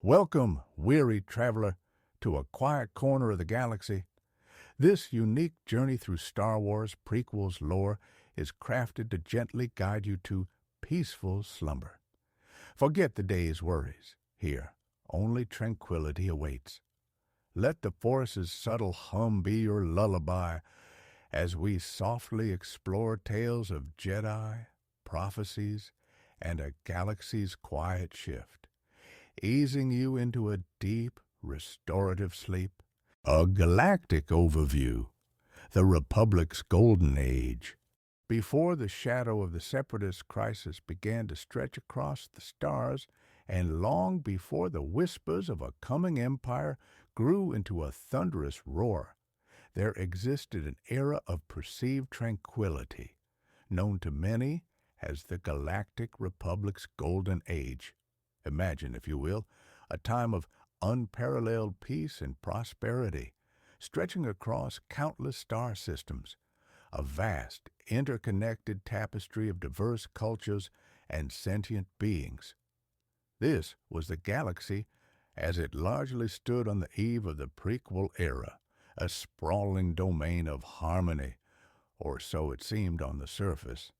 Welcome, weary traveler, to a quiet corner of the galaxy. This unique journey through Star Wars Prequels lore is crafted to gently guide you to peaceful slumber. Forget the day's worries. Here, only tranquility awaits. Let the Force's subtle hum be your lullaby as we softly explore tales of Jedi, prophecies, and a galaxy's quiet shift, easing you into a deep, restorative sleep. A galactic overview, the Republic's golden age. Before the shadow of the Separatist crisis began to stretch across the stars, and long before the whispers of a coming empire grew into a thunderous roar, there existed an era of perceived tranquility, known to many as the Galactic Republic's Golden Age. Imagine, if you will, a time of unparalleled peace and prosperity, stretching across countless star systems, a vast, interconnected tapestry of diverse cultures and sentient beings. This was the galaxy as it largely stood on the eve of the prequel era, a sprawling domain of harmony, or so it seemed on the surface.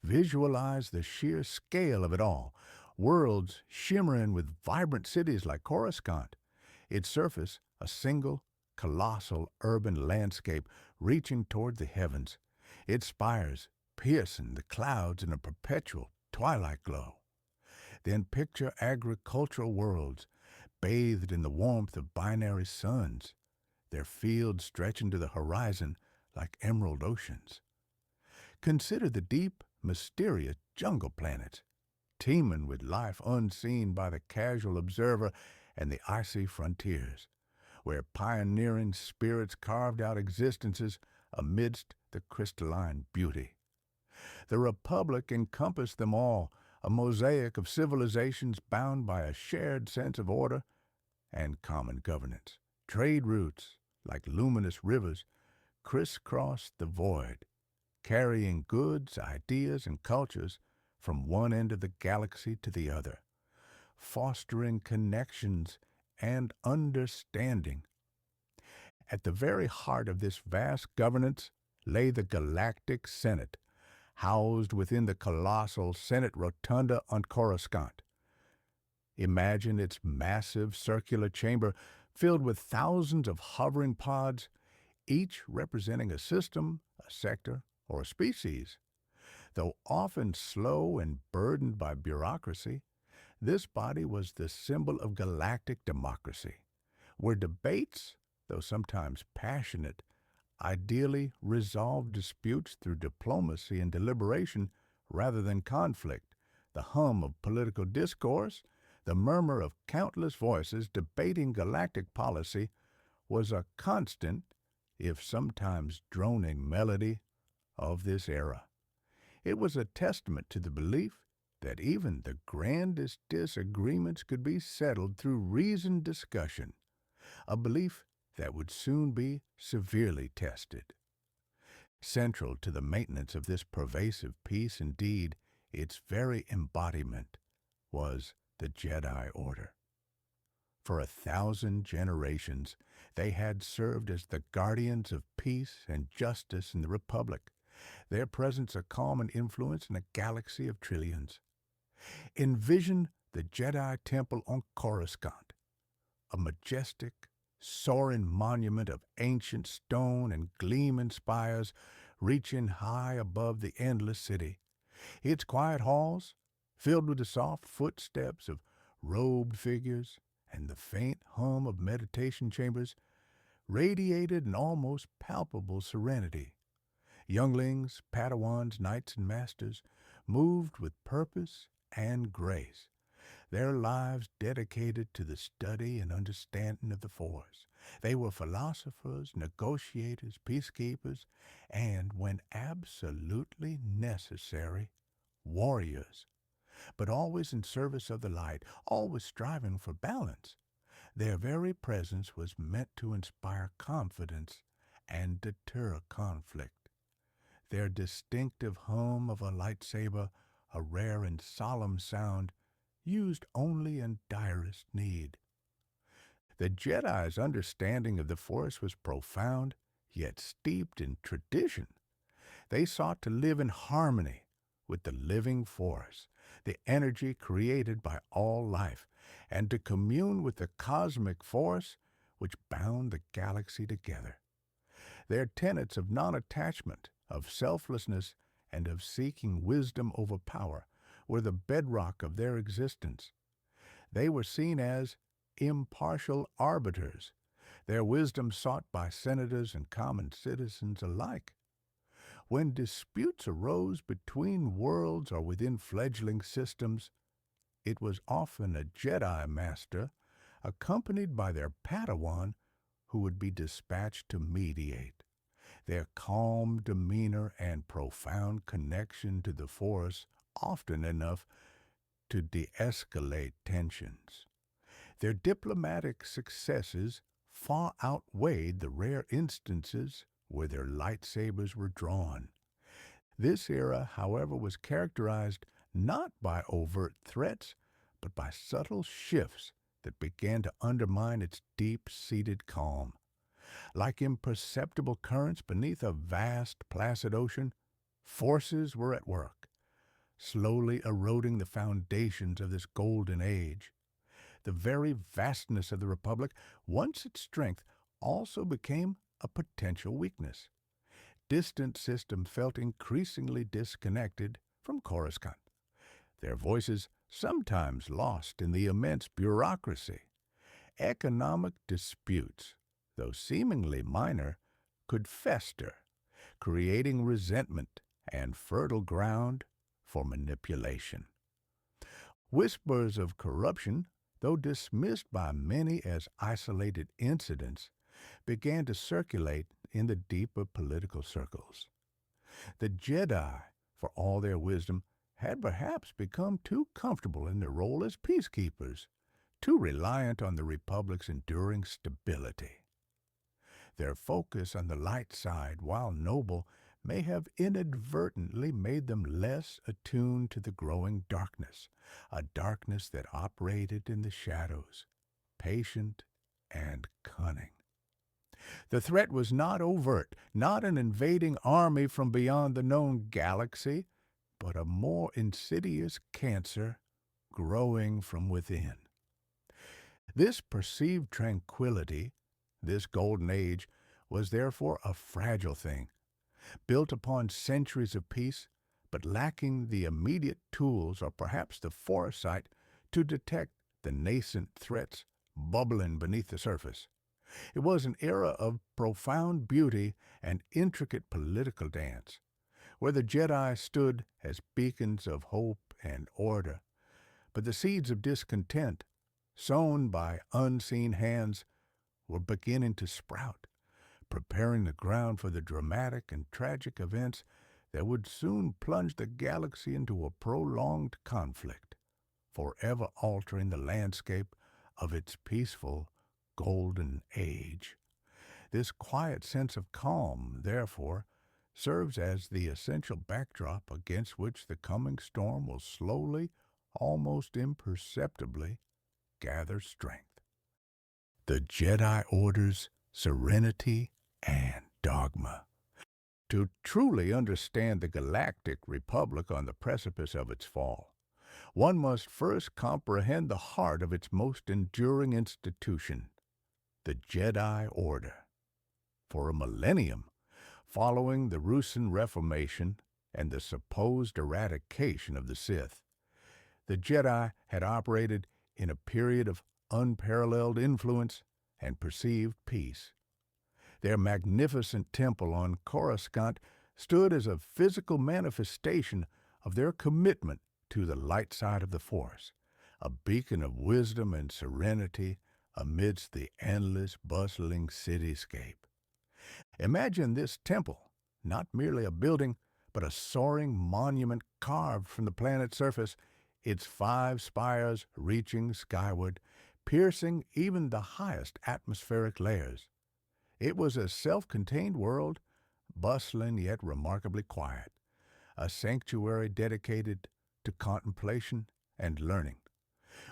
Visualize the sheer scale of it all, worlds shimmering with vibrant cities like Coruscant, its surface a single, colossal urban landscape reaching toward the heavens, its spires piercing the clouds in a perpetual twilight glow. Then picture agricultural worlds bathed in the warmth of binary suns, their fields stretching to the horizon like emerald oceans. Consider the deep, mysterious jungle planets, teeming with life unseen by the casual observer, and the icy frontiers, where pioneering spirits carved out existences amidst the crystalline beauty. The Republic encompassed them all, a mosaic of civilizations bound by a shared sense of order and common governance. Trade routes, like luminous rivers, crisscrossed the void, carrying goods, ideas, and cultures from one end of the galaxy to the other, fostering connections and understanding. At the very heart of this vast governance lay the Galactic Senate, housed within the colossal Senate Rotunda on Coruscant. Imagine its massive circular chamber filled with thousands of hovering pods, each representing a system, a sector, or a species. Though often slow and burdened by bureaucracy, this body was the symbol of galactic democracy, where debates, though sometimes passionate, ideally resolved disputes through diplomacy and deliberation rather than conflict. The hum of political discourse, the murmur of countless voices debating galactic policy, was a constant, if sometimes droning melody, of this era. It was a testament to the belief that even the grandest disagreements could be settled through reasoned discussion, a belief that would soon be severely tested. Central to the maintenance of this pervasive peace, indeed, its very embodiment, was the Jedi Order. For 1,000 generations, they had served as the guardians of peace and justice in the Republic, their presence a calm and influence in a galaxy of trillions. Envision the Jedi Temple on Coruscant, a majestic, soaring monument of ancient stone and gleaming spires reaching high above the endless city. Its quiet halls, filled with the soft footsteps of robed figures and the faint hum of meditation chambers, radiated an almost palpable serenity. Younglings, Padawans, knights, and masters moved with purpose and grace, their lives dedicated to the study and understanding of the Force. They were philosophers, negotiators, peacekeepers, and, when absolutely necessary, warriors, but always in service of the light, always striving for balance. Their very presence was meant to inspire confidence and deter conflict. Their distinctive hum of a lightsaber, a rare and solemn sound, used only in direst need. The Jedi's understanding of the Force was profound, yet steeped in tradition. They sought to live in harmony with the living Force, the energy created by all life, and to commune with the cosmic force which bound the galaxy together. Their tenets of non-attachment, of selflessness, and of seeking wisdom over power were the bedrock of their existence. They were seen as impartial arbiters, their wisdom sought by senators and common citizens alike. When disputes arose between worlds or within fledgling systems, it was often a Jedi master, accompanied by their Padawan, who would be dispatched to mediate. Their calm demeanor and profound connection to the Force often enough to de-escalate tensions. Their diplomatic successes far outweighed the rare instances where their lightsabers were drawn. This era, however, was characterized not by overt threats, but by subtle shifts that began to undermine its deep-seated calm. Like imperceptible currents beneath a vast, placid ocean, forces were at work, slowly eroding the foundations of this golden age. The very vastness of the Republic, once its strength, also became a potential weakness. Distant systems felt increasingly disconnected from Coruscant, their voices sometimes lost in the immense bureaucracy. Economic disputes, though seemingly minor, could fester, creating resentment and fertile ground for manipulation. Whispers of corruption, though dismissed by many as isolated incidents, began to circulate in the deeper political circles. The Jedi, for all their wisdom, had perhaps become too comfortable in their role as peacekeepers, too reliant on the Republic's enduring stability. Their focus on the light side, while noble, may have inadvertently made them less attuned to the growing darkness, a darkness that operated in the shadows, patient and cunning. The threat was not overt, not an invading army from beyond the known galaxy, but a more insidious cancer growing from within. This perceived tranquility, this golden age, was therefore a fragile thing, built upon centuries of peace, but lacking the immediate tools or perhaps the foresight to detect the nascent threats bubbling beneath the surface. It was an era of profound beauty and intricate political dance, where the Jedi stood as beacons of hope and order, but the seeds of discontent, sown by unseen hands, were beginning to sprout, preparing the ground for the dramatic and tragic events that would soon plunge the galaxy into a prolonged conflict, forever altering the landscape of its peaceful golden age. This quiet sense of calm, therefore, serves as the essential backdrop against which the coming storm will slowly, almost imperceptibly, gather strength. The Jedi Order's Serenity and Dogma. To truly understand the Galactic Republic on the precipice of its fall, one must first comprehend the heart of its most enduring institution, the Jedi Order. For a millennium, following the Ruusan Reformation and the supposed eradication of the Sith, the Jedi had operated in a period of unparalleled influence and perceived peace. Their magnificent temple on Coruscant stood as a physical manifestation of their commitment to the light side of the Force, a beacon of wisdom and serenity amidst the endless, bustling cityscape. Imagine this temple, not merely a building, but a soaring monument carved from the planet's surface, its 5 spires reaching skyward, piercing even the highest atmospheric layers. It was a self-contained world, bustling yet remarkably quiet, a sanctuary dedicated to contemplation and learning,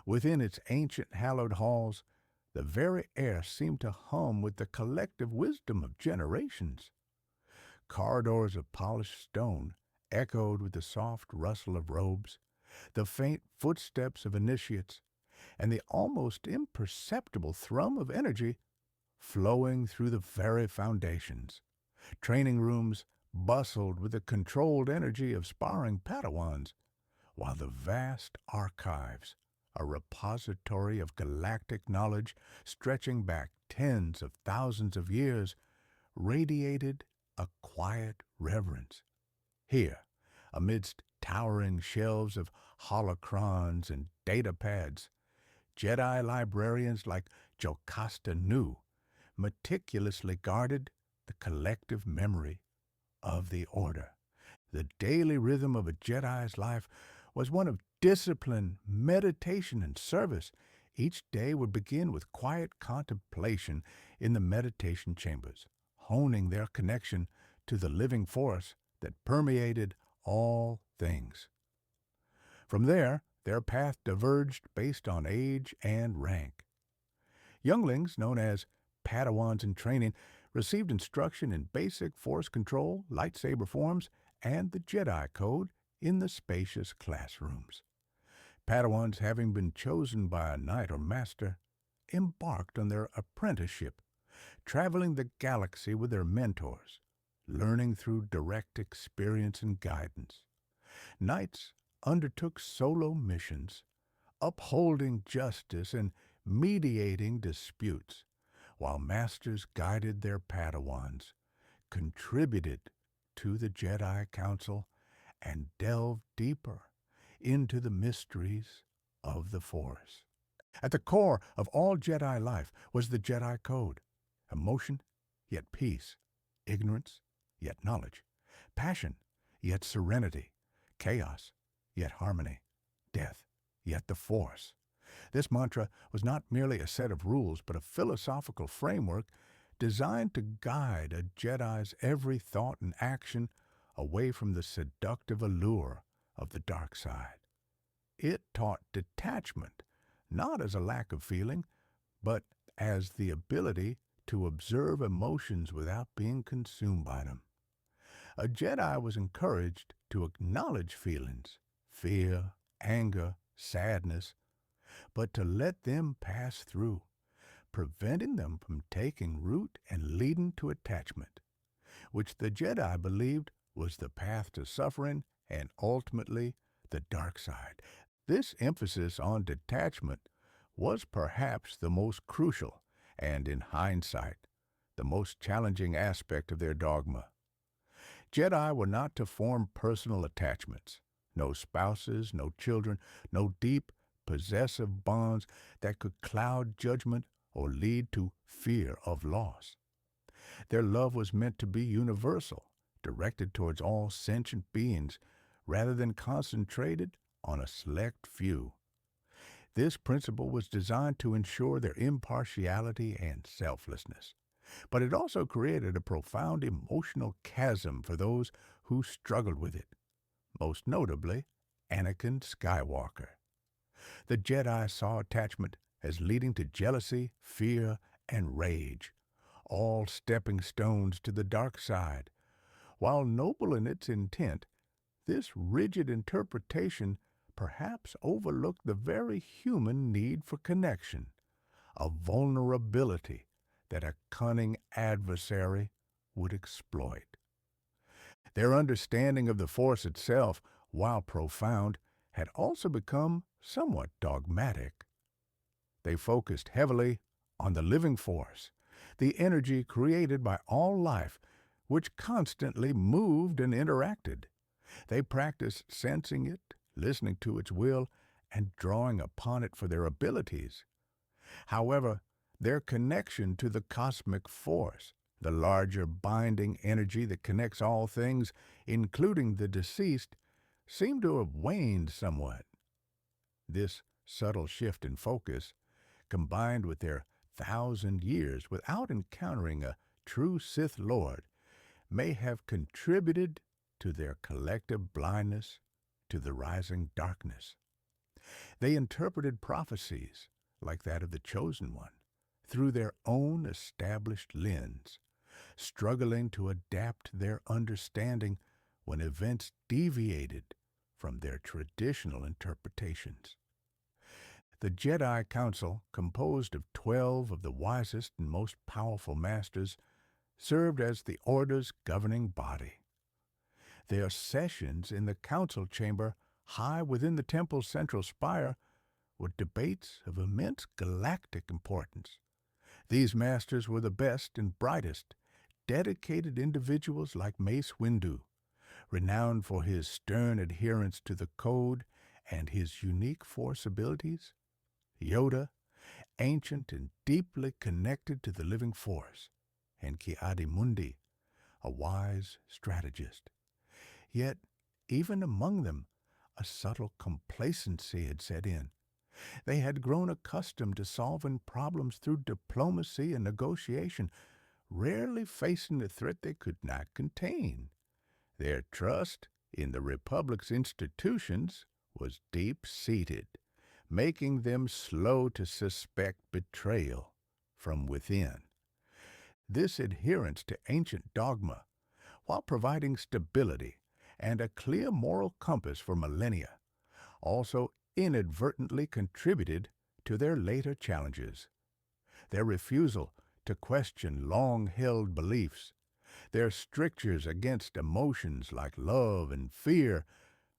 Within its ancient hallowed halls, the very air seemed to hum with the collective wisdom of generations. Corridors of polished stone echoed with the soft rustle of robes, the faint footsteps of initiates, and the almost imperceptible thrum of energy flowing through the very foundations. Training rooms bustled with the controlled energy of sparring Padawans, while the vast archives, a repository of galactic knowledge stretching back tens of thousands of years, radiated a quiet reverence. Here, amidst towering shelves of holocrons and data pads, Jedi librarians like Jocasta Nu meticulously guarded the collective memory of the Order. The daily rhythm of a Jedi's life was one of discipline, meditation, and service. Each day would begin with quiet contemplation in the meditation chambers, honing their connection to the living force that permeated all things. From there, their path diverged based on age and rank. Younglings, known as Padawans in training, received instruction in basic force control, lightsaber forms, and the Jedi Code in the spacious classrooms. Padawans, having been chosen by a knight or master, embarked on their apprenticeship, traveling the galaxy with their mentors, learning through direct experience and guidance. Knights undertook solo missions, upholding justice and mediating disputes, while masters guided their Padawans, contributed to the Jedi Council, and delved deeper into the mysteries of the Force. At the core of all Jedi life was the Jedi Code: emotion, yet peace; ignorance, yet knowledge; passion, yet serenity; chaos, yet harmony; death, yet the Force. This mantra was not merely a set of rules, but a philosophical framework designed to guide a Jedi's every thought and action away from the seductive allure of the dark side. It taught detachment, not as a lack of feeling, but as the ability to observe emotions without being consumed by them. A Jedi was encouraged to acknowledge feelings, fear, anger, sadness, but to let them pass through, preventing them from taking root and leading to attachment, which the Jedi believed was the path to suffering and ultimately the dark side. This emphasis on detachment was perhaps the most crucial and, in hindsight, the most challenging aspect of their dogma. Jedi were not to form personal attachments, no spouses, no children, no deep, possessive bonds that could cloud judgment or lead to fear of loss. Their love was meant to be universal, directed towards all sentient beings, rather than concentrated on a select few. This principle was designed to ensure their impartiality and selflessness, but it also created a profound emotional chasm for those who struggled with it, most notably Anakin Skywalker. The Jedi saw attachment as leading to jealousy, fear, and rage, all stepping stones to the dark side. While noble in its intent, this rigid interpretation perhaps overlooked the very human need for connection, a vulnerability that a cunning adversary would exploit. Their understanding of the Force itself, while profound, had also become somewhat dogmatic. They focused heavily on the living Force, the energy created by all life, which constantly moved and interacted. They practiced sensing it, listening to its will, and drawing upon it for their abilities. However, their connection to the cosmic force, the larger binding energy that connects all things, including the deceased, seemed to have waned somewhat. This subtle shift in focus, combined with their 1,000 years without encountering a true Sith Lord, may have contributed to their collective blindness to the rising darkness. They interpreted prophecies, like that of the Chosen One, through their own established lens, struggling to adapt their understanding when events deviated from their traditional interpretations. The Jedi Council, composed of 12 of the wisest and most powerful masters, served as the Order's governing body. Their sessions in the council chamber high within the temple's central spire were debates of immense galactic importance. These masters were the best and brightest, dedicated individuals like Mace Windu, renowned for his stern adherence to the code and his unique force abilities. Yoda, ancient and deeply connected to the living force, and Ki-Adi-Mundi, a wise strategist. Yet, even among them, a subtle complacency had set in. They had grown accustomed to solving problems through diplomacy and negotiation, rarely facing a threat they could not contain. Their trust in the Republic's institutions was deep-seated, making them slow to suspect betrayal from within. This adherence to ancient dogma, while providing stability and a clear moral compass for millennia, also inadvertently contributed to their later challenges. Their refusal to question long-held beliefs, their strictures against emotions like love and fear,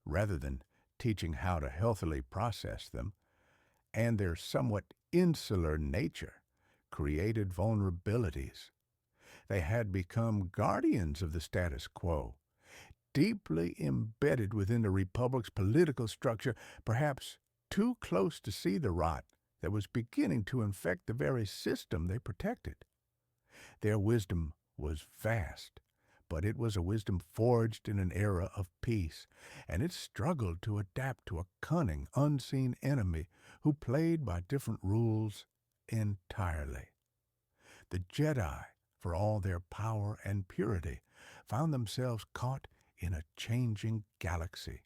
rather than teaching how to healthily process them, and their somewhat insular nature created vulnerabilities. They had become guardians of the status quo, deeply embedded within the Republic's political structure, perhaps too close to see the rot that was beginning to infect the very system they protected. Their wisdom was vast, but it was a wisdom forged in an era of peace, and it struggled to adapt to a cunning, unseen enemy who played by different rules entirely. The Jedi, for all their power and purity, found themselves caught in a changing galaxy,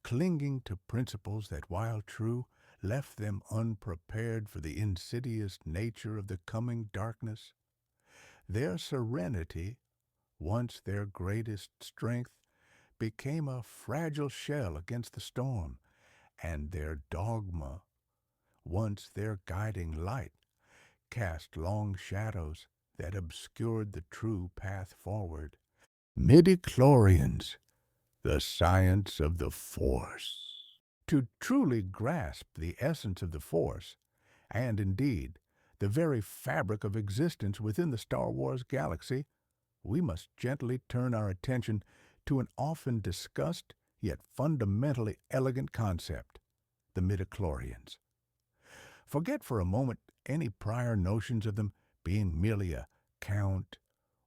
clinging to principles that, while true, left them unprepared for the insidious nature of the coming darkness. Their serenity, once their greatest strength, became a fragile shell against the storm, and their dogma, once their guiding light, cast long shadows that obscured the true path forward. Midichlorians, the science of the Force. To truly grasp the essence of the Force, and indeed the very fabric of existence within the Star Wars galaxy, we must gently turn our attention to an often discussed yet fundamentally elegant concept, the midichlorians. Forget for a moment any prior notions of them being merely a count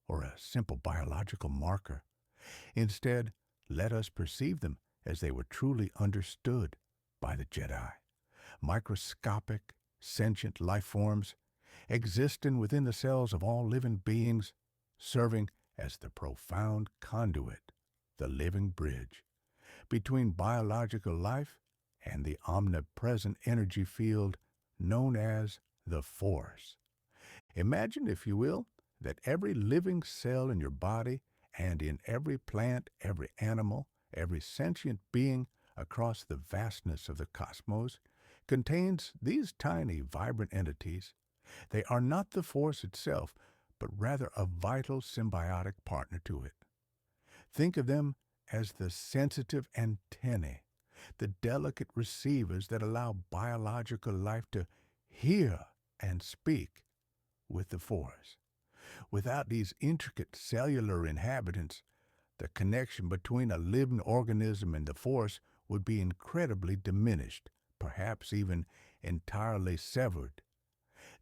or a simple biological marker. Instead, let us perceive them as they were truly understood by the Jedi. Microscopic, sentient life forms, existing within the cells of all living beings, serving as the profound conduit, the living bridge, between biological life and the omnipresent energy field known as the Force. Imagine, if you will, that every living cell in your body and in every plant, every animal, every sentient being across the vastness of the cosmos contains these tiny, vibrant entities. They are not the Force itself, but rather a vital symbiotic partner to it. Think of them as the sensitive antennae, the delicate receivers that allow biological life to hear and speak with the Force. Without these intricate cellular inhabitants, the connection between a living organism and the Force would be incredibly diminished, perhaps even entirely severed.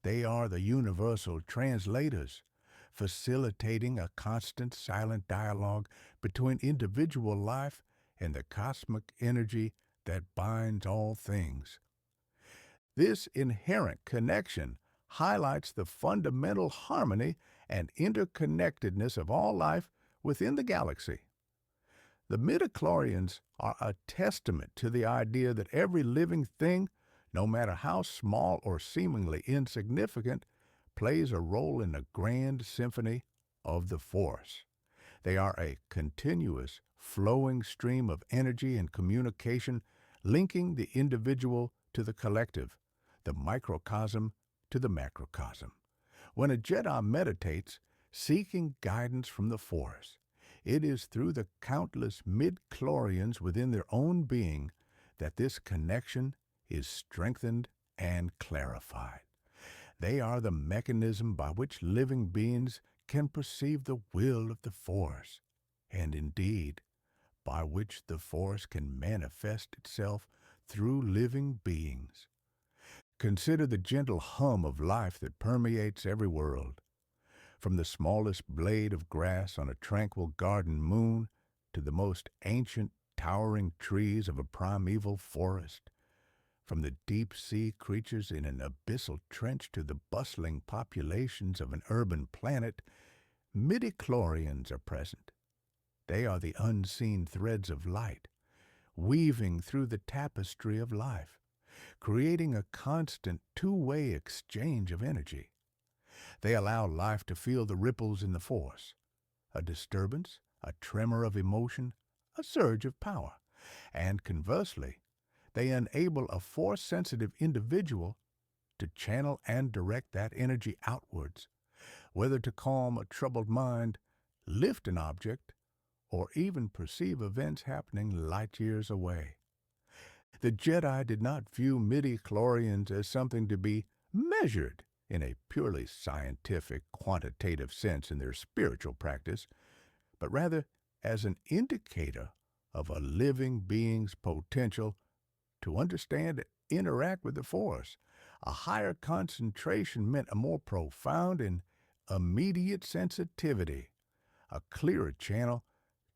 They are the universal translators, facilitating a constant silent dialogue between individual life and the cosmic energy that binds all things. This inherent connection highlights the fundamental harmony and interconnectedness of all life within the galaxy. The midichlorians are a testament to the idea that every living thing, no matter how small or seemingly insignificant, plays a role in the grand symphony of the Force. They are a continuous, flowing stream of energy and communication, linking the individual to the collective, the microcosm to the macrocosm. When a Jedi meditates, seeking guidance from the Force, it is through the countless midichlorians within their own being that this connection is strengthened and clarified. They are the mechanism by which living beings can perceive the will of the Force, and indeed, by which the Force can manifest itself through living beings. Consider the gentle hum of life that permeates every world, from the smallest blade of grass on a tranquil garden moon to the most ancient towering trees of a primeval forest, from the deep-sea creatures in an abyssal trench to the bustling populations of an urban planet. Midichlorians are present. They are the unseen threads of light, weaving through the tapestry of life, creating a constant two-way exchange of energy. They allow life to feel the ripples in the Force, a disturbance, a tremor of emotion, a surge of power, and conversely, they enable a Force-sensitive individual to channel and direct that energy outwards, whether to calm a troubled mind, lift an object, or even perceive events happening light years away. The Jedi did not view midichlorians as something to be measured in a purely scientific, quantitative sense in their spiritual practice, but rather as an indicator of a living being's potential to understand and interact with the Force. A higher concentration meant a more profound and immediate sensitivity, a clearer channel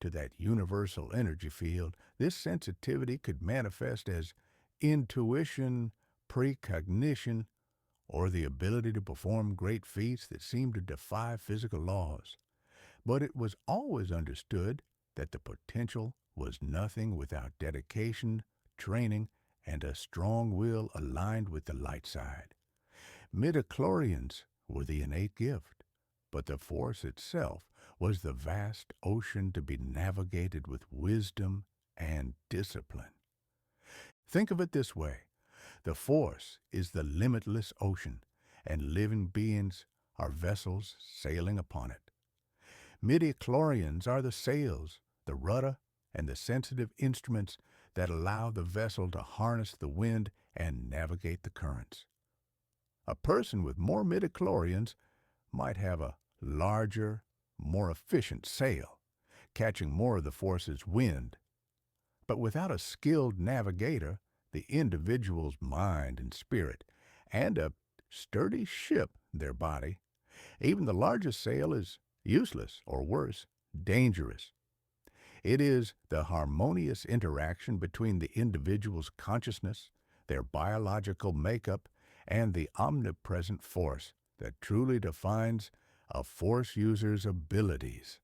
to that universal energy field. This sensitivity could manifest as intuition, precognition, or the ability to perform great feats that seemed to defy physical laws. But it was always understood that the potential was nothing without dedication, training, and a strong will aligned with the light side. Midichlorians were the innate gift, but the Force itself was the vast ocean to be navigated with wisdom and discipline. Think of it this way. The Force is the limitless ocean, and living beings are vessels sailing upon it. Midichlorians are the sails, the rudder, and the sensitive instruments that allow the vessel to harness the wind and navigate the currents. A person with more midichlorians might have a larger, more efficient sail, catching more of the Force's wind. But without a skilled navigator, the individual's mind and spirit, and a sturdy ship, their body, even the largest sail is useless, or worse, dangerous. It is the harmonious interaction between the individual's consciousness, their biological makeup, and the omnipresent Force that truly defines a Force user's abilities.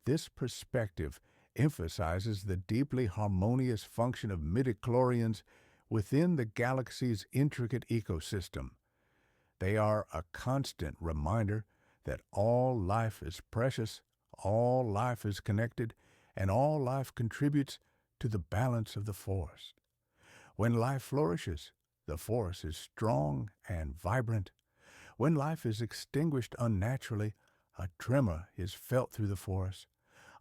This perspective emphasizes the deeply harmonious function of midichlorians within the galaxy's intricate ecosystem. They are a constant reminder that all life is precious, all life is connected, and all life contributes to the balance of the Force. When life flourishes, the Force is strong and vibrant. When life is extinguished unnaturally, a tremor is felt through the Force,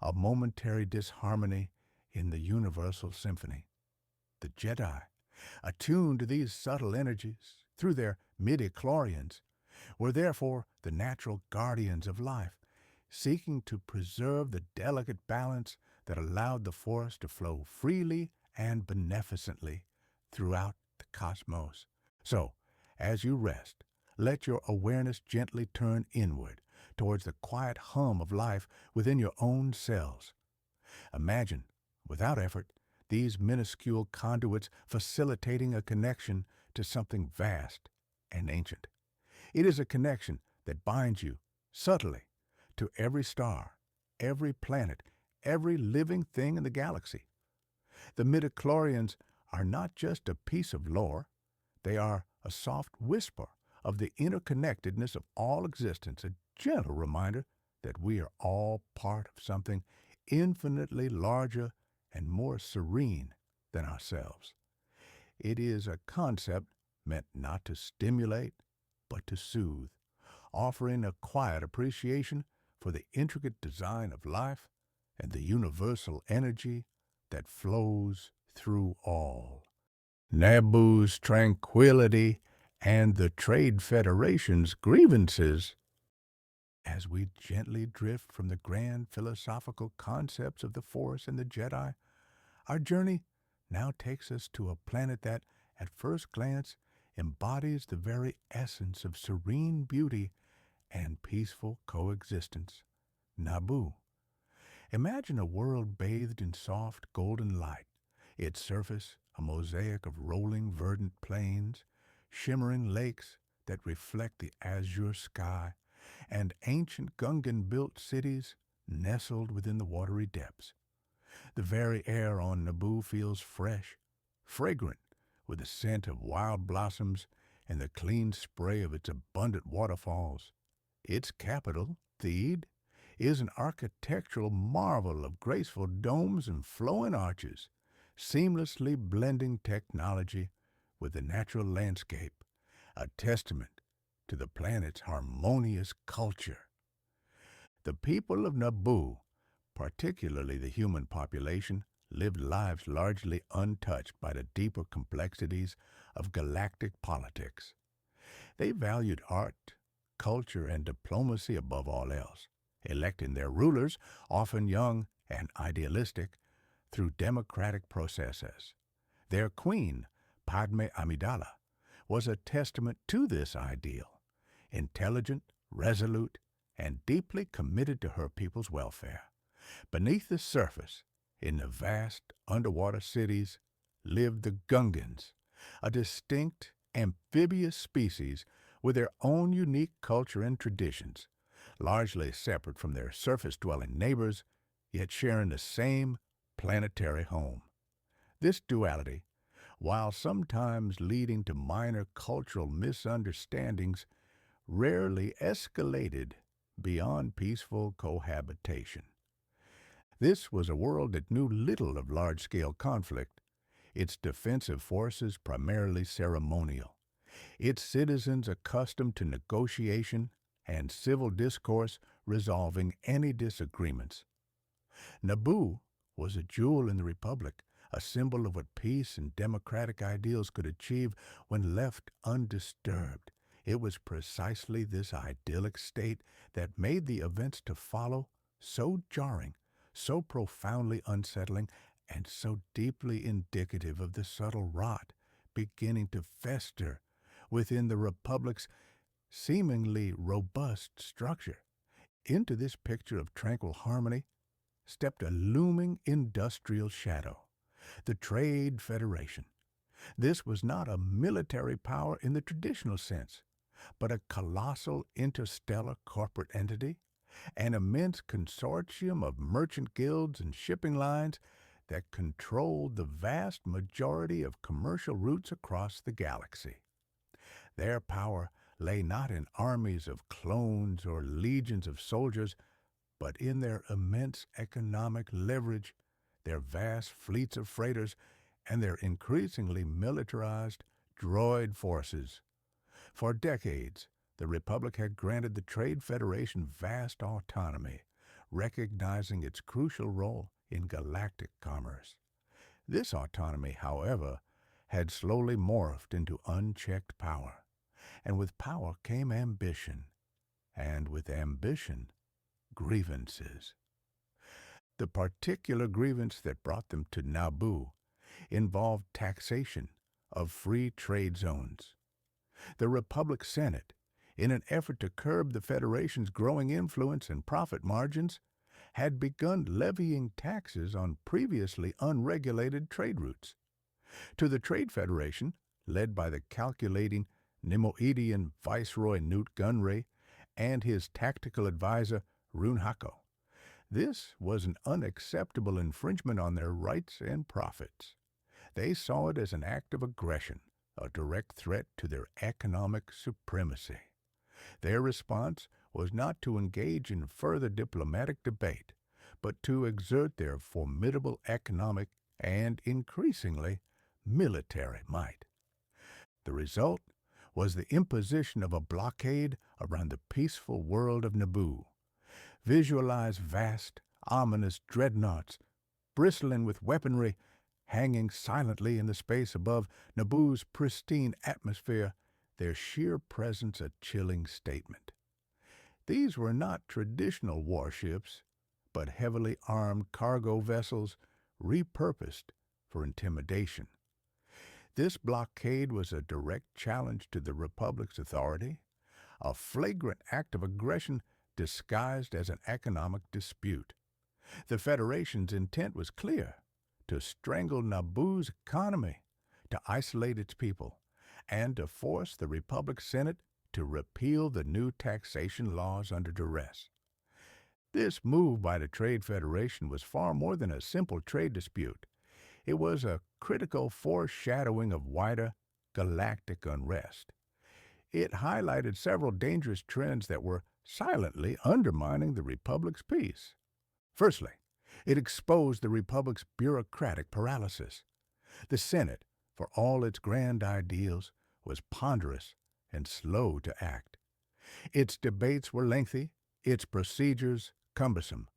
a momentary disharmony in the universal symphony. The Jedi, attuned to these subtle energies through their midichlorians, were therefore the natural guardians of life, seeking to preserve the delicate balance that allowed the Force to flow freely and beneficently throughout the cosmos. So, as you rest, let your awareness gently turn inward towards the quiet hum of life within your own cells. Imagine, without effort, these minuscule conduits facilitating a connection to something vast and ancient. It is a connection that binds you, subtly, to every star, every planet, every living thing in the galaxy. The Midichlorians are not just a piece of lore, they are a soft whisper of the interconnectedness of all existence, a gentle reminder that we are all part of something infinitely larger and more serene than ourselves. It is a concept meant not to stimulate, but to soothe, offering a quiet appreciation for the intricate design of life and the universal energy that flows through all. Naboo's Tranquility and the Trade Federation's Grievances, as we gently drift from the grand philosophical concepts of the Force and the Jedi, our journey now takes us to a planet that, at first glance, embodies the very essence of serene beauty and peaceful coexistence, Naboo. Imagine a world bathed in soft golden light, its surface a mosaic of rolling verdant plains, shimmering lakes that reflect the azure sky, and ancient Gungan-built cities nestled within the watery depths. The very air on Naboo feels fresh, fragrant, with the scent of wild blossoms and the clean spray of its abundant waterfalls. Its capital, Theed, is an architectural marvel of graceful domes and flowing arches, seamlessly blending technology with the natural landscape, a testament to the planet's harmonious culture. The people of Naboo, particularly the human population, lived lives largely untouched by the deeper complexities of galactic politics. They valued art, culture, and diplomacy above all else, electing their rulers, often young and idealistic, through democratic processes. Their queen, Padme Amidala, was a testament to this ideal, intelligent, resolute, and deeply committed to her people's welfare. Beneath the surface, in the vast underwater cities, lived the Gungans, a distinct amphibious species with their own unique culture and traditions, largely separate from their surface-dwelling neighbors, yet sharing the same planetary home. This duality, while sometimes leading to minor cultural misunderstandings, rarely escalated beyond peaceful cohabitation. This was a world that knew little of large-scale conflict, its defensive forces primarily ceremonial, its citizens accustomed to negotiation and civil discourse resolving any disagreements. Naboo was a jewel in the Republic, a symbol of what peace and democratic ideals could achieve when left undisturbed. It was precisely this idyllic state that made the events to follow so jarring, so profoundly unsettling, and so deeply indicative of the subtle rot beginning to fester within the Republic's seemingly robust structure. Into this picture of tranquil harmony stepped a looming industrial shadow, the Trade Federation. This was not a military power in the traditional sense, but a colossal interstellar corporate entity, an immense consortium of merchant guilds and shipping lines that controlled the vast majority of commercial routes across the galaxy. Their power lay not in armies of clones or legions of soldiers, but in their immense economic leverage, their vast fleets of freighters, and their increasingly militarized droid forces. For decades, the Republic had granted the Trade Federation vast autonomy, recognizing its crucial role in galactic commerce. This autonomy, however, had slowly morphed into unchecked power, and with power came ambition, and with ambition, grievances. The particular grievance that brought them to Naboo involved taxation of free trade zones. The Republic Senate, in an effort to curb the Federation's growing influence and profit margins, had begun levying taxes on previously unregulated trade routes. To the Trade Federation, led by the calculating Nemoidian Viceroy Newt Gunray and his tactical advisor Rune Hako, This was an unacceptable infringement on their rights and profits. They saw it as an act of aggression, a direct threat to their economic supremacy. Their response was not to engage in further diplomatic debate, but to exert their formidable economic and, increasingly, military might. The result was the imposition of a blockade around the peaceful world of Naboo. Visualize vast, ominous dreadnoughts, bristling with weaponry, hanging silently in the space above Naboo's pristine atmosphere, their sheer presence a chilling statement. These were not traditional warships, but heavily armed cargo vessels repurposed for intimidation. This blockade was a direct challenge to the Republic's authority, a flagrant act of aggression disguised as an economic dispute. The Federation's intent was clear: to strangle Naboo's economy, to isolate its people, and to force the Republic Senate to repeal the new taxation laws under duress. This move by the Trade Federation was far more than a simple trade dispute. It was a critical foreshadowing of wider galactic unrest. It highlighted several dangerous trends that were silently undermining the Republic's peace. Firstly, it exposed the Republic's bureaucratic paralysis. The Senate, for all its grand ideals, was ponderous and slow to act. Its debates were lengthy, its procedures cumbersome,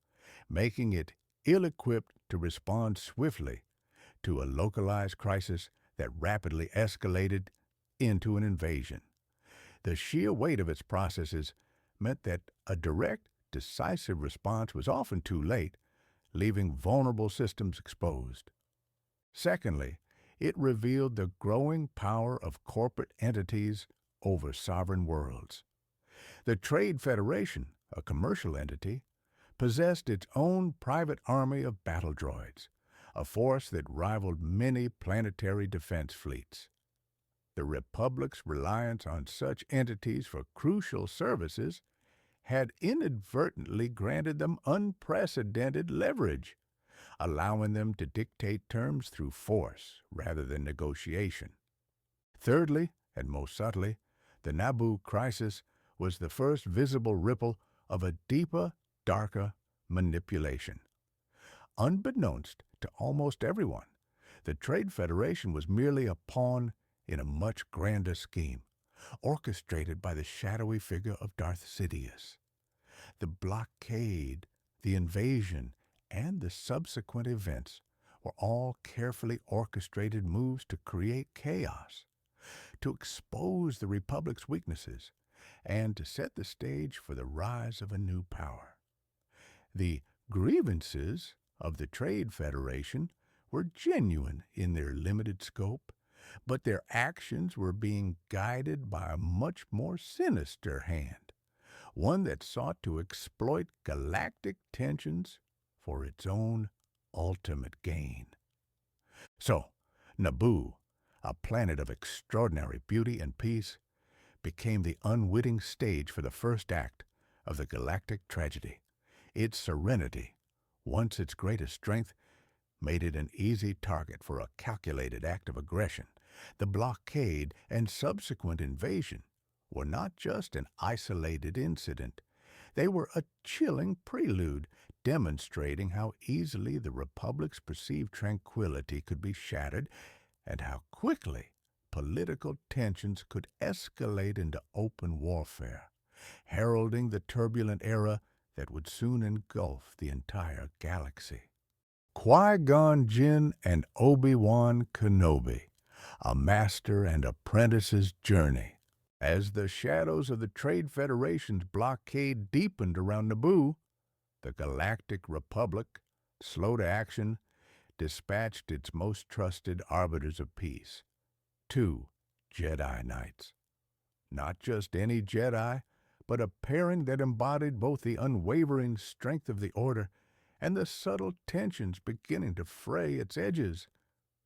making it ill-equipped to respond swiftly to a localized crisis that rapidly escalated into an invasion. The sheer weight of its processes meant that a direct, decisive response was often too late, leaving vulnerable systems exposed. Secondly, it revealed the growing power of corporate entities over sovereign worlds. The Trade Federation, a commercial entity, possessed its own private army of battle droids, a force that rivaled many planetary defense fleets. The Republic's reliance on such entities for crucial services had inadvertently granted them unprecedented leverage, allowing them to dictate terms through force rather than negotiation. Thirdly, and most subtly, the Naboo crisis was the first visible ripple of a deeper, darker manipulation. Unbeknownst to almost everyone, the Trade Federation was merely a pawn in a much grander scheme, orchestrated by the shadowy figure of Darth Sidious. The blockade, the invasion, and the subsequent events were all carefully orchestrated moves to create chaos, to expose the Republic's weaknesses, and to set the stage for the rise of a new power. The grievances of the Trade Federation were genuine in their limited scope, but their actions were being guided by a much more sinister hand, one that sought to exploit galactic tensions for its own ultimate gain. So, Naboo, a planet of extraordinary beauty and peace, became the unwitting stage for the first act of the galactic tragedy. Its serenity, once its greatest strength, made it an easy target for a calculated act of aggression. The blockade and subsequent invasion were not just an isolated incident. They were a chilling prelude, demonstrating how easily the Republic's perceived tranquility could be shattered and how quickly political tensions could escalate into open warfare, heralding the turbulent era that would soon engulf the entire galaxy. Qui-Gon Jinn and Obi-Wan Kenobi, a master and apprentice's journey. As the shadows of the Trade Federation's blockade deepened around Naboo, the Galactic Republic, slow to action, dispatched its most trusted arbiters of peace, 2 Jedi Knights. Not just any Jedi, but a pairing that embodied both the unwavering strength of the Order and the subtle tensions beginning to fray its edges.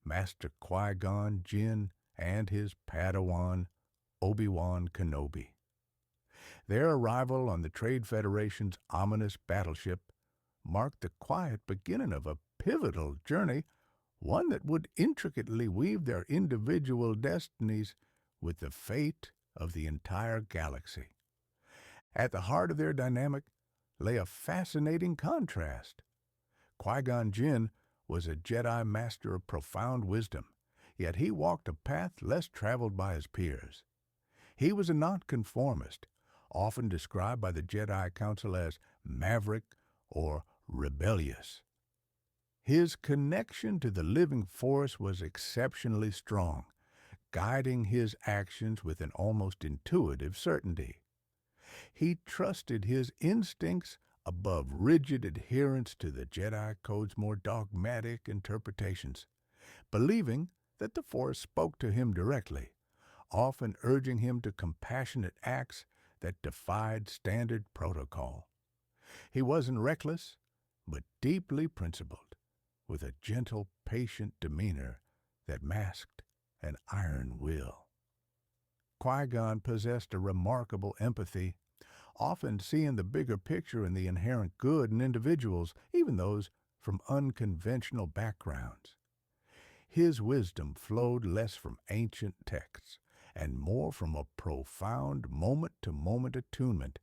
Master Qui-Gon Jinn and his Padawan, Obi-Wan Kenobi. Their arrival on the Trade Federation's ominous battleship marked the quiet beginning of a pivotal journey, one that would intricately weave their individual destinies with the fate of the entire galaxy. At the heart of their dynamic lay a fascinating contrast. Qui-Gon Jinn was a Jedi master of profound wisdom, yet he walked a path less traveled by his peers. He was a nonconformist, often described by the Jedi Council as maverick or rebellious. His connection to the living force was exceptionally strong, guiding his actions with an almost intuitive certainty. He trusted his instincts above rigid adherence to the Jedi Code's more dogmatic interpretations, believing that the Force spoke to him directly, often urging him to compassionate acts that defied standard protocol. He wasn't reckless, but deeply principled, with a gentle, patient demeanor that masked an iron will. Qui-Gon possessed a remarkable empathy, often seeing the bigger picture in the inherent good in individuals, even those from unconventional backgrounds. His wisdom flowed less from ancient texts and more from a profound moment-to-moment attunement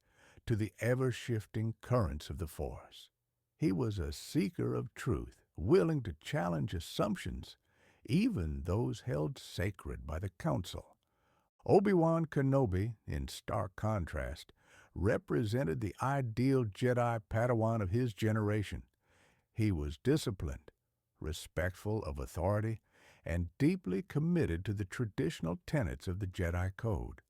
to the ever-shifting currents of the Force. He was a seeker of truth, willing to challenge assumptions, even those held sacred by the Council. Obi-Wan Kenobi, in stark contrast, represented the ideal Jedi Padawan of his generation. He was disciplined, respectful of authority, and deeply committed to the traditional tenets of the Jedi Code.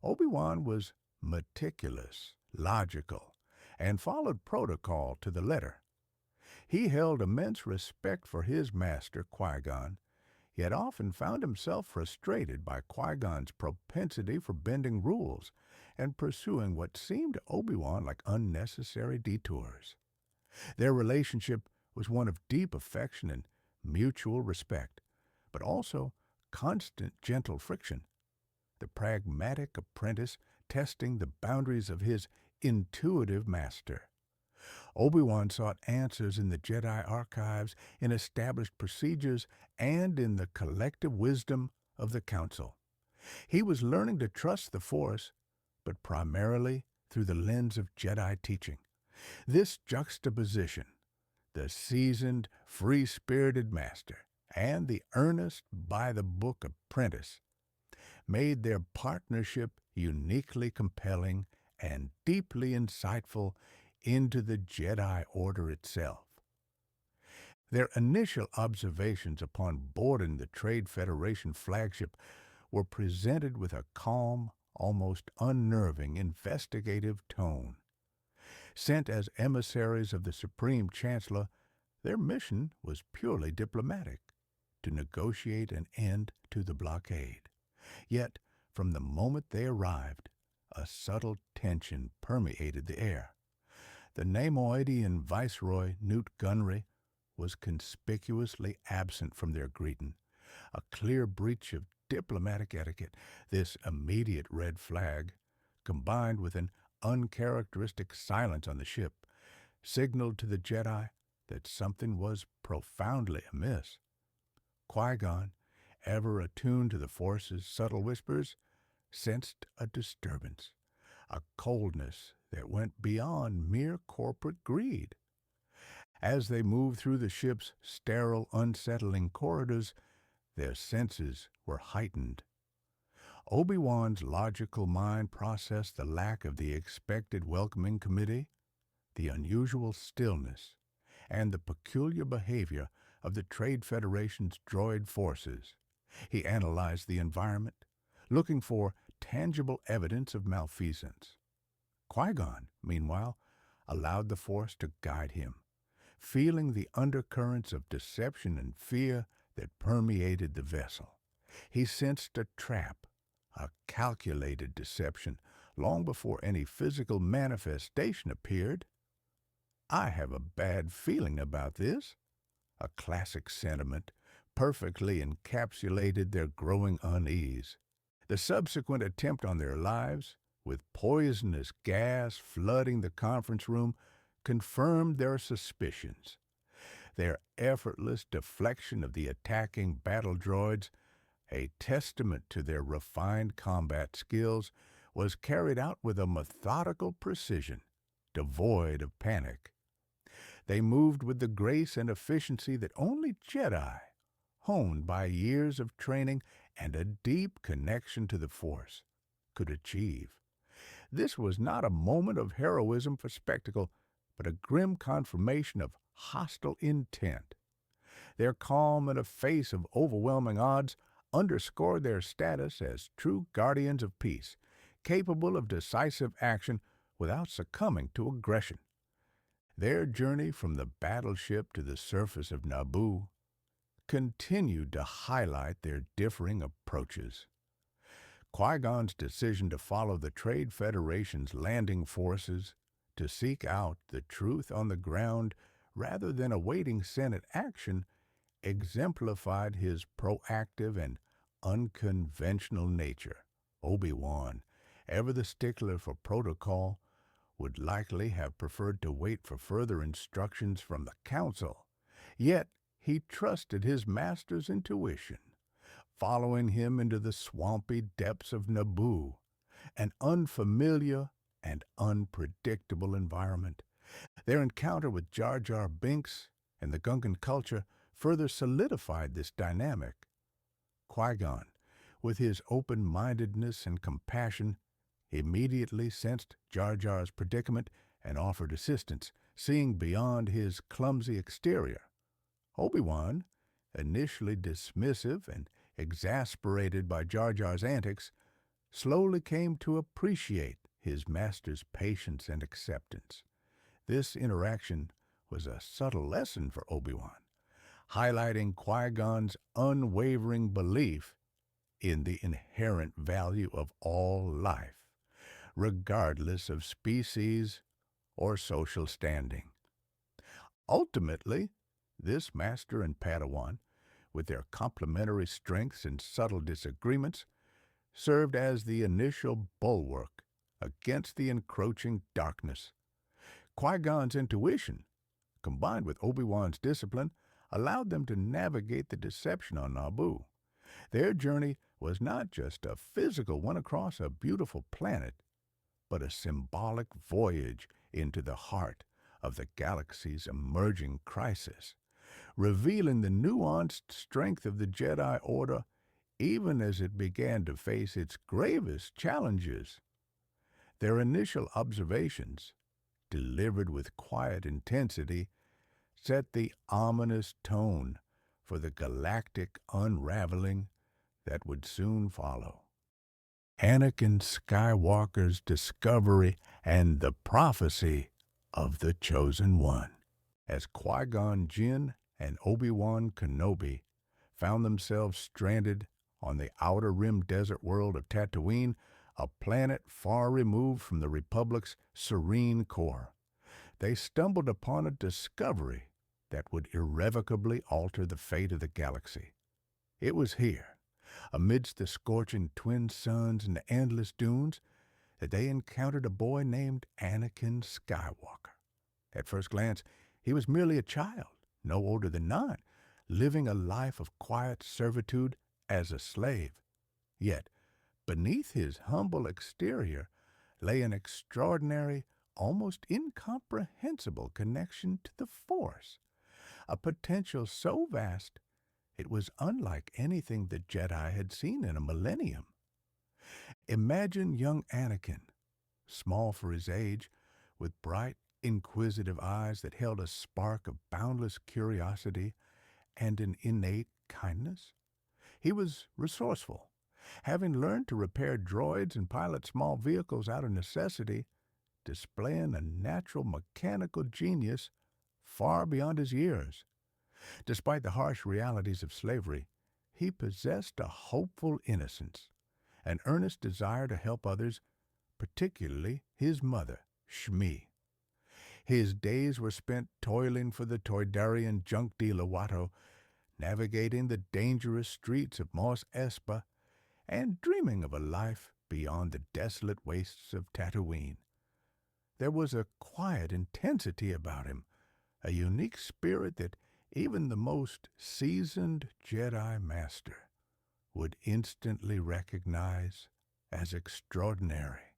Obi-Wan was meticulous, logical, and followed protocol to the letter. He held immense respect for his master, Qui-Gon, yet often found himself frustrated by Qui-Gon's propensity for bending rules and pursuing what seemed to Obi-Wan like unnecessary detours. Their relationship was one of deep affection and mutual respect, but also constant gentle friction. The pragmatic apprentice testing the boundaries of his intuitive master. Obi-Wan sought answers in the Jedi archives, in established procedures, and in the collective wisdom of the Council. He was learning to trust the Force, but primarily through the lens of Jedi teaching. This juxtaposition, the seasoned, free-spirited master and the earnest, by-the-book apprentice, made their partnership uniquely compelling and deeply insightful into the Jedi Order itself. Their initial observations upon boarding the Trade Federation flagship were presented with a calm, almost unnerving, investigative tone. Sent as emissaries of the Supreme Chancellor, their mission was purely diplomatic, to negotiate an end to the blockade. Yet, from the moment they arrived, a subtle tension permeated the air. The Nemoidian Viceroy, Newt Gunray, was conspicuously absent from their greeting, a clear breach of diplomatic etiquette. This immediate red flag, combined with an uncharacteristic silence on the ship, signaled to the Jedi that something was profoundly amiss. Qui-Gon, ever attuned to the Force's subtle whispers, sensed a disturbance, a coldness that went beyond mere corporate greed. As they moved through the ship's sterile, unsettling corridors, their senses were heightened. Obi-Wan's logical mind processed the lack of the expected welcoming committee, the unusual stillness, and the peculiar behavior of the Trade Federation's droid forces. He analyzed the environment, looking for tangible evidence of malfeasance. Qui-Gon, meanwhile, allowed the Force to guide him, feeling the undercurrents of deception and fear that permeated the vessel. He sensed a trap, a calculated deception, long before any physical manifestation appeared. "I have a bad feeling about this," a classic sentiment, perfectly encapsulated their growing unease. The subsequent attempt on their lives, with poisonous gas flooding the conference room, confirmed their suspicions. Their effortless deflection of the attacking battle droids, a testament to their refined combat skills, was carried out with a methodical precision, devoid of panic. They moved with the grace and efficiency that only Jedi, honed by years of training and a deep connection to the Force, could achieve. This was not a moment of heroism for spectacle, but a grim confirmation of hostile intent. Their calm in the face of overwhelming odds underscored their status as true guardians of peace, capable of decisive action without succumbing to aggression. Their journey from the battleship to the surface of Naboo continued to highlight their differing approaches. Qui-Gon's decision to follow the Trade Federation's landing forces, to seek out the truth on the ground rather than awaiting Senate action, exemplified his proactive and unconventional nature. Obi-Wan, ever the stickler for protocol, would likely have preferred to wait for further instructions from the Council. Yet he trusted his master's intuition, following him into the swampy depths of Naboo, an unfamiliar and unpredictable environment. Their encounter with Jar Jar Binks and the Gungan culture further solidified this dynamic. Qui-Gon, with his open-mindedness and compassion, immediately sensed Jar Jar's predicament and offered assistance, seeing beyond his clumsy exterior. Obi-Wan, initially dismissive and exasperated by Jar Jar's antics, slowly came to appreciate his master's patience and acceptance. This interaction was a subtle lesson for Obi-Wan, highlighting Qui-Gon's unwavering belief in the inherent value of all life, regardless of species or social standing. Ultimately, this master and Padawan, with their complementary strengths and subtle disagreements, served as the initial bulwark against the encroaching darkness. Qui-Gon's intuition, combined with Obi-Wan's discipline, allowed them to navigate the deception on Naboo. Their journey was not just a physical one across a beautiful planet, but a symbolic voyage into the heart of the galaxy's emerging crisis, revealing the nuanced strength of the Jedi Order even as it began to face its gravest challenges. Their initial observations, delivered with quiet intensity, set the ominous tone for the galactic unraveling that would soon follow. Anakin Skywalker's discovery and the prophecy of the Chosen One. As Qui-Gon Jinn and Obi-Wan Kenobi found themselves stranded on the outer rim desert world of Tatooine, a planet far removed from the Republic's serene core, they stumbled upon a discovery that would irrevocably alter the fate of the galaxy. It was here, amidst the scorching twin suns and the endless dunes, that they encountered a boy named Anakin Skywalker. At first glance, he was merely a child, no older than 9, living a life of quiet servitude as a slave. Yet, beneath his humble exterior lay an extraordinary, almost incomprehensible connection to the Force, a potential so vast it was unlike anything the Jedi had seen in a millennium. Imagine young Anakin, small for his age, with bright, inquisitive eyes that held a spark of boundless curiosity and an innate kindness. He was resourceful, having learned to repair droids and pilot small vehicles out of necessity, displaying a natural mechanical genius far beyond his years. Despite the harsh realities of slavery, he possessed a hopeful innocence, an earnest desire to help others, particularly his mother, Shmi. His days were spent toiling for the Toydarian junk dealer Watto, navigating the dangerous streets of Mos Espa, and dreaming of a life beyond the desolate wastes of Tatooine. There was a quiet intensity about him, a unique spirit that even the most seasoned Jedi Master would instantly recognize as extraordinary.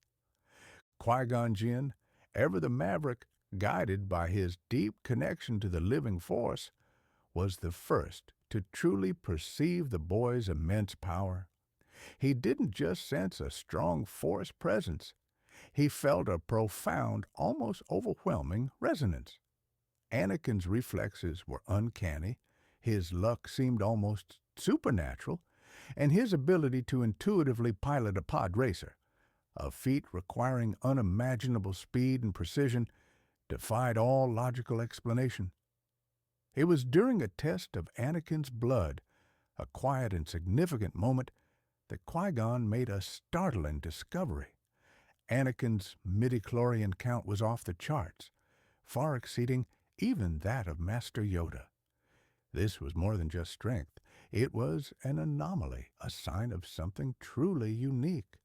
Qui-Gon Jinn, ever the maverick, guided by his deep connection to the living force, was the first to truly perceive the boy's immense power. He didn't just sense a strong force presence. He felt a profound, almost overwhelming resonance. Anakin's reflexes were uncanny, his luck seemed almost supernatural, and his ability to intuitively pilot a pod racer, a feat requiring unimaginable speed and precision, defied all logical explanation. It was during a test of Anakin's blood, a quiet and significant moment, that Qui-Gon made a startling discovery. Anakin's midichlorian count was off the charts, far exceeding even that of Master Yoda. This was more than just strength. It was an anomaly, a sign of something truly unique.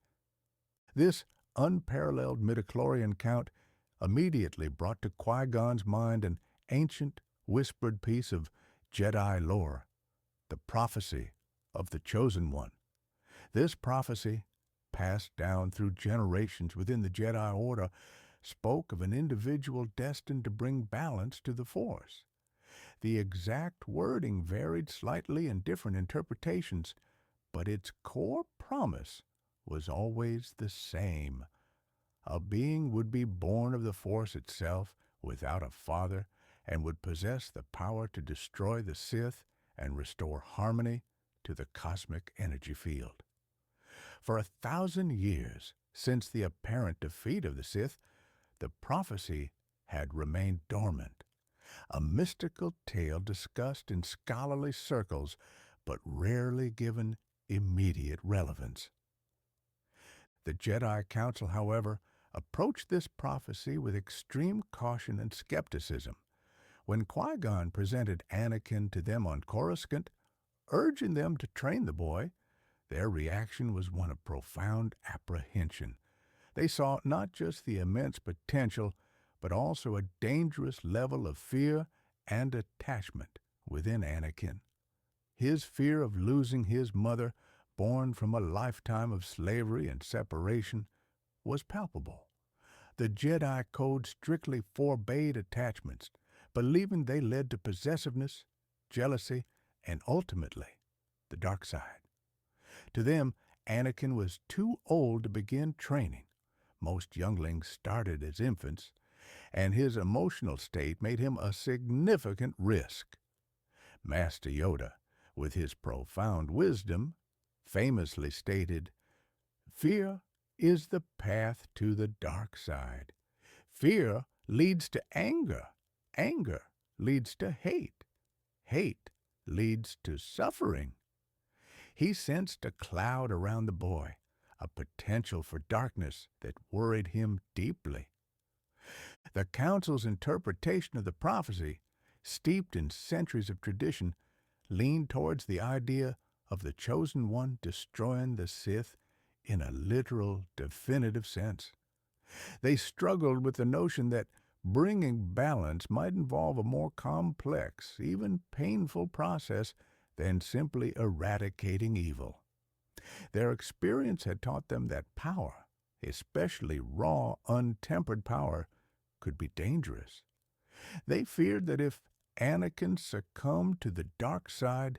This unparalleled midichlorian count immediately brought to Qui-Gon's mind an ancient, whispered piece of Jedi lore, the prophecy of the Chosen One. This prophecy, passed down through generations within the Jedi Order, spoke of an individual destined to bring balance to the Force. The exact wording varied slightly in different interpretations, but its core promise was always the same. A being would be born of the Force itself, without a father, and would possess the power to destroy the Sith and restore harmony to the cosmic energy field. For 1,000 years since the apparent defeat of the Sith, the prophecy had remained dormant, a mystical tale discussed in scholarly circles, but rarely given immediate relevance. The Jedi Council, however, approached this prophecy with extreme caution and skepticism. When Qui-Gon presented Anakin to them on Coruscant, urging them to train the boy, their reaction was one of profound apprehension. They saw not just the immense potential, but also a dangerous level of fear and attachment within Anakin. His fear of losing his mother, born from a lifetime of slavery and separation, was palpable. The Jedi Code strictly forbade attachments, believing they led to possessiveness, jealousy, and ultimately, the dark side. To them, Anakin was too old to begin training. Most younglings started as infants, and his emotional state made him a significant risk. Master Yoda, with his profound wisdom, famously stated, "Fear is the path to the dark side. Fear leads to anger. Anger leads to hate. Hate leads to suffering." He sensed a cloud around the boy, a potential for darkness that worried him deeply. The Council's interpretation of the prophecy, steeped in centuries of tradition, leaned towards the idea of the Chosen One destroying the Sith in a literal, definitive sense. They struggled with the notion that bringing balance might involve a more complex, even painful process than simply eradicating evil. Their experience had taught them that power, especially raw, untempered power, could be dangerous. They feared that if Anakin succumbed to the dark side,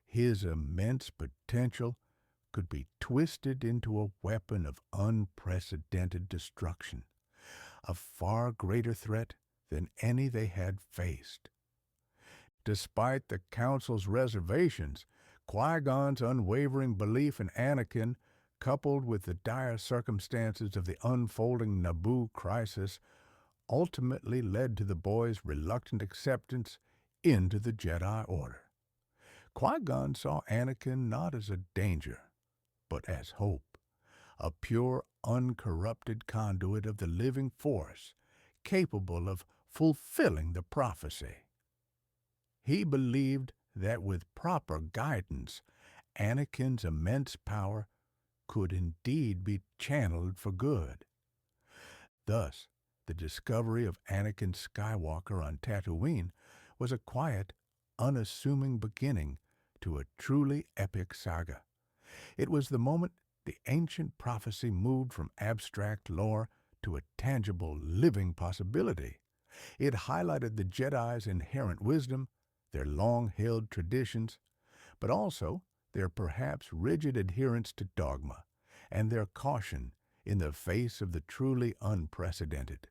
his immense potential could be twisted into a weapon of unprecedented destruction, a far greater threat than any they had faced. Despite the Council's reservations, Qui-Gon's unwavering belief in Anakin, coupled with the dire circumstances of the unfolding Naboo crisis, ultimately led to the boy's reluctant acceptance into the Jedi Order. Qui-Gon saw Anakin not as a danger, but as hope, a pure, uncorrupted conduit of the living force, capable of fulfilling the prophecy. He believed that with proper guidance, Anakin's immense power could indeed be channeled for good. Thus, The discovery of Anakin Skywalker on Tatooine was a quiet, unassuming beginning to a truly epic saga. It was the moment the ancient prophecy moved from abstract lore to a tangible, living possibility. It highlighted the Jedi's inherent wisdom, their long-held traditions, but also their perhaps rigid adherence to dogma and their caution in the face of the truly unprecedented.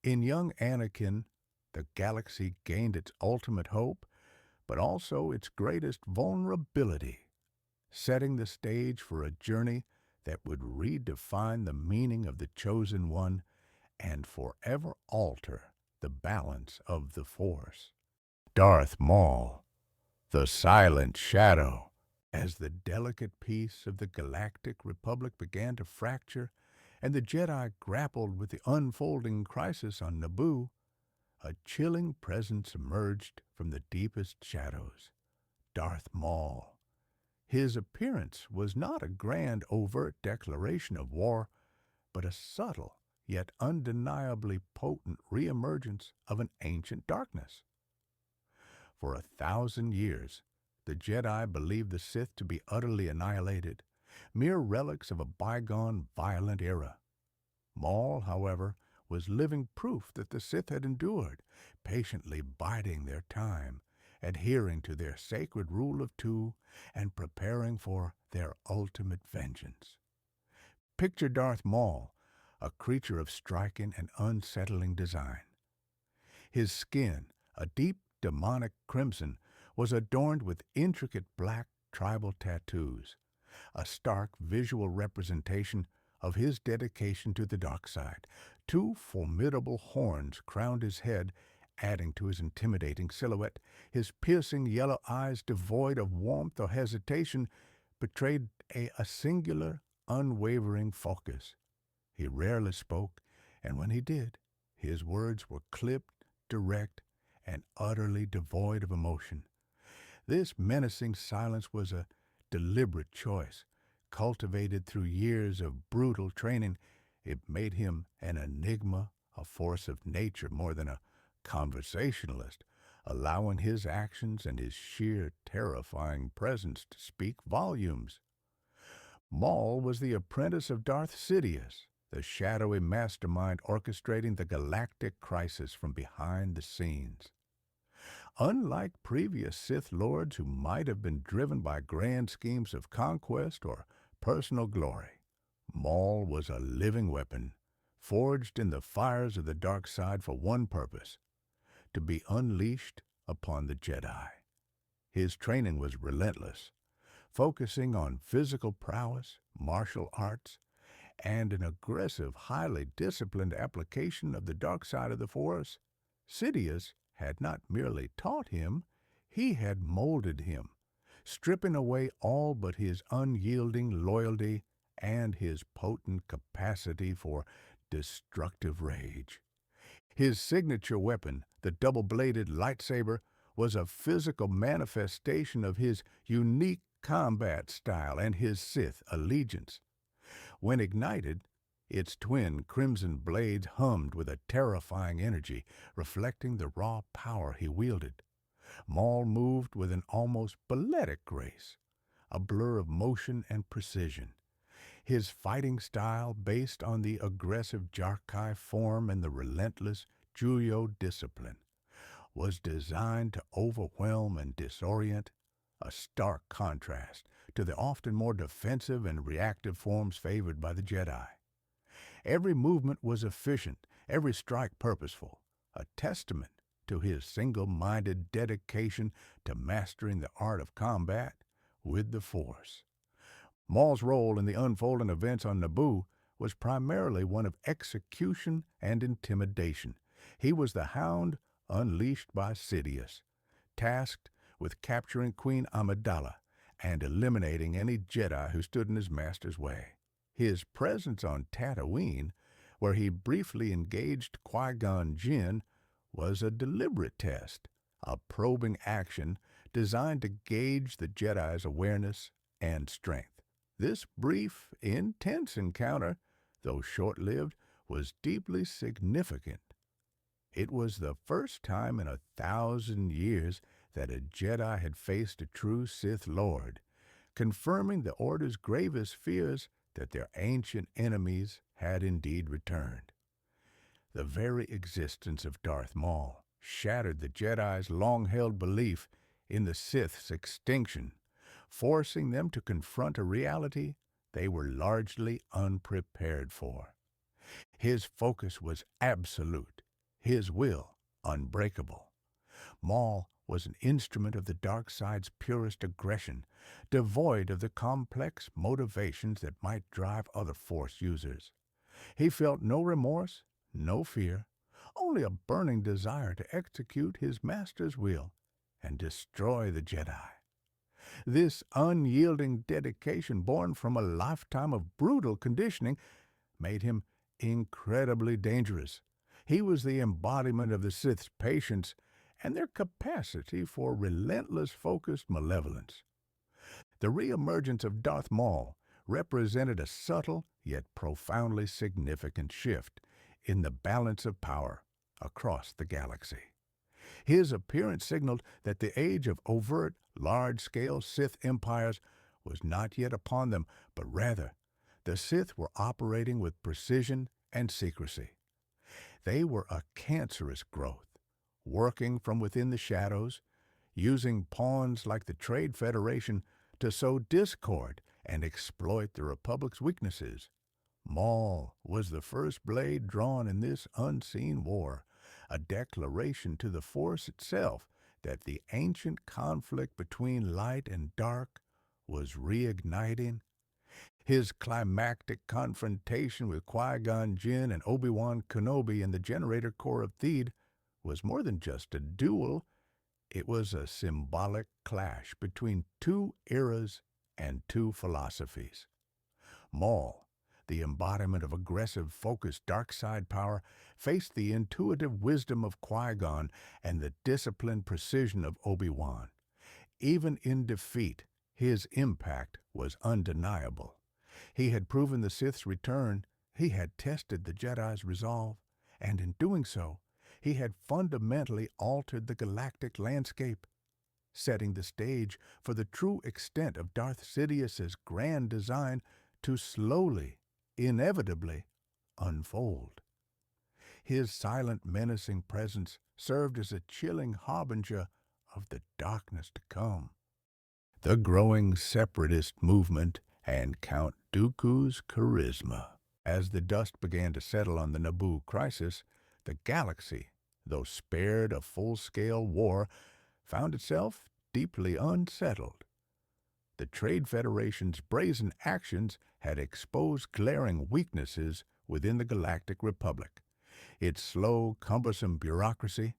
In young Anakin, the galaxy gained its ultimate hope, but also its greatest vulnerability, setting the stage for a journey that would redefine the meaning of the Chosen One and forever alter the balance of the Force. Darth Maul, the silent shadow. As the delicate peace of the Galactic Republic began to fracture and the Jedi grappled with the unfolding crisis on Naboo, a chilling presence emerged from the deepest shadows. Darth Maul. His appearance was not a grand, overt declaration of war, but a subtle, yet undeniably potent reemergence of an ancient darkness. For 1,000 years, the Jedi believed the Sith to be utterly annihilated, mere relics of a bygone violent era. Maul, however, was living proof that the Sith had endured, patiently biding their time, adhering to their sacred rule of two, and preparing for their ultimate vengeance. Picture Darth Maul, a creature of striking and unsettling design. His skin, a deep demonic crimson, was adorned with intricate black tribal tattoos, a stark visual representation of his dedication to the dark side. Two formidable horns crowned his head, adding to his intimidating silhouette. His piercing yellow eyes, devoid of warmth or hesitation, betrayed a singular, unwavering focus. He rarely spoke, and when he did, his words were clipped, direct, and utterly devoid of emotion. This menacing silence was a deliberate choice, cultivated through years of brutal training. It made him an enigma, a force of nature more than a conversationalist, allowing his actions and his sheer terrifying presence to speak volumes. Maul was the apprentice of Darth Sidious, the shadowy mastermind orchestrating the galactic crisis from behind the scenes. Unlike previous Sith lords who might have been driven by grand schemes of conquest or personal glory, Maul was a living weapon, forged in the fires of the dark side for one purpose: to be unleashed upon the Jedi. His training was relentless, focusing on physical prowess, martial arts, and an aggressive, highly disciplined application of the dark side of the Force. Sidious had not merely taught him, he had molded him, stripping away all but his unyielding loyalty and his potent capacity for destructive rage. His signature weapon, the double-bladed lightsaber, was a physical manifestation of his unique combat style and his Sith allegiance. When ignited, its twin crimson blades hummed with a terrifying energy, reflecting the raw power he wielded. Maul moved with an almost balletic grace, a blur of motion and precision. His fighting style, based on the aggressive Jarkai form and the relentless Juyo discipline, was designed to overwhelm and disorient, a stark contrast to the often more defensive and reactive forms favored by the Jedi. Every movement was efficient, every strike purposeful, a testament to his single-minded dedication to mastering the art of combat with the Force. Maul's role in the unfolding events on Naboo was primarily one of execution and intimidation. He was the Hound unleashed by Sidious, tasked with capturing Queen Amidala and eliminating any Jedi who stood in his master's way. His presence on Tatooine, where he briefly engaged Qui-Gon Jinn, was a deliberate test, a probing action designed to gauge the Jedi's awareness and strength. This brief, intense encounter, though short-lived, was deeply significant. It was the first time in 1,000 years that a Jedi had faced a true Sith Lord, confirming the Order's gravest fears that their ancient enemies had indeed returned. The very existence of Darth Maul shattered the Jedi's long-held belief in the Sith's extinction, forcing them to confront a reality they were largely unprepared for. His focus was absolute, his will unbreakable. Maul was an instrument of the dark side's purest aggression, devoid of the complex motivations that might drive other Force users. He felt no remorse, no fear, only a burning desire to execute his master's will and destroy the Jedi. This unyielding dedication, born from a lifetime of brutal conditioning, made him incredibly dangerous. He was the embodiment of the Sith's patience and their capacity for relentless focused malevolence. The reemergence of Darth Maul represented a subtle yet profoundly significant shift in the balance of power across the galaxy. His appearance signaled that the age of overt, large-scale Sith empires was not yet upon them, but rather the Sith were operating with precision and secrecy. They were a cancerous growth, working from within the shadows, using pawns like the Trade Federation to sow discord and exploit the Republic's weaknesses. Maul was the first blade drawn in this unseen war, a declaration to the Force itself that the ancient conflict between light and dark was reigniting. His climactic confrontation with Qui-Gon Jinn and Obi-Wan Kenobi in the generator core of Theed was more than just a duel. It was a symbolic clash between two eras and two philosophies. Maul, the embodiment of aggressive, focused dark side power, faced the intuitive wisdom of Qui-Gon and the disciplined precision of Obi-Wan. Even in defeat, his impact was undeniable. He had proven the Sith's return, he had tested the Jedi's resolve, and in doing so, he had fundamentally altered the galactic landscape, setting the stage for the true extent of Darth Sidious's grand design to slowly, inevitably, unfold. His silent, menacing presence served as a chilling harbinger of the darkness to come. The growing Separatist movement and Count Dooku's charisma. As the dust began to settle on the Naboo crisis, the galaxy, though spared a full-scale war, found itself deeply unsettled. The Trade Federation's brazen actions had exposed glaring weaknesses within the Galactic Republic. Its slow, cumbersome bureaucracy,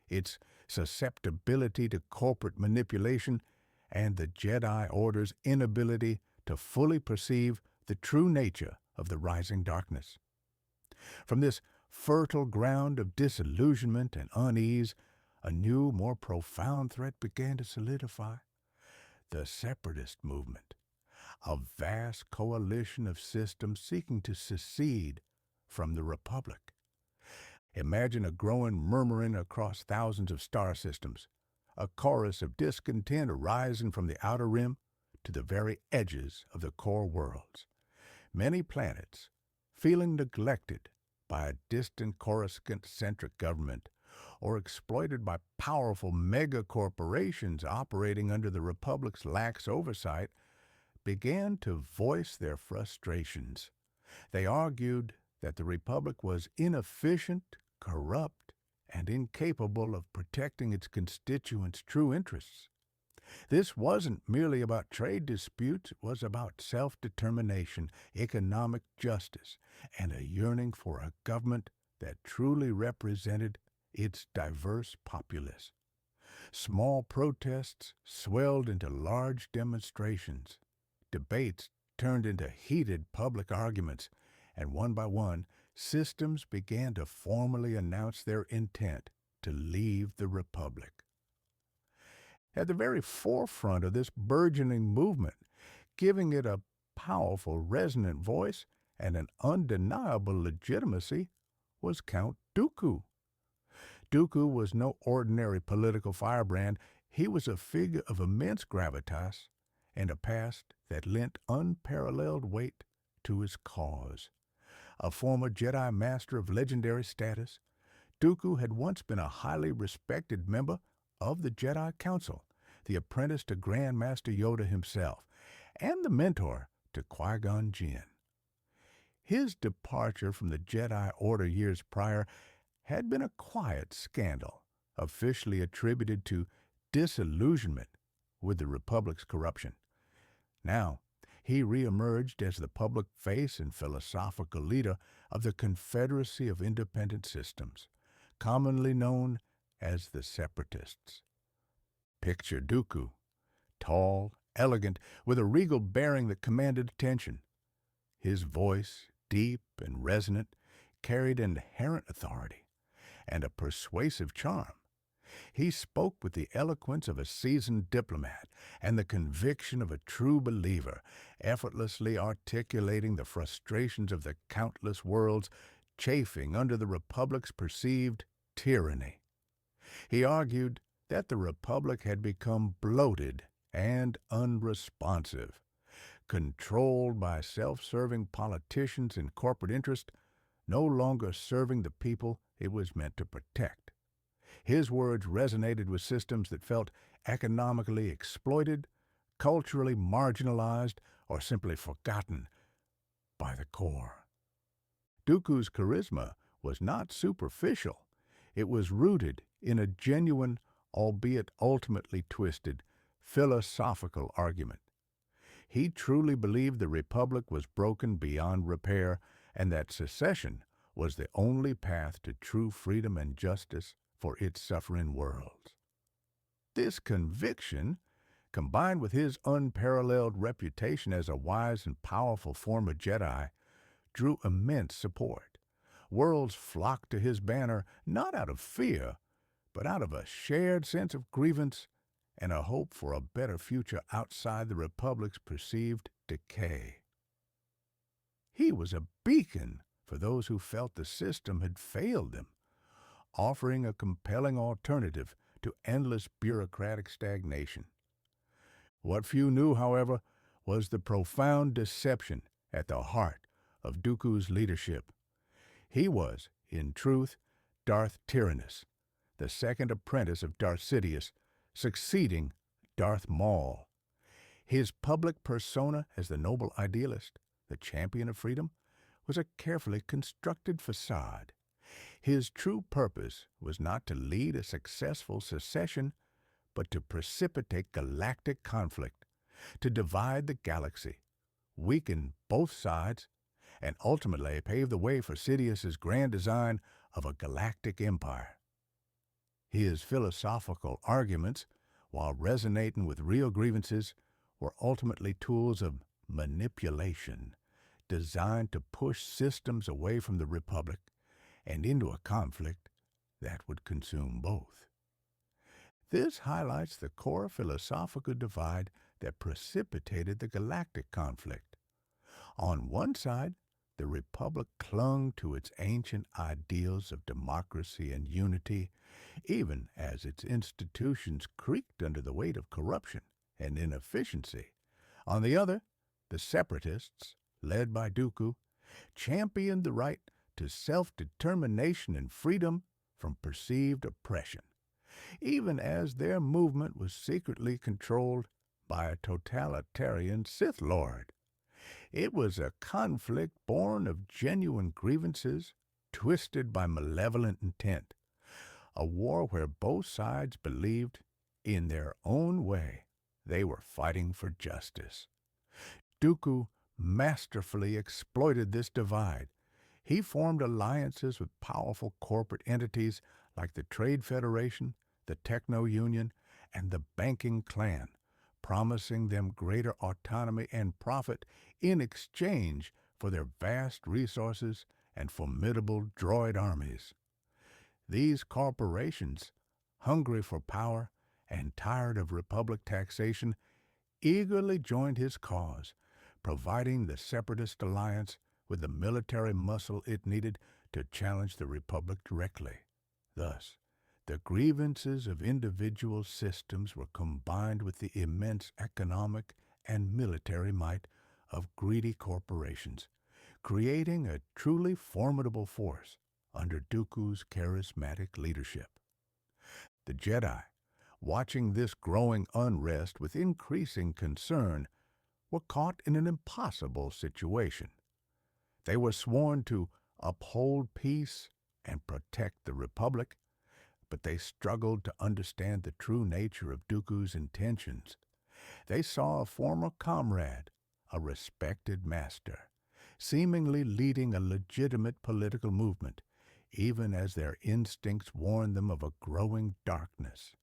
its susceptibility to corporate manipulation, and the Jedi Order's inability to fully perceive the true nature of the rising darkness. From this fertile ground of disillusionment and unease, a new, more profound threat began to solidify. The Separatist movement, a vast coalition of systems seeking to secede from the Republic. Imagine a growing murmuring across thousands of star systems, a chorus of discontent arising from the outer rim to the very edges of the core worlds. Many planets, feeling neglected by a distant Coruscant-centric government, or exploited by powerful mega-corporations operating under the Republic's lax oversight, began to voice their frustrations. They argued that the Republic was inefficient, corrupt, and incapable of protecting its constituents' true interests. This wasn't merely about trade disputes, it was about self-determination, economic justice, and a yearning for a government that truly represented its diverse populace. Small protests swelled into large demonstrations. Debates turned into heated public arguments, and one by one, systems began to formally announce their intent to leave the Republic. At the very forefront of this burgeoning movement, giving it a powerful, resonant voice, and an undeniable legitimacy was Count Dooku. Dooku was no ordinary political firebrand. He was a figure of immense gravitas and a past that lent unparalleled weight to his cause. A former Jedi Master of legendary status, Dooku had once been a highly respected member of the Jedi Council, the apprentice to Grand Master Yoda himself, and the mentor to Qui-Gon Jinn. His departure from the Jedi Order years prior had been a quiet scandal, officially attributed to disillusionment with the Republic's corruption. Now, he reemerged as the public face and philosophical leader of the Confederacy of Independent Systems, commonly known as the Separatists. Picture Dooku, tall, elegant, with a regal bearing that commanded attention. His voice, deep and resonant, carried inherent authority and a persuasive charm. He spoke with the eloquence of a seasoned diplomat and the conviction of a true believer, effortlessly articulating the frustrations of the countless worlds chafing under the Republic's perceived tyranny. He argued that the Republic had become bloated and unresponsive, controlled by self-serving politicians and corporate interest, no longer serving the people it was meant to protect. His words resonated with systems that felt economically exploited, culturally marginalized, or simply forgotten by the core. Dooku's charisma was not superficial. It was rooted in a genuine, albeit ultimately twisted, philosophical argument. He truly believed the Republic was broken beyond repair and that secession was the only path to true freedom and justice for its suffering worlds. This conviction, combined with his unparalleled reputation as a wise and powerful former Jedi, drew immense support. Worlds flocked to his banner not out of fear, but out of a shared sense of grievance and a hope for a better future outside the Republic's perceived decay. He was a beacon for those who felt the system had failed them, offering a compelling alternative to endless bureaucratic stagnation. What few knew, however, was the profound deception at the heart of Dooku's leadership. He was, in truth, Darth Tyrannus, the second apprentice of Darth Sidious, succeeding Darth Maul. His public persona as the noble idealist, the champion of freedom, was a carefully constructed facade. His true purpose was not to lead a successful secession, but to precipitate galactic conflict, to divide the galaxy, weaken both sides, and ultimately pave the way for Sidious's grand design of a galactic empire. His philosophical arguments, while resonating with real grievances, were ultimately tools of manipulation, designed to push systems away from the Republic and into a conflict that would consume both. This highlights the core philosophical divide that precipitated the galactic conflict. On one side, the Republic clung to its ancient ideals of democracy and unity, even as its institutions creaked under the weight of corruption and inefficiency. On the other, the Separatists, led by Dooku, championed the right to self-determination and freedom from perceived oppression, even as their movement was secretly controlled by a totalitarian Sith Lord. It was a conflict born of genuine grievances, twisted by malevolent intent, a war where both sides believed, in their own way, they were fighting for justice. Dooku masterfully exploited this divide. He formed alliances with powerful corporate entities like the Trade Federation, the Techno Union, and the Banking Clan, promising them greater autonomy and profit in exchange for their vast resources and formidable droid armies. These corporations, hungry for power and tired of Republic taxation, eagerly joined his cause, providing the Separatist alliance with the military muscle it needed to challenge the Republic directly. Thus, the grievances of individual systems were combined with the immense economic and military might of greedy corporations, creating a truly formidable force under Dooku's charismatic leadership. The Jedi, watching this growing unrest with increasing concern, were caught in an impossible situation. They were sworn to uphold peace and protect the Republic, but they struggled to understand the true nature of Dooku's intentions. They saw a former comrade, a respected master, seemingly leading a legitimate political movement, even as their instincts warned them of a growing darkness.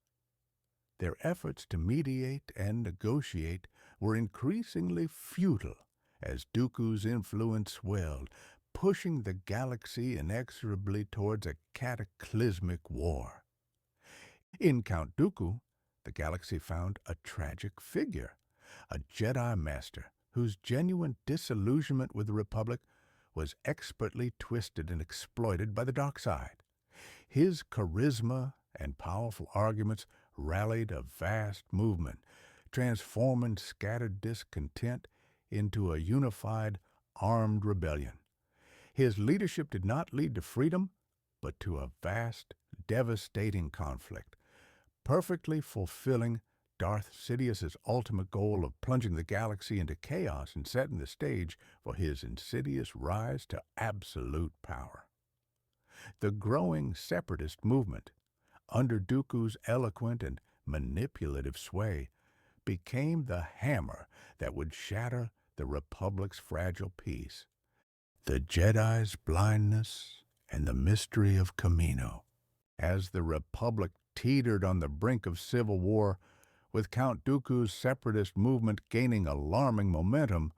Their efforts to mediate and negotiate were increasingly futile as Dooku's influence swelled, pushing the galaxy inexorably towards a cataclysmic war. In Count Dooku, the galaxy found a tragic figure, a Jedi Master whose genuine disillusionment with the Republic was expertly twisted and exploited by the dark side. His charisma and powerful arguments rallied a vast movement, transforming scattered discontent into a unified, armed rebellion. His leadership did not lead to freedom, but to a vast, devastating conflict, perfectly fulfilling Darth Sidious's ultimate goal of plunging the galaxy into chaos and setting the stage for his insidious rise to absolute power. The growing Separatist movement, under Dooku's eloquent and manipulative sway, became the hammer that would shatter the Republic's fragile peace. The Jedi's blindness and the mystery of Kamino. As the Republic teetered on the brink of civil war, with Count Dooku's Separatist movement gaining alarming momentum,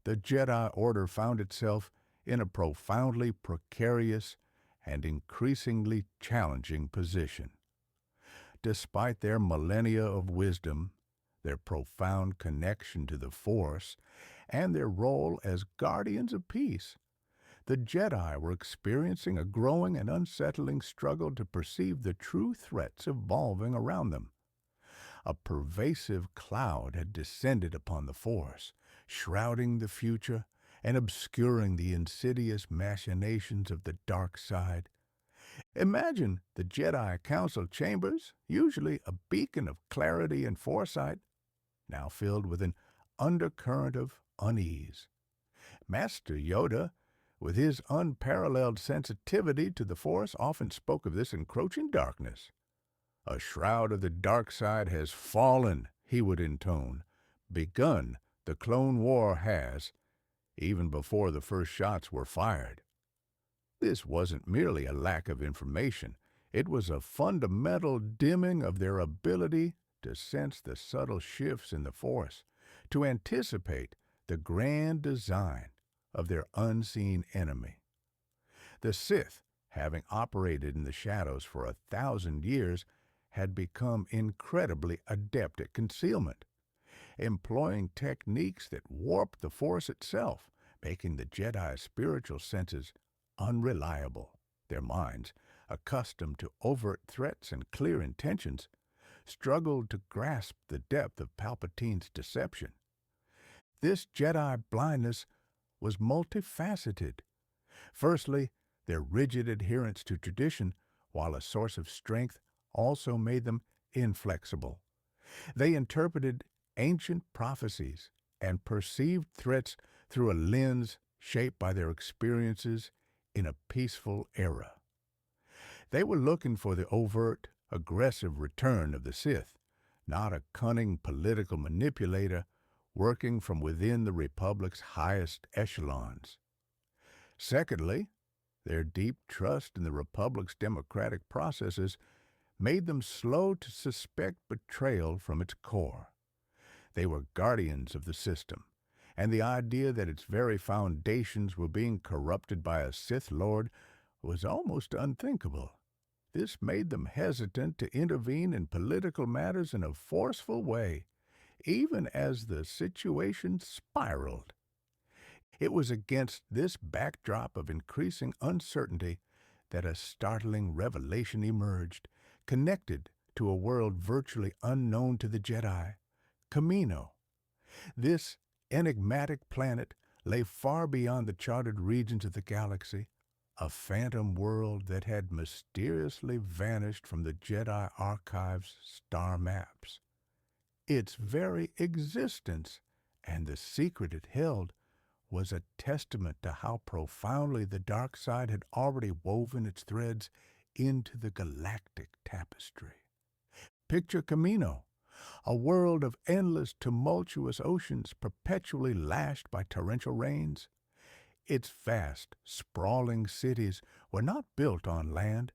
the Jedi Order found itself in a profoundly precarious and increasingly challenging position. Despite their millennia of wisdom, their profound connection to the Force, and their role as guardians of peace, the Jedi were experiencing a growing and unsettling struggle to perceive the true threats evolving around them. A pervasive cloud had descended upon the Force, shrouding the future and obscuring the insidious machinations of the dark side. Imagine the Jedi Council chambers, usually a beacon of clarity and foresight, now filled with an undercurrent of unease. Master Yoda, with his unparalleled sensitivity to the Force, often spoke of this encroaching darkness. "A shroud of the dark side has fallen," he would intone. "Begun, the Clone War has, even before the first shots were fired." This wasn't merely a lack of information. It was a fundamental dimming of their ability to sense the subtle shifts in the Force, to anticipate the grand design of their unseen enemy. The Sith, having operated in the shadows for 1,000 years, had become incredibly adept at concealment, employing techniques that warped the Force itself, making the Jedi's spiritual senses unreliable. Their minds, accustomed to overt threats and clear intentions, struggled to grasp the depth of Palpatine's deception. This Jedi blindness was multifaceted. Firstly, their rigid adherence to tradition, while a source of strength, also made them inflexible. They interpreted ancient prophecies and perceived threats through a lens shaped by their experiences in a peaceful era. They were looking for the overt, aggressive return of the Sith, not a cunning political manipulator working from within the Republic's highest echelons. Secondly, their deep trust in the Republic's democratic processes made them slow to suspect betrayal from its core. They were guardians of the system, and the idea that its very foundations were being corrupted by a Sith Lord was almost unthinkable. This made them hesitant to intervene in political matters in a forceful way, even as the situation spiraled. It was against this backdrop of increasing uncertainty that a startling revelation emerged, connected to a world virtually unknown to the Jedi, Kamino. This enigmatic planet lay far beyond the charted regions of the galaxy, a phantom world that had mysteriously vanished from the Jedi Archive's star maps. Its very existence and the secret it held was a testament to how profoundly the dark side had already woven its threads into the galactic tapestry. Picture Camino, a world of endless, tumultuous oceans perpetually lashed by torrential rains. Its vast, sprawling cities were not built on land,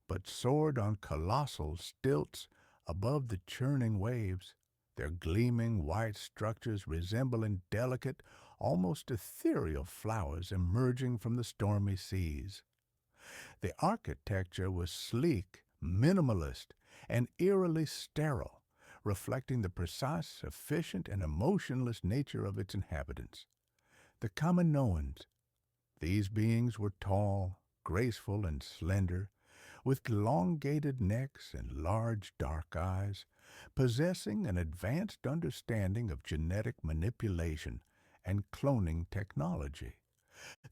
but soared on colossal stilts above the churning waves, their gleaming white structures resembling delicate, almost ethereal flowers emerging from the stormy seas. The architecture was sleek, minimalist, and eerily sterile, reflecting the precise, efficient, and emotionless nature of its inhabitants. The Kaminoans. These beings were tall, graceful, and slender, with elongated necks and large dark eyes, possessing an advanced understanding of genetic manipulation and cloning technology.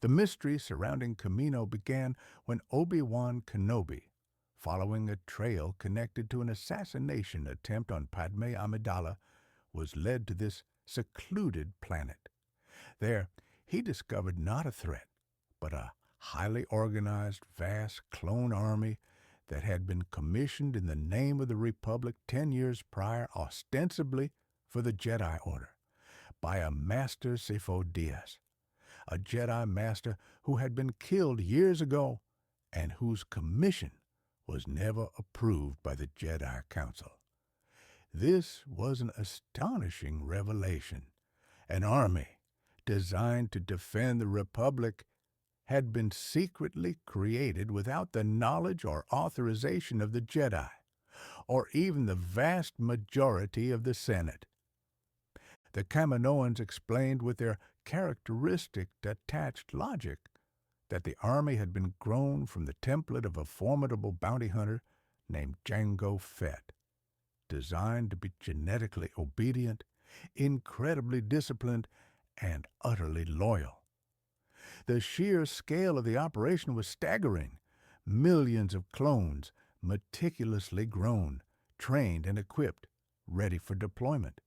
The mystery surrounding Kamino began when Obi-Wan Kenobi, following a trail connected to an assassination attempt on Padme Amidala, was led to this secluded planet. There, he discovered not a threat, but a highly organized, vast clone army that had been commissioned in the name of the Republic 10 years prior, ostensibly for the Jedi Order, by a Master Sifo Dyas, a Jedi Master who had been killed years ago and whose commission was never approved by the Jedi Council. This was an astonishing revelation. An army designed to defend the Republic had been secretly created without the knowledge or authorization of the Jedi, or even the vast majority of the Senate. The Kaminoans explained with their characteristic detached logic that the army had been grown from the template of a formidable bounty hunter named Jango Fett, designed to be genetically obedient, incredibly disciplined, and utterly loyal. The sheer scale of the operation was staggering. Millions of clones, meticulously grown, trained and equipped, ready for deployment.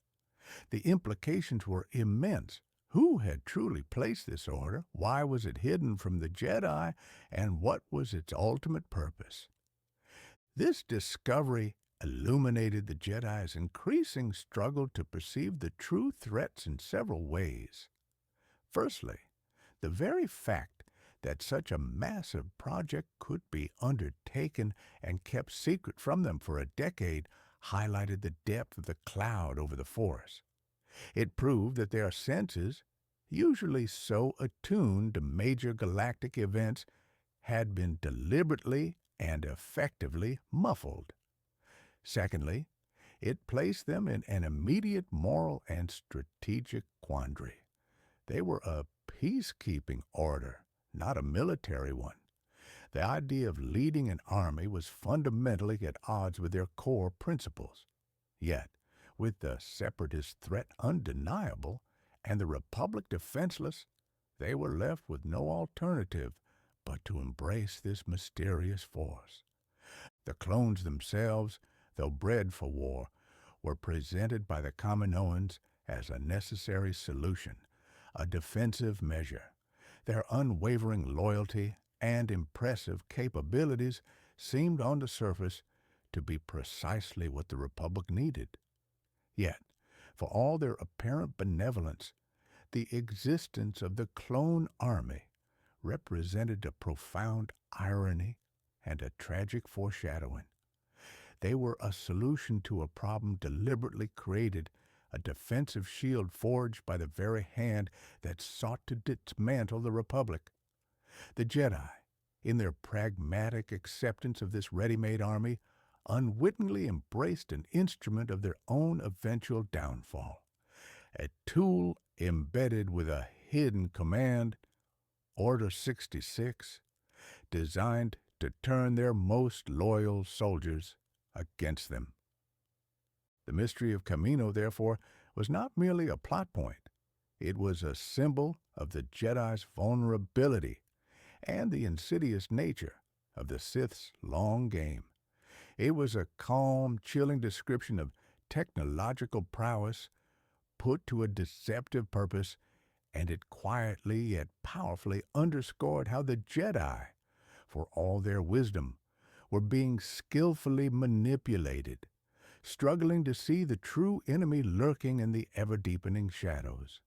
The implications were immense. Who had truly placed this order? Why was it hidden from the Jedi? And what was its ultimate purpose? This discovery illuminated the Jedi's increasing struggle to perceive the true threats in several ways. Firstly, the very fact that such a massive project could be undertaken and kept secret from them for a decade highlighted the depth of the cloud over the Force. It proved that their senses, usually so attuned to major galactic events, had been deliberately and effectively muffled. Secondly, it placed them in an immediate moral and strategic quandary. They were a peacekeeping order, not a military one. The idea of leading an army was fundamentally at odds with their core principles. Yet, with the Separatist threat undeniable and the Republic defenseless, they were left with no alternative but to embrace this mysterious force. The clones themselves, though bred for war, were presented by the Kaminoans as a necessary solution, a defensive measure. Their unwavering loyalty and impressive capabilities seemed on the surface to be precisely what the Republic needed. Yet, for all their apparent benevolence, the existence of the clone army represented a profound irony and a tragic foreshadowing. They were a solution to a problem deliberately created, a defensive shield forged by the very hand that sought to dismantle the Republic. The Jedi, in their pragmatic acceptance of this ready-made army, unwittingly embraced an instrument of their own eventual downfall, a tool embedded with a hidden command, Order 66, designed to turn their most loyal soldiers against them. The mystery of Kamino, therefore, was not merely a plot point. It was a symbol of the Jedi's vulnerability and the insidious nature of the Sith's long game. It was a calm, chilling description of technological prowess put to a deceptive purpose, and it quietly yet powerfully underscored how the Jedi, for all their wisdom, were being skillfully manipulated, struggling to see the true enemy lurking in the ever-deepening shadows.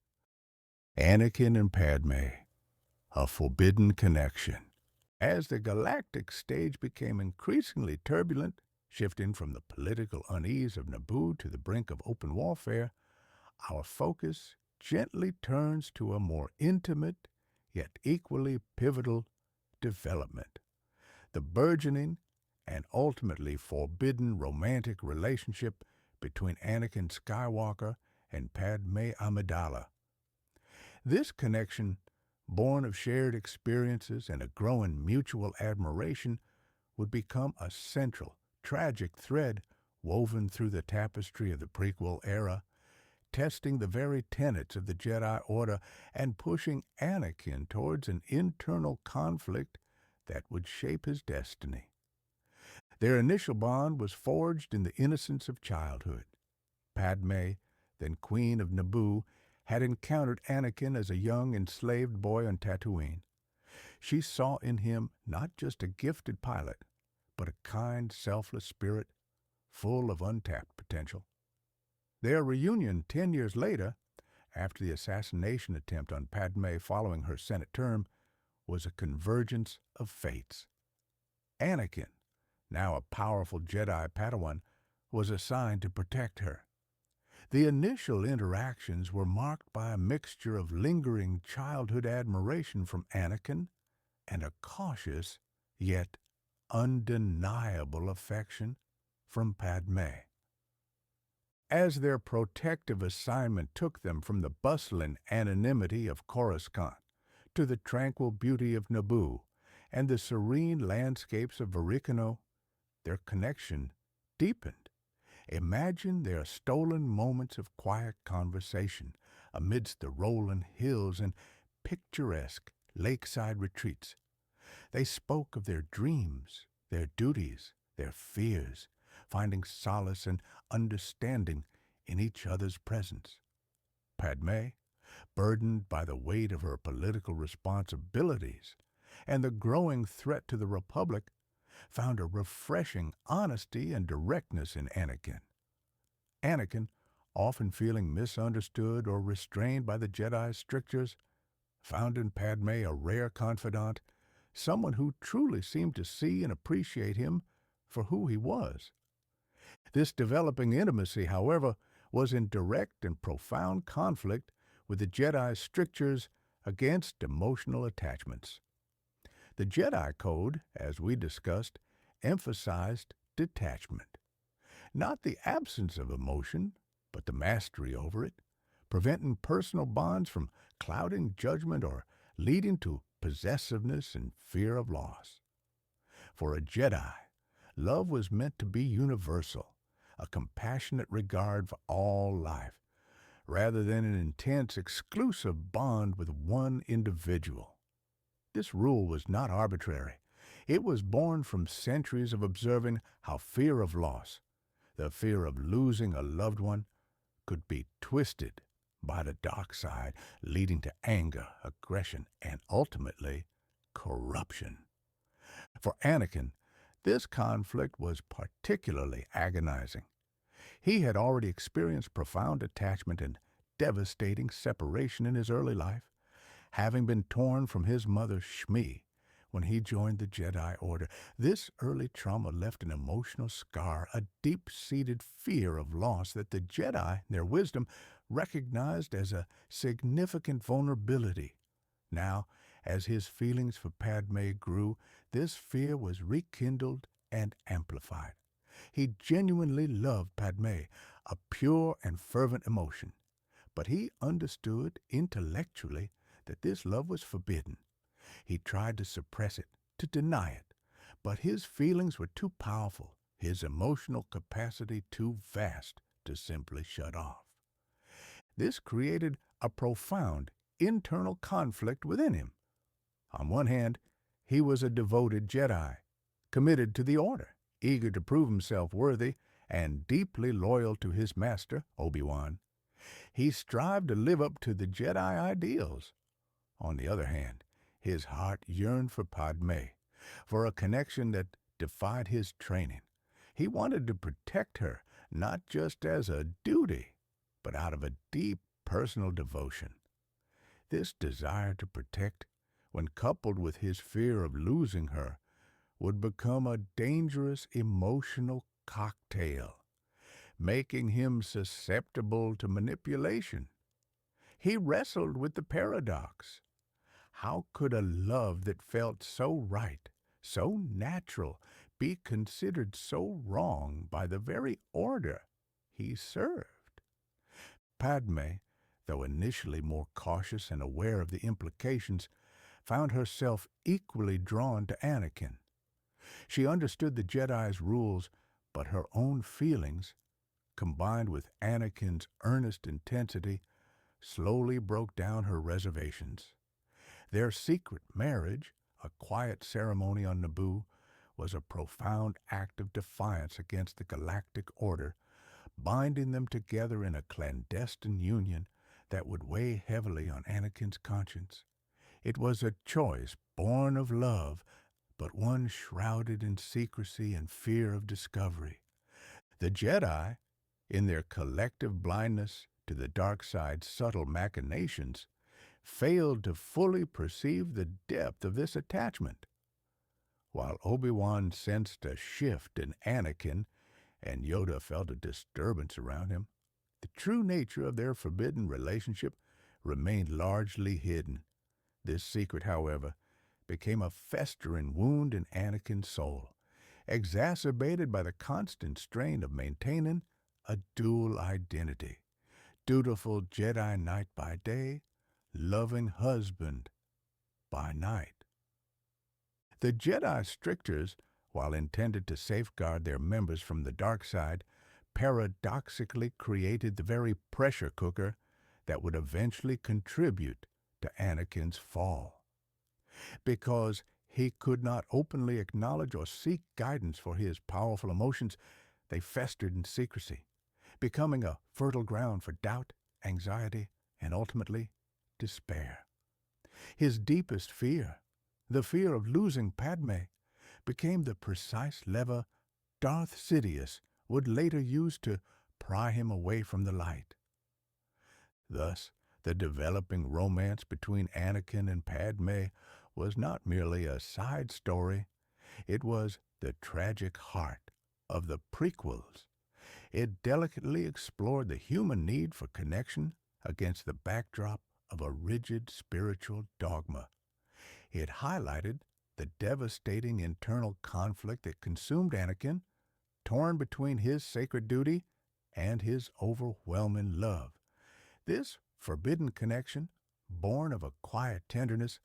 Anakin and Padme, a forbidden connection. As the galactic stage became increasingly turbulent, shifting from the political unease of Naboo to the brink of open warfare, our focus gently turns to a more intimate, yet equally pivotal development. The burgeoning and ultimately forbidden romantic relationship between Anakin Skywalker and Padme Amidala. This connection, born of shared experiences and a growing mutual admiration, would become a central, tragic thread woven through the tapestry of the prequel era, testing the very tenets of the Jedi Order and pushing Anakin towards an internal conflict that would shape his destiny. Their initial bond was forged in the innocence of childhood. Padme, then Queen of Naboo, had encountered Anakin as a young enslaved boy on Tatooine. She saw in him not just a gifted pilot, but a kind, selfless spirit full of untapped potential. Their reunion 10 years later, after the assassination attempt on Padme following her Senate term, was a convergence of fates. Anakin, now a powerful Jedi Padawan, was assigned to protect her. The initial interactions were marked by a mixture of lingering childhood admiration from Anakin and a cautious, yet undeniable affection from Padme. As their protective assignment took them from the bustling anonymity of Coruscant to the tranquil beauty of Naboo and the serene landscapes of Varikano, their connection deepened. Imagine their stolen moments of quiet conversation amidst the rolling hills and picturesque lakeside retreats. They spoke of their dreams, their duties, their fears, finding solace and understanding in each other's presence. Padme, burdened by the weight of her political responsibilities and the growing threat to the Republic, found a refreshing honesty and directness in Anakin. Anakin, often feeling misunderstood or restrained by the Jedi's strictures, found in Padme a rare confidant, someone who truly seemed to see and appreciate him for who he was. This developing intimacy, however, was in direct and profound conflict with the Jedi's strictures against emotional attachments. The Jedi Code, as we discussed, emphasized detachment. Not the absence of emotion, but the mastery over it, preventing personal bonds from clouding judgment or leading to possessiveness and fear of loss. For a Jedi, love was meant to be universal, a compassionate regard for all life, rather than an intense, exclusive bond with one individual. This rule was not arbitrary. It was born from centuries of observing how fear of loss, the fear of losing a loved one, could be twisted by the dark side, leading to anger, aggression, and ultimately corruption. For Anakin, this conflict was particularly agonizing. He had already experienced profound attachment and devastating separation in his early life, having been torn from his mother Shmi when he joined the Jedi Order. This early trauma left an emotional scar, a deep-seated fear of loss that the Jedi, in their wisdom, recognized as a significant vulnerability. Now, as his feelings for Padme grew, this fear was rekindled and amplified. He genuinely loved Padme, a pure and fervent emotion, but he understood intellectually that this love was forbidden. He tried to suppress it, to deny it, but his feelings were too powerful, his emotional capacity too vast to simply shut off. This created a profound internal conflict within him. On one hand, he was a devoted Jedi, committed to the Order, eager to prove himself worthy, and deeply loyal to his master, Obi-Wan. He strived to live up to the Jedi ideals. On the other hand, his heart yearned for Padme, for a connection that defied his training. He wanted to protect her, not just as a duty, but out of a deep personal devotion. This desire to protect, when coupled with his fear of losing her, would become a dangerous emotional cocktail, making him susceptible to manipulation. He wrestled with the paradox. How could a love that felt so right, so natural, be considered so wrong by the very Order he served? Padme, though initially more cautious and aware of the implications, found herself equally drawn to Anakin. She understood the Jedi's rules, but her own feelings, combined with Anakin's earnest intensity, slowly broke down her reservations. Their secret marriage, a quiet ceremony on Naboo, was a profound act of defiance against the Galactic Order, binding them together in a clandestine union that would weigh heavily on Anakin's conscience. It was a choice born of love, but one shrouded in secrecy and fear of discovery. The Jedi, in their collective blindness to the dark side's subtle machinations, failed to fully perceive the depth of this attachment. While Obi-Wan sensed a shift in Anakin and Yoda felt a disturbance around him, the true nature of their forbidden relationship remained largely hidden. This secret, however, became a festering wound in Anakin's soul, exacerbated by the constant strain of maintaining a dual identity. Dutiful Jedi Knight by day, loving husband by night. The Jedi strictures, while intended to safeguard their members from the dark side, paradoxically created the very pressure cooker that would eventually contribute to Anakin's fall. Because he could not openly acknowledge or seek guidance for his powerful emotions, they festered in secrecy, becoming a fertile ground for doubt, anxiety, and ultimately despair. His deepest fear, the fear of losing Padme, became the precise lever Darth Sidious would later use to pry him away from the light. Thus, the developing romance between Anakin and Padme was not merely a side story, it was the tragic heart of the prequels. It delicately explored the human need for connection against the backdrop of a rigid spiritual dogma. It highlighted the devastating internal conflict that consumed Anakin, torn between his sacred duty and his overwhelming love. This forbidden connection, born of a quiet tenderness,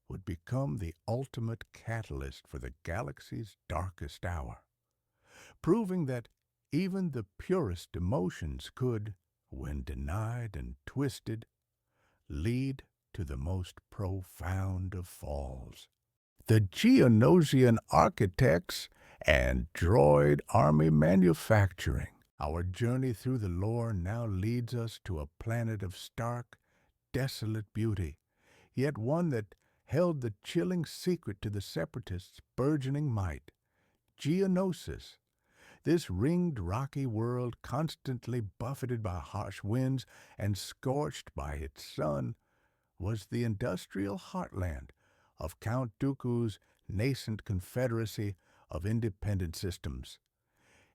would become the ultimate catalyst for the galaxy's darkest hour, proving that even the purest emotions could, when denied and twisted, lead to the most profound of falls. The Geonosian architects and droid army manufacturing. Our journey through the lore now leads us to a planet of stark, desolate beauty, yet one that held the chilling secret to the Separatists' burgeoning might. Geonosis. This ringed, rocky world, constantly buffeted by harsh winds and scorched by its sun, was the industrial heartland of Count Dooku's nascent confederacy of independent systems.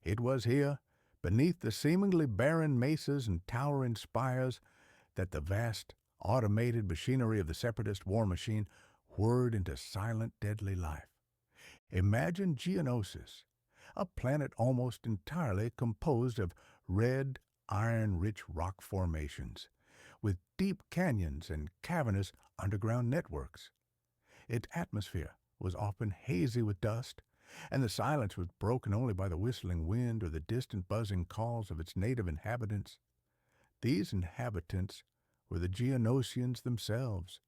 It was here, beneath the seemingly barren mesas and towering spires, that the vast, automated machinery of the Separatist war machine whirred into silent, deadly life. Imagine Geonosis, a planet almost entirely composed of red, iron-rich rock formations, with deep canyons and cavernous underground networks. Its atmosphere was often hazy with dust, and the silence was broken only by the whistling wind or the distant buzzing calls of its native inhabitants. These inhabitants were the Geonosians themselves,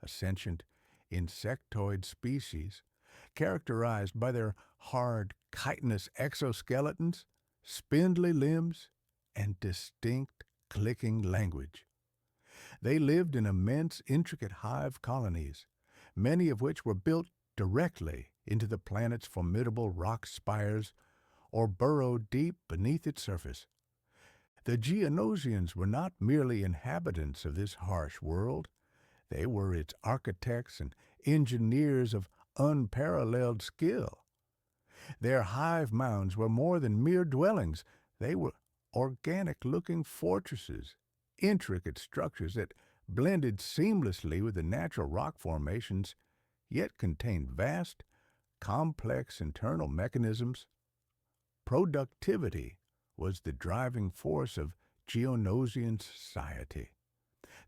a sentient, insectoid species characterized by their hard, chitinous exoskeletons, spindly limbs, and distinct clicking language. They lived in immense, intricate hive colonies, many of which were built directly into the planet's formidable rock spires or burrowed deep beneath its surface. The Geonosians were not merely inhabitants of this harsh world. They were its architects and engineers of unparalleled skill. Their hive mounds were more than mere dwellings. They were organic-looking fortresses, intricate structures that blended seamlessly with the natural rock formations, yet contained vast, complex internal mechanisms. Productivity was the driving force of Geonosian society.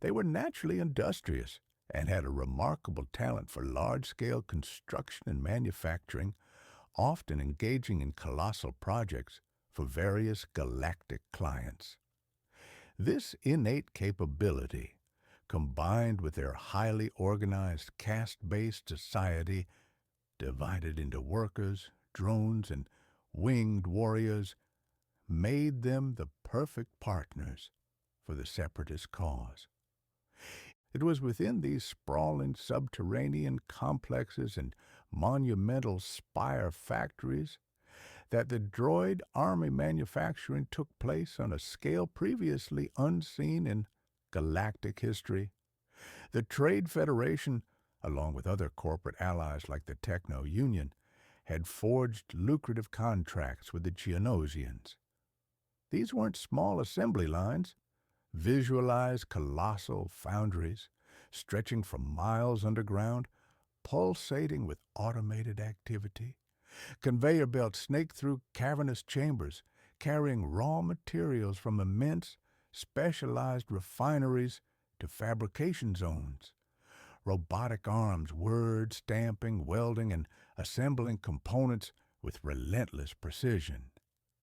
They were naturally industrious and had a remarkable talent for large-scale construction and manufacturing, often engaging in colossal projects for various galactic clients. This innate capability, combined with their highly organized caste-based society, divided into workers, drones, and winged warriors, made them the perfect partners for the Separatist cause. It was within these sprawling subterranean complexes and monumental spire factories that the droid army manufacturing took place on a scale previously unseen in galactic history. The Trade Federation, along with other corporate allies like the Techno Union, had forged lucrative contracts with the Geonosians. These weren't small assembly lines. Visualized colossal foundries, stretching for miles underground, pulsating with automated activity. Conveyor belts snaked through cavernous chambers, carrying raw materials from immense, specialized refineries to fabrication zones. Robotic arms whirred, stamping, welding, and assembling components with relentless precision.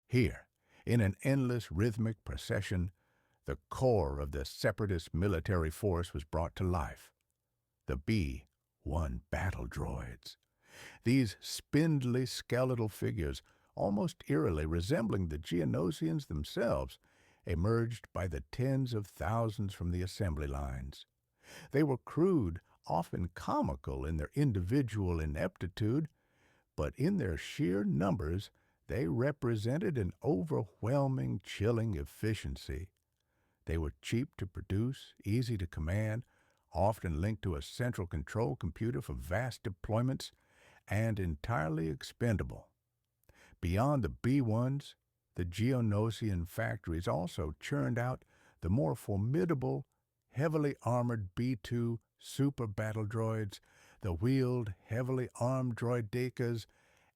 Here, in an endless rhythmic procession, the core of the Separatist military force was brought to life. The B-1 battle droids. These spindly skeletal figures, almost eerily resembling the Geonosians themselves, emerged by the tens of thousands from the assembly lines. They were crude, often comical in their individual ineptitude, but in their sheer numbers they represented an overwhelming, chilling efficiency. They were cheap to produce, easy to command, often linked to a central control computer for vast deployments, and entirely expendable. Beyond the B-1s, the Geonosian factories also churned out the more formidable, heavily armored B-2 super battle droids, the wheeled, heavily armed droidekas,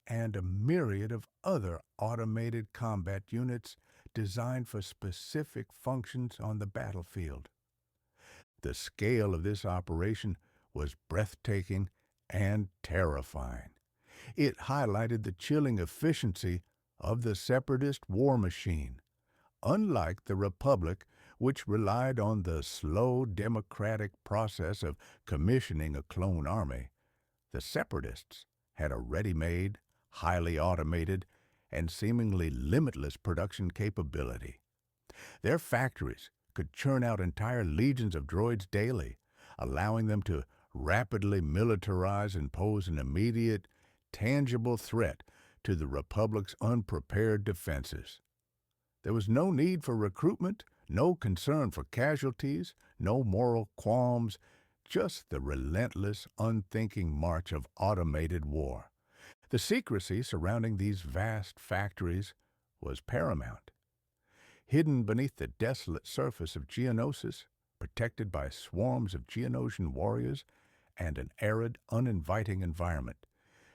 and a myriad of other automated combat units designed for specific functions on the battlefield. The scale of this operation was breathtaking and terrifying. It highlighted the chilling efficiency of the Separatist war machine. Unlike the Republic, which relied on the slow democratic process of commissioning a clone army, the Separatists had a ready-made, highly automated, and seemingly limitless production capability. Their factories could churn out entire legions of droids daily, allowing them to rapidly militarize and pose an immediate, tangible threat to the Republic's unprepared defenses. There was no need for recruitment, no concern for casualties, no moral qualms, just the relentless, unthinking march of automated war. The secrecy surrounding these vast factories was paramount. Hidden beneath the desolate surface of Geonosis, protected by swarms of Geonosian warriors and an arid, uninviting environment,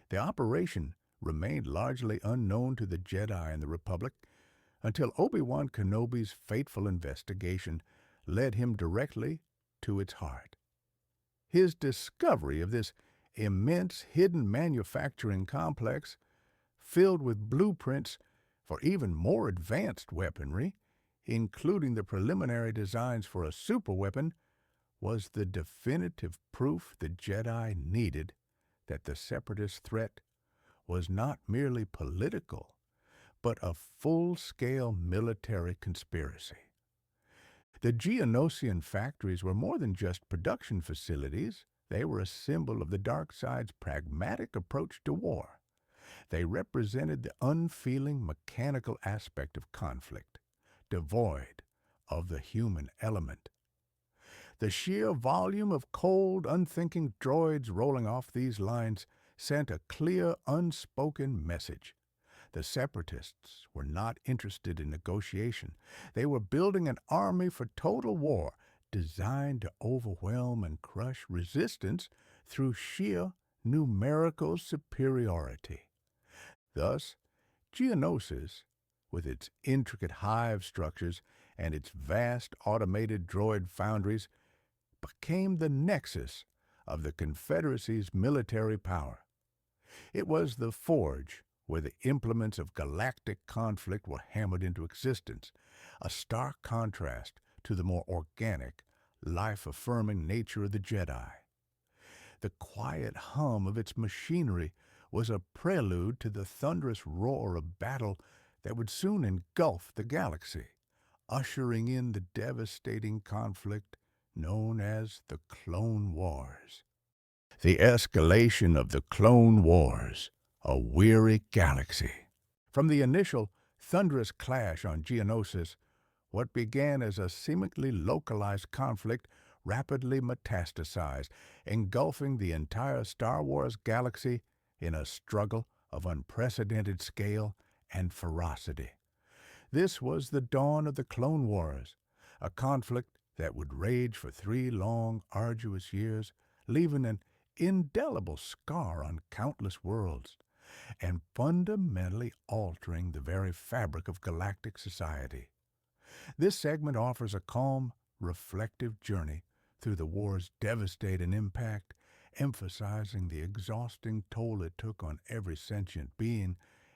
the operation remained largely unknown to the Jedi and the Republic until Obi-Wan Kenobi's fateful investigation led him directly to its heart. His discovery of this immense hidden manufacturing complex, filled with blueprints for even more advanced weaponry, including the preliminary designs for a superweapon, was the definitive proof the Jedi needed that the Separatist threat was not merely political, but a full-scale military conspiracy. The Geonosian factories were more than just production facilities. They were a symbol of the dark side's pragmatic approach to war. They represented the unfeeling mechanical aspect of conflict, devoid of the human element. The sheer volume of cold, unthinking droids rolling off these lines sent a clear, unspoken message. The Separatists were not interested in negotiation. They were building an army for total war, designed to overwhelm and crush resistance through sheer numerical superiority. Thus, Geonosis, with its intricate hive structures and its vast automated droid foundries, became the nexus of the Confederacy's military power. It was the forge where the implements of galactic conflict were hammered into existence, a stark contrast to the more organic, life-affirming nature of the Jedi. The quiet hum of its machinery was a prelude to the thunderous roar of battle that would soon engulf the galaxy, ushering in the devastating conflict known as the Clone Wars. The escalation of the Clone Wars, a weary galaxy. From the initial thunderous clash on Geonosis, what began as a seemingly localized conflict rapidly metastasized, engulfing the entire Star Wars galaxy in a struggle of unprecedented scale and ferocity. This was the dawn of the Clone Wars, a conflict that would rage for 3 long, arduous years, leaving an indelible scar on countless worlds, and fundamentally altering the very fabric of galactic society. This segment offers a calm, reflective journey through the war's devastating impact, emphasizing the exhausting toll it took on every sentient being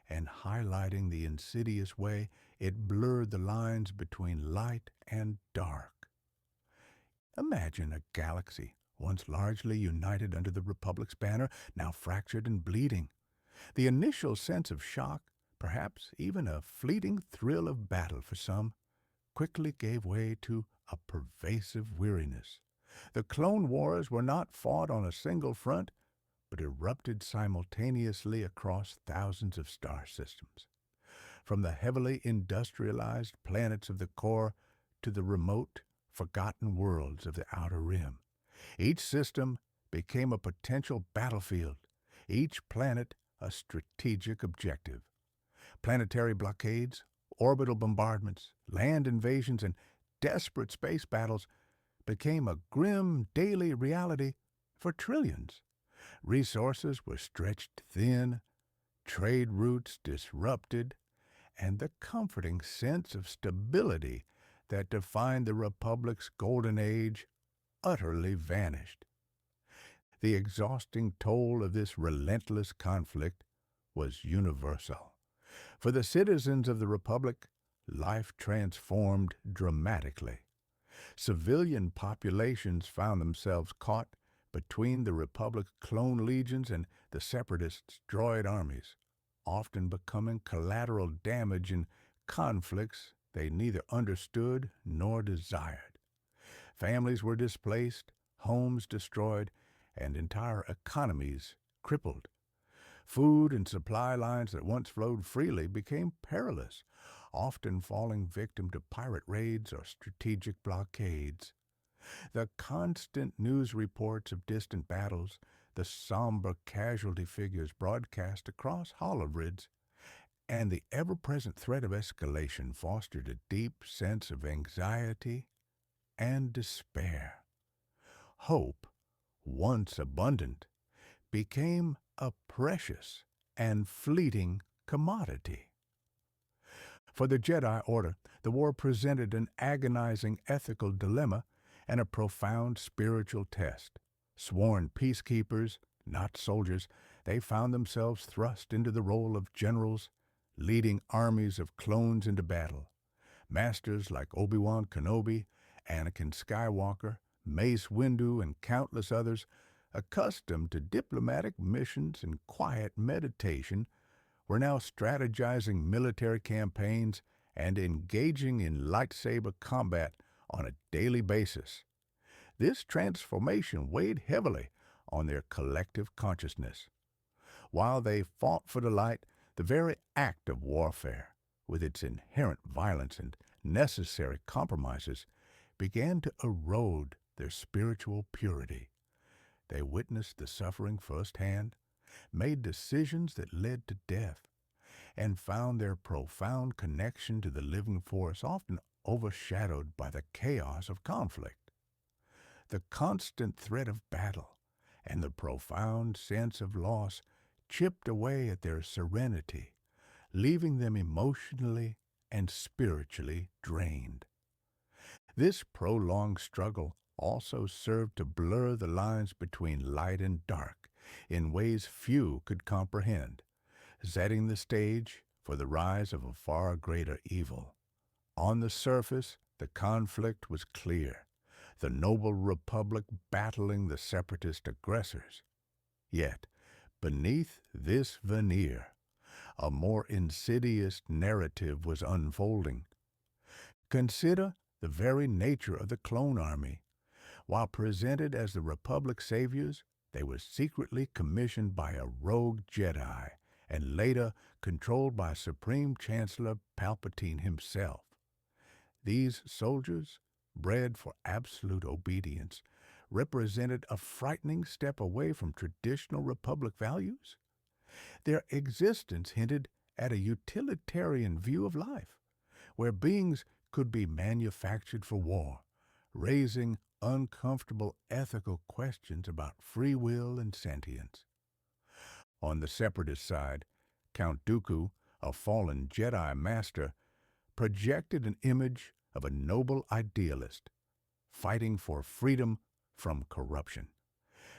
and highlighting the insidious way it blurred the lines between light and dark. Imagine a galaxy once largely united under the Republic's banner, now fractured and bleeding. The initial sense of shock, perhaps even a fleeting thrill of battle for some, quickly gave way to a pervasive weariness. The Clone Wars were not fought on a single front, but erupted simultaneously across thousands of star systems. From the heavily industrialized planets of the core to the remote, forgotten worlds of the outer rim, each system became a potential battlefield, each planet a strategic objective. Planetary blockades, orbital bombardments, land invasions, and desperate space battles became a grim daily reality for trillions. Resources were stretched thin, trade routes disrupted, and the comforting sense of stability that defined the Republic's golden age utterly vanished. The exhausting toll of this relentless conflict was universal. For the citizens of the Republic, life transformed dramatically. Civilian populations found themselves caught between the Republic's clone legions and the Separatists' droid armies, often becoming collateral damage in conflicts they neither understood nor desired. Families were displaced, homes destroyed, and entire economies crippled. Food and supply lines that once flowed freely became perilous, often falling victim to pirate raids or strategic blockades. The constant news reports of distant battles, the somber casualty figures broadcast across hologrids, and the ever-present threat of escalation fostered a deep sense of anxiety and despair. Hope, once abundant, became a precious and fleeting commodity. For the Jedi Order, the war presented an agonizing ethical dilemma and a profound spiritual test. Sworn peacekeepers, not soldiers, they found themselves thrust into the role of generals, leading armies of clones into battle. Masters like Obi-Wan Kenobi, Anakin Skywalker, Mace Windu, and countless others, accustomed to diplomatic missions and quiet meditation, were now strategizing military campaigns and engaging in lightsaber combat on a daily basis. This transformation weighed heavily on their collective consciousness. While they fought for the light, the very act of warfare, with its inherent violence and necessary compromises, began to erode their spiritual purity. They witnessed the suffering firsthand, made decisions that led to death, and found their profound connection to the living force often overshadowed by the chaos of conflict. The constant threat of battle and the profound sense of loss chipped away at their serenity, leaving them emotionally and spiritually drained. This prolonged struggle also served to blur the lines between light and dark in ways few could comprehend, setting the stage for the rise of a far greater evil. On the surface, the conflict was clear, the noble republic battling the separatist aggressors. Yet, beneath this veneer, a more insidious narrative was unfolding. Consider the very nature of the clone army. While presented as the Republic's saviors, they were secretly commissioned by a rogue Jedi and later controlled by Supreme Chancellor Palpatine himself. These soldiers, bred for absolute obedience, represented a frightening step away from traditional Republic values. Their existence hinted at a utilitarian view of life, where beings could be manufactured for war, raising uncomfortable ethical questions about free will and sentience. On the Separatist side, Count Dooku, a fallen Jedi master, projected an image of a noble idealist, fighting for freedom from corruption.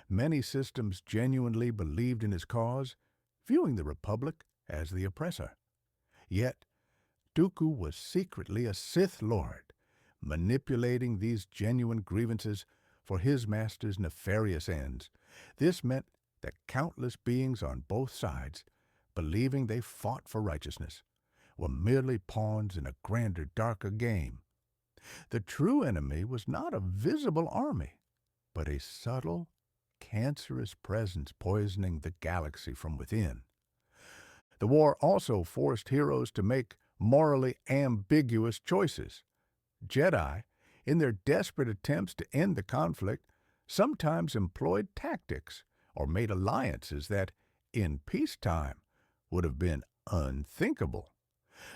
Many systems genuinely believed in his cause, viewing the Republic as the oppressor. Yet, Dooku was secretly a Sith Lord, manipulating these genuine grievances for his master's nefarious ends. This meant that countless beings on both sides, believing they fought for righteousness, were merely pawns in a grander, darker game. The true enemy was not a visible army, but a subtle, cancerous presence poisoning the galaxy from within. The war also forced heroes to make morally ambiguous choices. Jedi, in their desperate attempts to end the conflict, sometimes employed tactics or made alliances that, in peacetime, would have been unthinkable.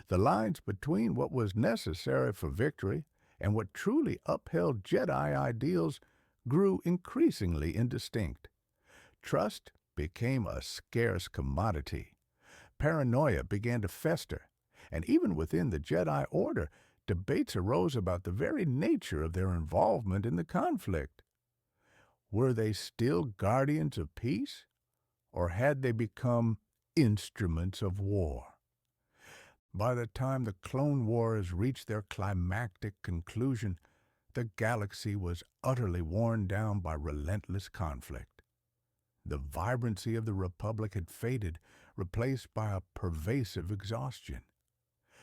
The lines between what was necessary for victory and what truly upheld Jedi ideals grew increasingly indistinct. Trust became a scarce commodity. Paranoia began to fester, and even within the Jedi Order, debates arose about the very nature of their involvement in the conflict. Were they still guardians of peace, or had they become instruments of war? By the time the Clone Wars reached their climactic conclusion, the galaxy was utterly worn down by relentless conflict. The vibrancy of the Republic had faded, replaced by a pervasive exhaustion.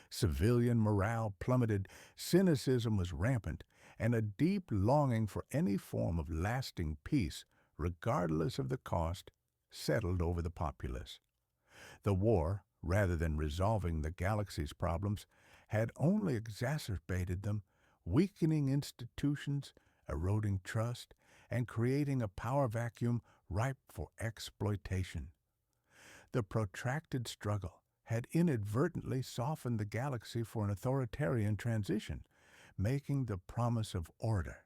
Civilian morale plummeted, cynicism was rampant, and a deep longing for any form of lasting peace, regardless of the cost, settled over the populace. The war, rather than resolving the galaxy's problems, had only exacerbated them, weakening institutions, eroding trust, and creating a power vacuum ripe for exploitation. The protracted struggle had inadvertently softened the galaxy for an authoritarian transition, making the promise of order,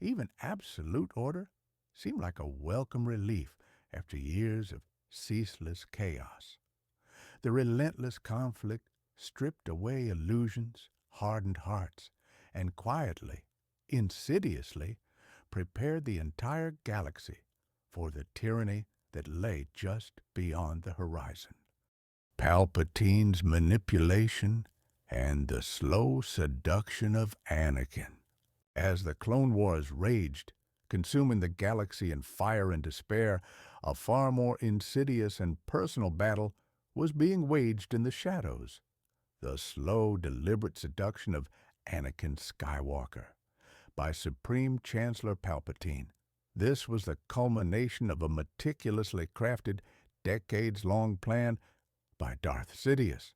even absolute order, seem like a welcome relief after years of ceaseless chaos. The relentless conflict stripped away illusions, hardened hearts, and quietly, insidiously, prepared the entire galaxy for the tyranny that lay just beyond the horizon. Palpatine's manipulation and the slow seduction of Anakin. As the Clone Wars raged, consuming the galaxy in fire and despair, a far more insidious and personal battle was being waged in the shadows. The slow, deliberate seduction of Anakin Skywalker by Supreme Chancellor Palpatine. This was the culmination of a meticulously crafted, decades-long plan by Darth Sidious,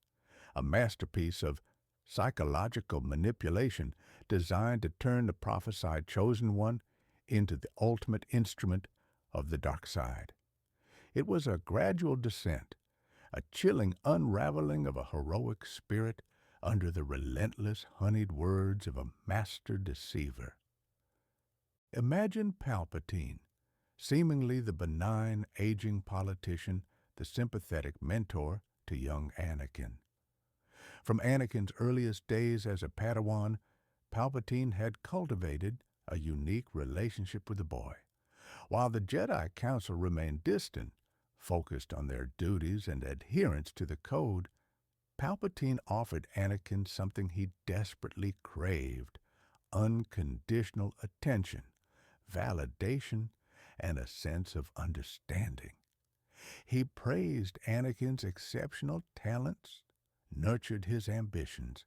a masterpiece of psychological manipulation designed to turn the prophesied chosen one into the ultimate instrument of the dark side. It was a gradual descent, a chilling unraveling of a heroic spirit under the relentless honeyed words of a master deceiver. Imagine Palpatine, seemingly the benign, aging politician, the sympathetic mentor to young Anakin. From Anakin's earliest days as a Padawan, Palpatine had cultivated a unique relationship with the boy. While the Jedi Council remained distant, focused on their duties and adherence to the code, Palpatine offered Anakin something he desperately craved: unconditional attention, validation, and a sense of understanding. He praised Anakin's exceptional talents, nurtured his ambitions,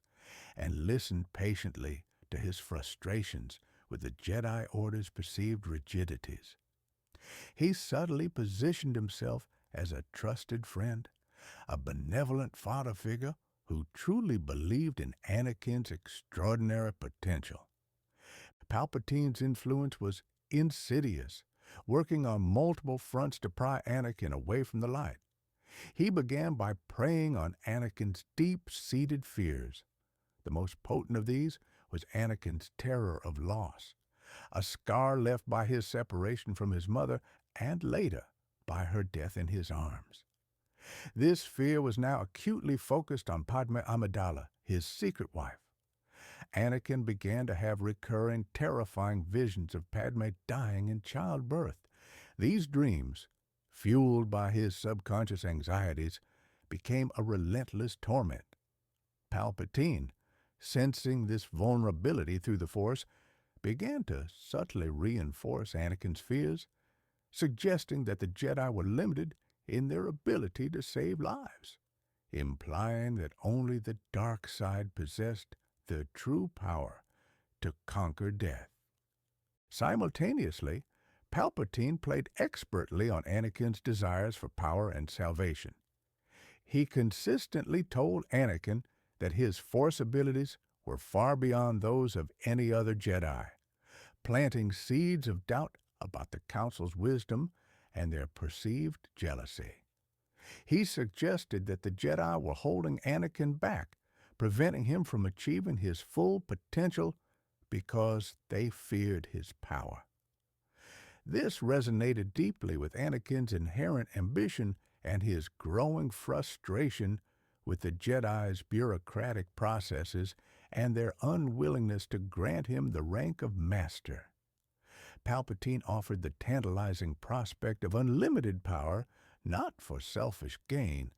and listened patiently to his frustrations with the Jedi Order's perceived rigidities. He subtly positioned himself as a trusted friend, a benevolent father figure who truly believed in Anakin's extraordinary potential. Palpatine's influence was insidious, working on multiple fronts to pry Anakin away from the light. He began by preying on Anakin's deep-seated fears. The most potent of these was Anakin's terror of loss, a scar left by his separation from his mother and later by her death in his arms. This fear was now acutely focused on Padme Amidala, his secret wife. Anakin began to have recurring, terrifying visions of Padme dying in childbirth. These dreams, fueled by his subconscious anxieties, became a relentless torment. Palpatine, sensing this vulnerability through the Force, began to subtly reinforce Anakin's fears, suggesting that the Jedi were limited in their ability to save lives, implying that only the dark side possessed the true power to conquer death. Simultaneously, Palpatine played expertly on Anakin's desires for power and salvation. He consistently told Anakin that his Force abilities were far beyond those of any other Jedi, planting seeds of doubt about the Council's wisdom and their perceived jealousy. He suggested that the Jedi were holding Anakin back, preventing him from achieving his full potential because they feared his power. This resonated deeply with Anakin's inherent ambition and his growing frustration with the Jedi's bureaucratic processes and their unwillingness to grant him the rank of master. Palpatine offered the tantalizing prospect of unlimited power, not for selfish gain,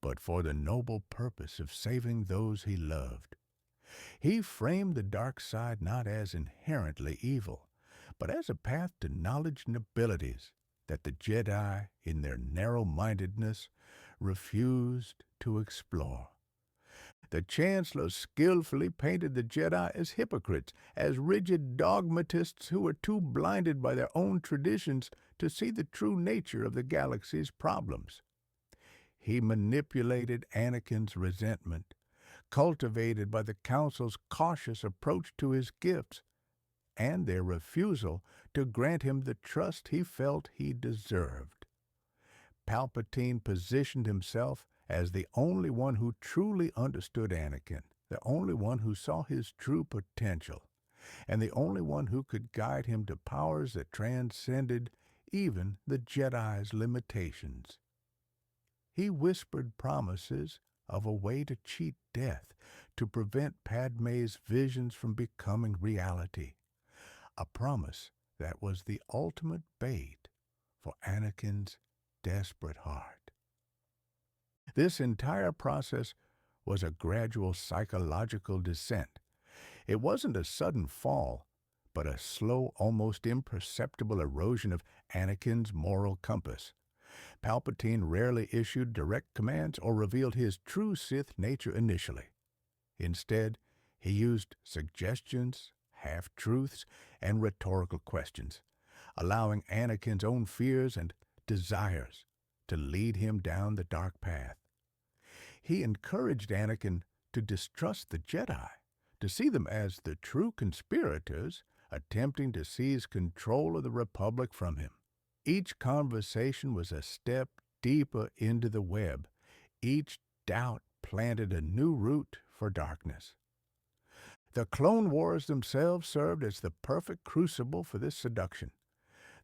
but for the noble purpose of saving those he loved. He framed the dark side not as inherently evil, but as a path to knowledge and abilities that the Jedi, in their narrow-mindedness, refused to explore. The Chancellor skillfully painted the Jedi as hypocrites, as rigid dogmatists who were too blinded by their own traditions to see the true nature of the galaxy's problems. He manipulated Anakin's resentment, cultivated by the Council's cautious approach to his gifts, and their refusal to grant him the trust he felt he deserved. Palpatine positioned himself as the only one who truly understood Anakin, the only one who saw his true potential, and the only one who could guide him to powers that transcended even the Jedi's limitations. He whispered promises of a way to cheat death, to prevent Padme's visions from becoming reality, a promise that was the ultimate bait for Anakin's desperate heart. This entire process was a gradual psychological descent. It wasn't a sudden fall, but a slow, almost imperceptible erosion of Anakin's moral compass. Palpatine rarely issued direct commands or revealed his true Sith nature initially. Instead, he used suggestions, half-truths, and rhetorical questions, allowing Anakin's own fears and desires to lead him down the dark path. He encouraged Anakin to distrust the Jedi, to see them as the true conspirators attempting to seize control of the Republic from him. Each conversation was a step deeper into the web. Each doubt planted a new root for darkness. The Clone Wars themselves served as the perfect crucible for this seduction.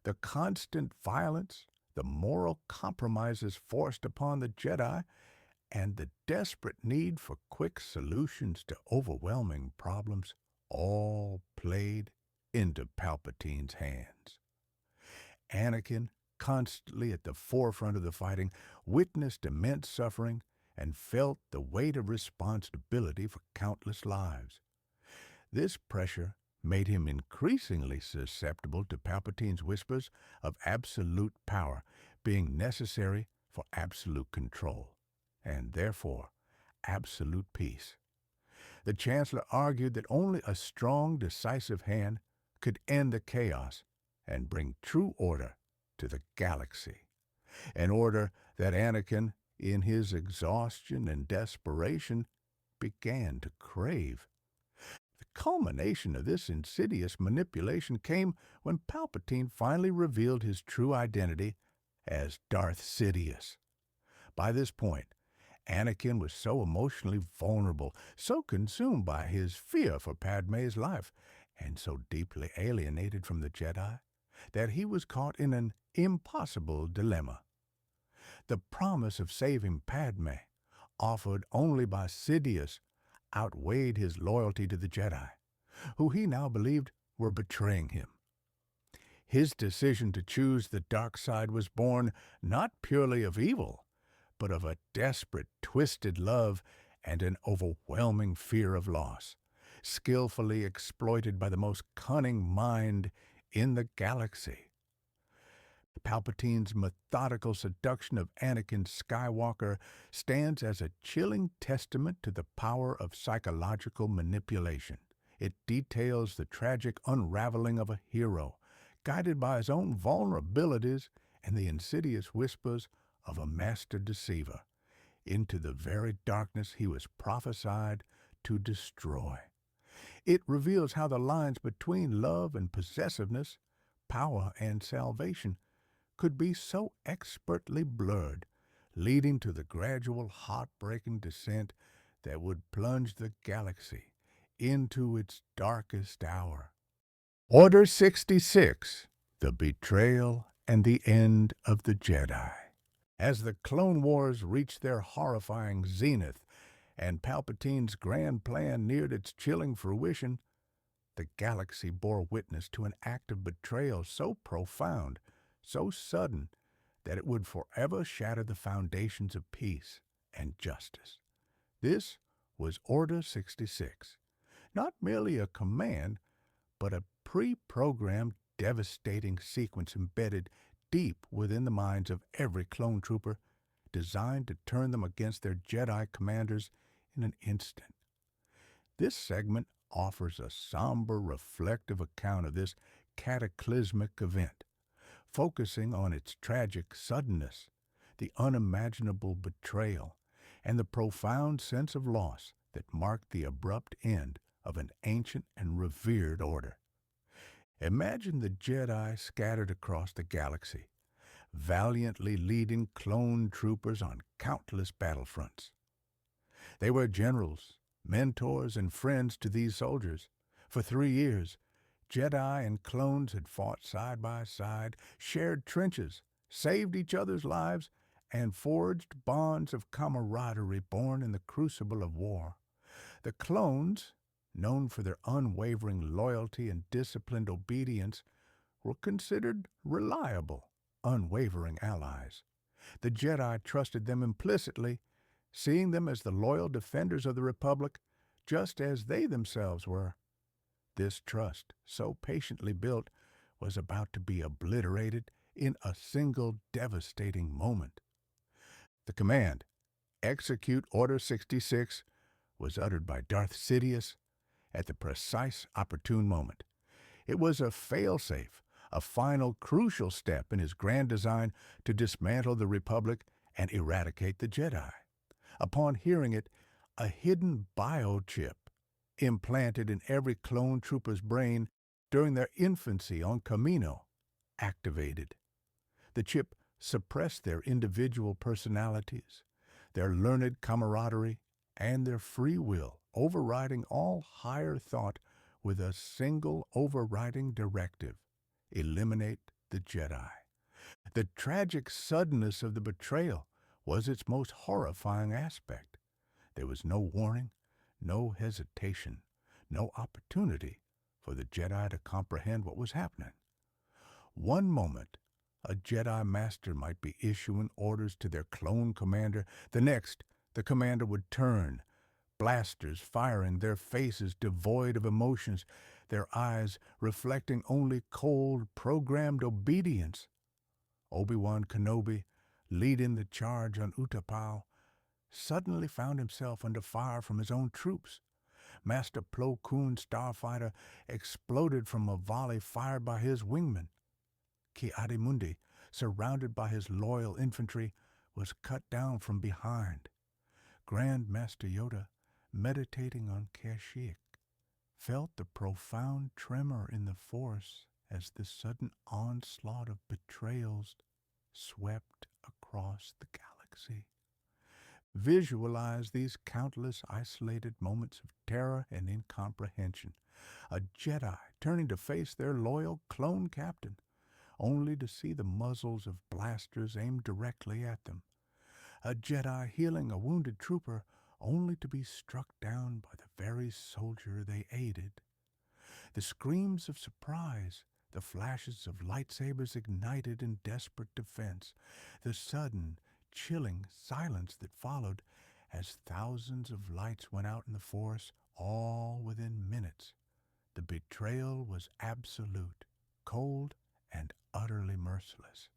The constant violence, the moral compromises forced upon the Jedi, and the desperate need for quick solutions to overwhelming problems all played into Palpatine's hands. Anakin, constantly at the forefront of the fighting, witnessed immense suffering and felt the weight of responsibility for countless lives. This pressure made him increasingly susceptible to Palpatine's whispers of absolute power being necessary for absolute control, and therefore absolute peace. The Chancellor argued that only a strong, decisive hand could end the chaos and bring true order to the galaxy, an order that Anakin, in his exhaustion and desperation, began to crave. The culmination of this insidious manipulation came when Palpatine finally revealed his true identity as Darth Sidious. By this point, Anakin was so emotionally vulnerable, so consumed by his fear for Padme's life, and so deeply alienated from the Jedi, that he was caught in an impossible dilemma. The promise of saving Padme, offered only by Sidious, outweighed his loyalty to the Jedi, who he now believed were betraying him. His decision to choose the dark side was born not purely of evil, but of a desperate, twisted love and an overwhelming fear of loss, skillfully exploited by the most cunning mind in the galaxy. Palpatine's methodical seduction of Anakin Skywalker stands as a chilling testament to the power of psychological manipulation. It details the tragic unraveling of a hero, guided by his own vulnerabilities and the insidious whispers of a master deceiver, into the very darkness he was prophesied to destroy. It reveals how the lines between love and possessiveness, power and salvation, could be so expertly blurred, leading to the gradual heartbreaking descent that would plunge the galaxy into its darkest hour. Order 66, The Betrayal and the End of the Jedi. As the Clone Wars reached their horrifying zenith and Palpatine's grand plan neared its chilling fruition, the galaxy bore witness to an act of betrayal so profound, so sudden, that it would forever shatter the foundations of peace and justice. This was Order 66, not merely a command, but a pre-programmed, devastating sequence embedded deep within the minds of every clone trooper, designed to turn them against their Jedi commanders in an instant. This segment offers a somber, reflective account of this cataclysmic event, focusing on its tragic suddenness, the unimaginable betrayal, and the profound sense of loss that marked the abrupt end of an ancient and revered order. Imagine the Jedi scattered across the galaxy, valiantly leading clone troopers on countless battlefronts. They were generals, mentors, and friends to these soldiers. For 3 years, Jedi and clones had fought side by side, shared trenches, saved each other's lives, and forged bonds of camaraderie born in the crucible of war. The clones, known for their unwavering loyalty and disciplined obedience, were considered reliable, unwavering allies. The Jedi trusted them implicitly, seeing them as the loyal defenders of the Republic, just as they themselves were. This trust, so patiently built, was about to be obliterated in a single devastating moment. The command, "Execute Order 66," was uttered by Darth Sidious at the precise opportune moment. It was a fail-safe, a final crucial step in his grand design to dismantle the Republic and eradicate the Jedi. Upon hearing it, a hidden biochip, implanted in every clone trooper's brain during their infancy on Kamino, activated. The chip suppressed their individual personalities, their learned camaraderie, and their free will, overriding all higher thought with a single overriding directive: eliminate the Jedi. The tragic suddenness of the betrayal was its most horrifying aspect. There was no warning, no hesitation, no opportunity for the Jedi to comprehend what was happening. One moment, a Jedi Master might be issuing orders to their clone commander. The next, the commander would turn, blasters firing, their faces devoid of emotions, their eyes reflecting only cold, programmed obedience. Obi-Wan Kenobi, leading the charge on Utapau, suddenly found himself under fire from his own troops. Master Plo Koon's starfighter exploded from a volley fired by his wingmen. Ki-Adi-Mundi, surrounded by his loyal infantry, was cut down from behind. Grand Master Yoda, meditating on Kashyyyk, felt the profound tremor in the Force as the sudden onslaught of betrayals swept across the galaxy. Visualize these countless isolated moments of terror and incomprehension. A Jedi turning to face their loyal clone captain, only to see the muzzles of blasters aimed directly at them. A Jedi healing a wounded trooper, only to be struck down by the very soldier they aided. The screams of surprise, the flashes of lightsabers ignited in desperate defense, the sudden, chilling silence that followed as thousands of lights went out in the Force, all within minutes. The betrayal was absolute, cold, and utterly merciless.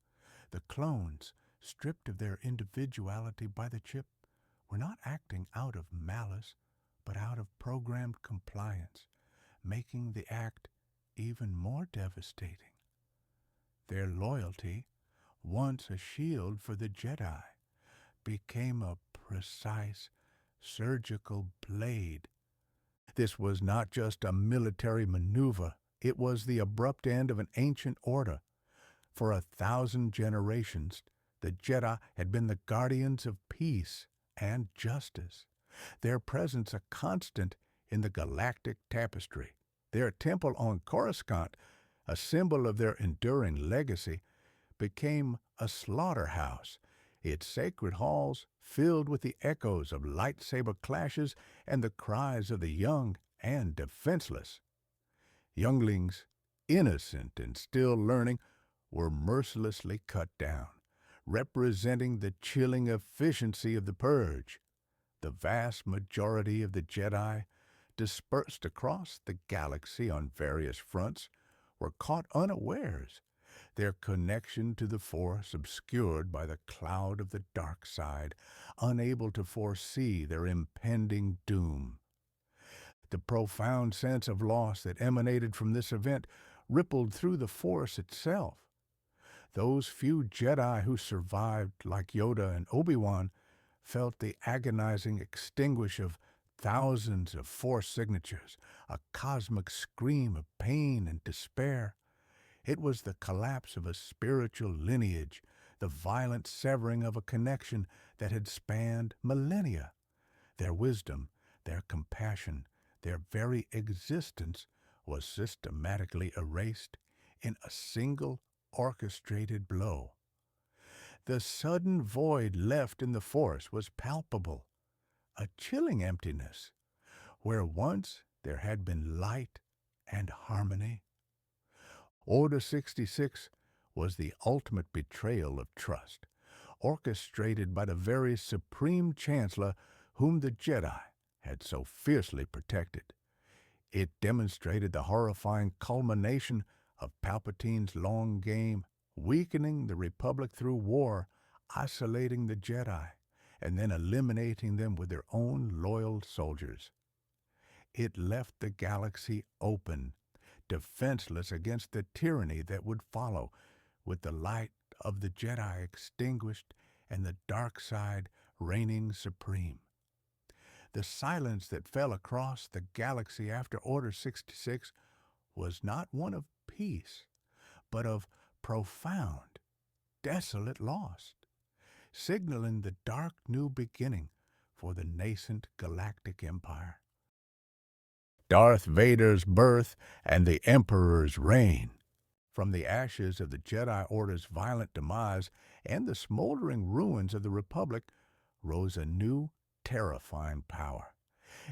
The clones, stripped of their individuality by the chip, were not acting out of malice, but out of programmed compliance, making the act even more devastating. Their loyalty, once a shield for the Jedi, became a precise, surgical blade. This was not just a military maneuver, it was the abrupt end of an ancient order. For 1,000 generations, the Jedi had been the guardians of peace and justice, their presence a constant in the galactic tapestry. Their temple on Coruscant, a symbol of their enduring legacy, became a slaughterhouse, its sacred halls filled with the echoes of lightsaber clashes and the cries of the young and defenseless. Younglings, innocent and still learning, were mercilessly cut down, representing the chilling efficiency of the purge. The vast majority of the Jedi, dispersed across the galaxy on various fronts, were caught unawares, their connection to the Force obscured by the cloud of the dark side, unable to foresee their impending doom. The profound sense of loss that emanated from this event rippled through the Force itself. Those few Jedi who survived, like Yoda and Obi-Wan, felt the agonizing extinguish of thousands of Force signatures, a cosmic scream of pain and despair. It was the collapse of a spiritual lineage, the violent severing of a connection that had spanned millennia. Their wisdom, their compassion, their very existence was systematically erased in a single orchestrated blow. The sudden void left in the Force was palpable, a chilling emptiness, where once there had been light and harmony. Order 66 was the ultimate betrayal of trust, orchestrated by the very supreme chancellor whom the Jedi had so fiercely protected. It demonstrated the horrifying culmination of Palpatine's long game, weakening the Republic through war, isolating the Jedi, and then eliminating them with their own loyal soldiers. It left the galaxy open, defenseless against the tyranny that would follow, with the light of the Jedi extinguished and the dark side reigning supreme. The silence that fell across the galaxy after Order 66 was not one of peace, but of profound, desolate loss, signaling the dark new beginning for the nascent Galactic Empire. Darth Vader's birth and the Emperor's reign. From the ashes of the Jedi Order's violent demise and the smoldering ruins of the Republic rose a new, terrifying power,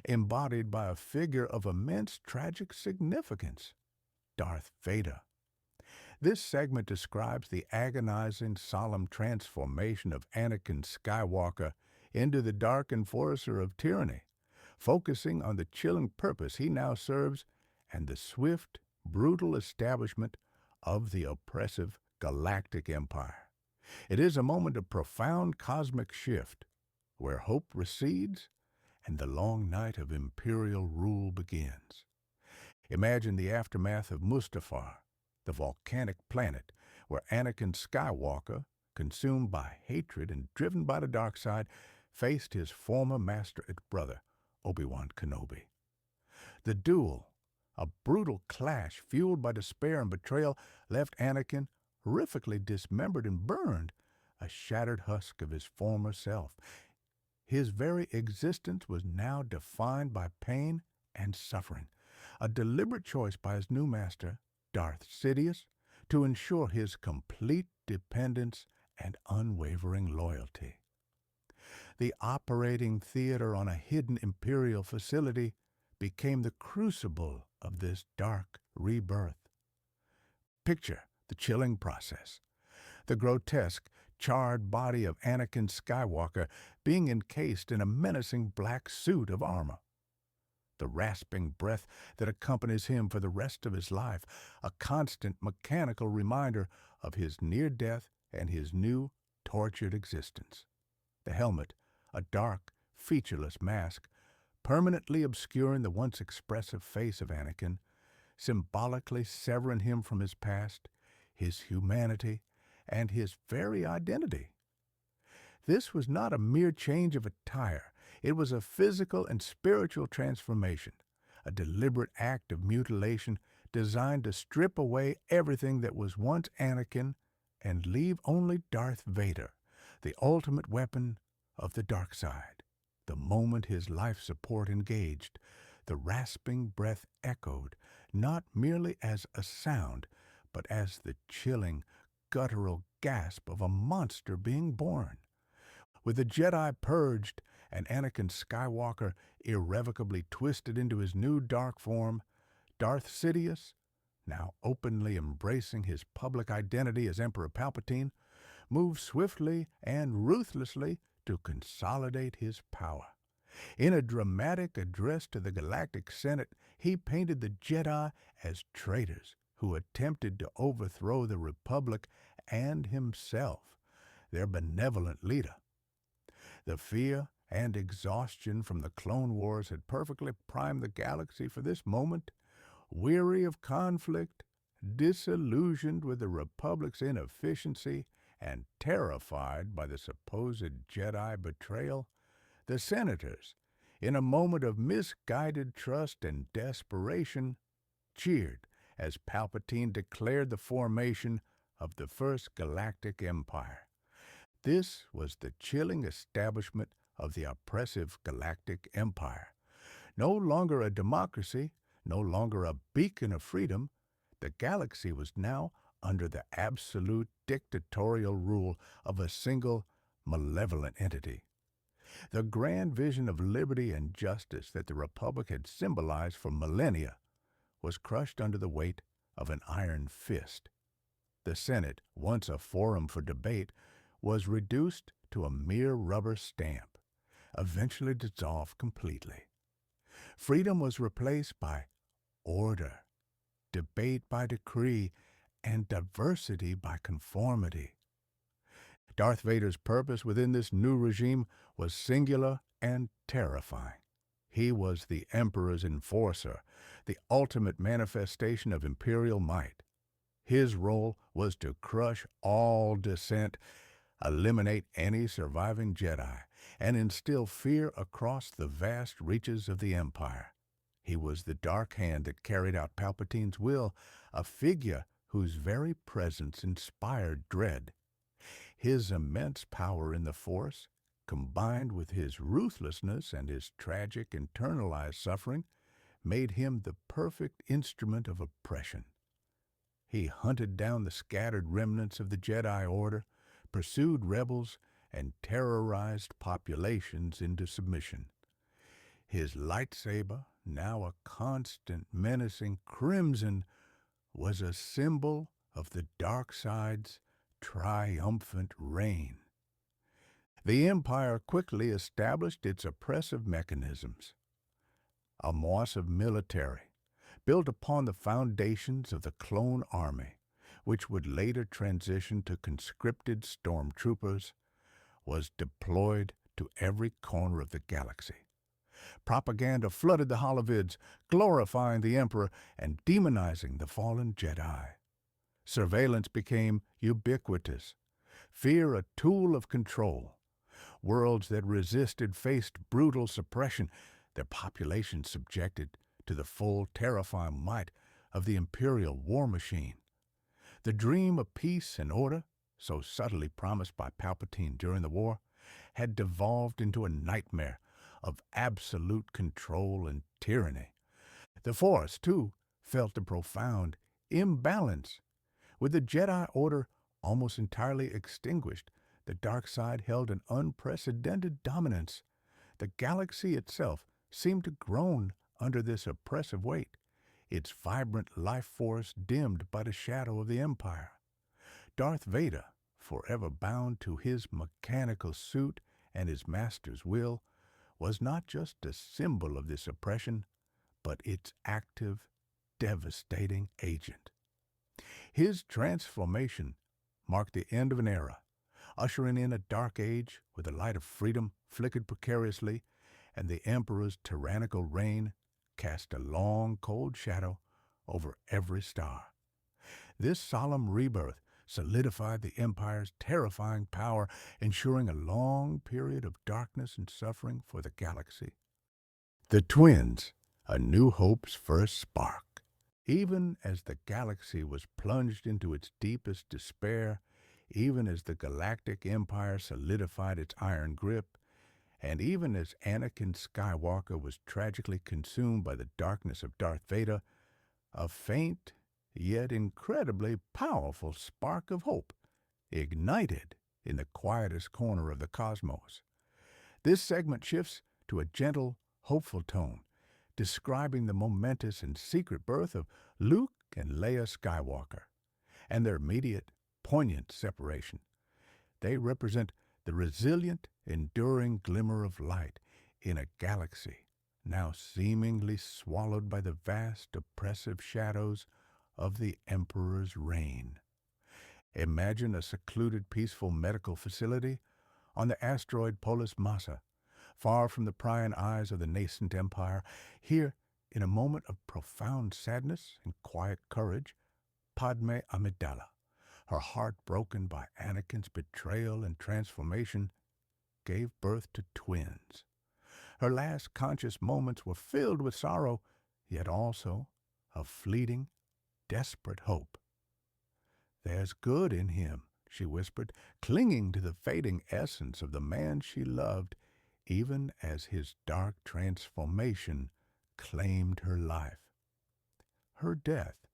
embodied by a figure of immense tragic significance, Darth Vader. This segment describes the agonizing, solemn transformation of Anakin Skywalker into the dark enforcer of tyranny, focusing on the chilling purpose he now serves and the swift, brutal establishment of the oppressive Galactic Empire. It is a moment of profound cosmic shift, where hope recedes and the long night of imperial rule begins. Imagine the aftermath of Mustafar, the volcanic planet where Anakin Skywalker, consumed by hatred and driven by the dark side, faced his former master and brother, Obi-Wan Kenobi. The duel, a brutal clash fueled by despair and betrayal, left Anakin horrifically dismembered and burned, a shattered husk of his former self. His very existence was now defined by pain and suffering, a deliberate choice by his new master, Darth Sidious, to ensure his complete dependence and unwavering loyalty. The operating theater on a hidden Imperial facility became the crucible of this dark rebirth. Picture the chilling process. The grotesque, charred body of Anakin Skywalker being encased in a menacing black suit of armor. The rasping breath that accompanies him for the rest of his life, a constant mechanical reminder of his near death and his new, tortured existence. The helmet, a dark, featureless mask, permanently obscuring the once expressive face of Anakin, symbolically severing him from his past, his humanity, and his very identity. This was not a mere change of attire. It was a physical and spiritual transformation, a deliberate act of mutilation designed to strip away everything that was once Anakin and leave only Darth Vader, the ultimate weapon of the dark side. The moment his life support engaged, the rasping breath echoed, not merely as a sound, but as the chilling, guttural gasp of a monster being born. With the Jedi purged and Anakin Skywalker irrevocably twisted into his new dark form, Darth Sidious, now openly embracing his public identity as Emperor Palpatine, moved swiftly and ruthlessly to consolidate his power. In a dramatic address to the Galactic Senate, he painted the Jedi as traitors who attempted to overthrow the Republic and himself, their benevolent leader. The fear and exhaustion from the Clone Wars had perfectly primed the galaxy for this moment. Weary of conflict, disillusioned with the Republic's inefficiency, and terrified by the supposed Jedi betrayal, the senators, in a moment of misguided trust and desperation, cheered as Palpatine declared the formation of the First Galactic Empire. This was the chilling establishment of the oppressive Galactic Empire. No longer a democracy, no longer a beacon of freedom, the galaxy was now under the absolute dictatorial rule of a single malevolent entity. The grand vision of liberty and justice that the Republic had symbolized for millennia was crushed under the weight of an iron fist. The Senate, once a forum for debate, was reduced to a mere rubber stamp, eventually dissolved completely. Freedom was replaced by order, debate by decree, and diversity by conformity. Darth Vader's purpose within this new regime was singular and terrifying. He was the Emperor's enforcer, the ultimate manifestation of imperial might. His role was to crush all dissent, eliminate any surviving Jedi, and instill fear across the vast reaches of the Empire. He was the dark hand that carried out Palpatine's will, a figure whose very presence inspired dread. His immense power in the Force, combined with his ruthlessness and his tragic internalized suffering, made him the perfect instrument of oppression. He hunted down the scattered remnants of the Jedi Order, pursued rebels, and terrorized populations into submission. His lightsaber, now a constant menacing crimson, was a symbol of the dark side's triumphant reign. The Empire quickly established its oppressive mechanisms. A massive military, built upon the foundations of the clone army, which would later transition to conscripted stormtroopers, was deployed to every corner of the galaxy. Propaganda flooded the holovids, glorifying the Emperor and demonizing the fallen Jedi. Surveillance became ubiquitous, fear a tool of control. Worlds that resisted faced brutal suppression, their populations subjected to the full, terrifying might of the imperial war machine. The dream of peace and order, so subtly promised by Palpatine during the war, had devolved into a nightmare of absolute control and tyranny. The Force, too, felt a profound imbalance. With the Jedi Order almost entirely extinguished, the dark side held an unprecedented dominance. The galaxy itself seemed to groan under this oppressive weight, its vibrant life force dimmed by the shadow of the Empire. Darth Vader, forever bound to his mechanical suit and his master's will, was not just a symbol of this oppression, but its active, devastating agent. His transformation marked the end of an era, ushering in a dark age where the light of freedom flickered precariously and the Emperor's tyrannical reign cast a long, cold shadow over every star. This solemn rebirth solidified the Empire's terrifying power, ensuring a long period of darkness and suffering for the galaxy. The twins, A New Hope's first spark. Even as the galaxy was plunged into its deepest despair, even as the Galactic Empire solidified its iron grip, and even as Anakin Skywalker was tragically consumed by the darkness of Darth Vader, a faint, yet incredibly powerful spark of hope ignited in the quietest corner of the cosmos. This segment shifts to a gentle, hopeful tone, describing the momentous and secret birth of Luke and Leia Skywalker, and their immediate, poignant separation. They represent the resilient, enduring glimmer of light in a galaxy now seemingly swallowed by the vast, oppressive shadows of the Emperor's reign. Imagine a secluded, peaceful medical facility on the asteroid Polis Massa, far from the prying eyes of the nascent Empire. Here, in a moment of profound sadness and quiet courage, Padme Amidala, her heart broken by Anakin's betrayal and transformation, gave birth to twins. Her last conscious moments were filled with sorrow, yet also of fleeting, desperate hope. "There's good in him," she whispered, clinging to the fading essence of the man she loved, even as his dark transformation claimed her life. Her death,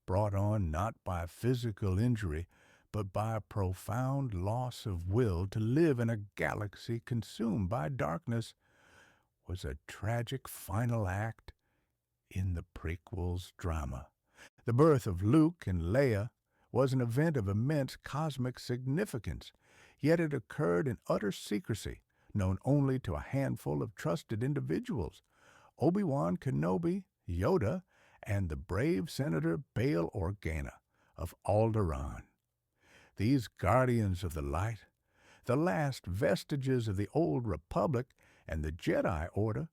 brought on not by physical injury, but by a profound loss of will to live in a galaxy consumed by darkness, was a tragic final act in the prequels drama. The birth of Luke and Leia was an event of immense cosmic significance, yet it occurred in utter secrecy, known only to a handful of trusted individuals: Obi-Wan Kenobi, Yoda, and the brave Senator Bail Organa of Alderaan. These guardians of the light, the last vestiges of the old Republic and the Jedi Order,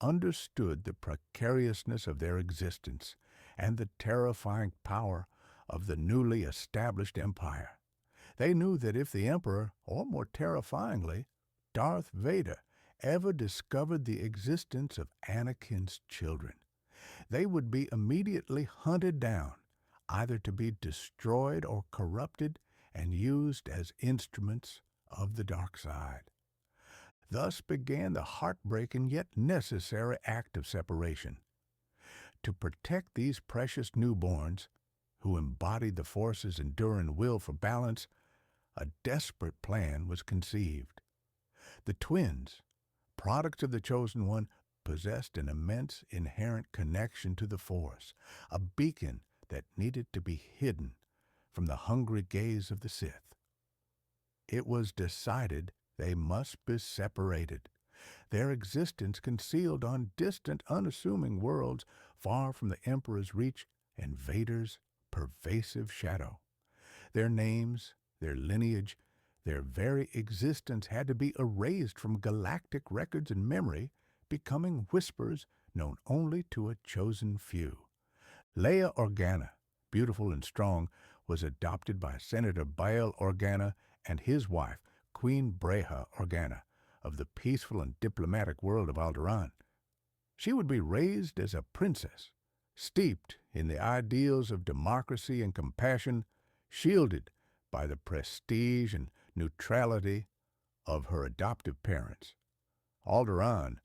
understood the precariousness of their existence and the terrifying power of the newly established empire. They knew that if the Emperor, or more terrifyingly, Darth Vader, ever discovered the existence of Anakin's children, they would be immediately hunted down, either to be destroyed or corrupted and used as instruments of the dark side. Thus began the heartbreaking yet necessary act of separation. To protect these precious newborns, who embodied the Force's enduring will for balance, a desperate plan was conceived. The twins, products of the Chosen One, possessed an immense inherent connection to the Force, a beacon that needed to be hidden from the hungry gaze of the Sith. It was decided they must be separated, their existence concealed on distant, unassuming worlds far from the Emperor's reach and Vader's pervasive shadow. Their names, their lineage, their very existence had to be erased from galactic records and memory, becoming whispers known only to a chosen few. Leia Organa, beautiful and strong, was adopted by Senator Bail Organa and his wife, Queen Breha Organa, of the peaceful and diplomatic world of Alderaan. She would be raised as a princess, steeped in the ideals of democracy and compassion, shielded by the prestige and neutrality of her adoptive parents. Alderaan,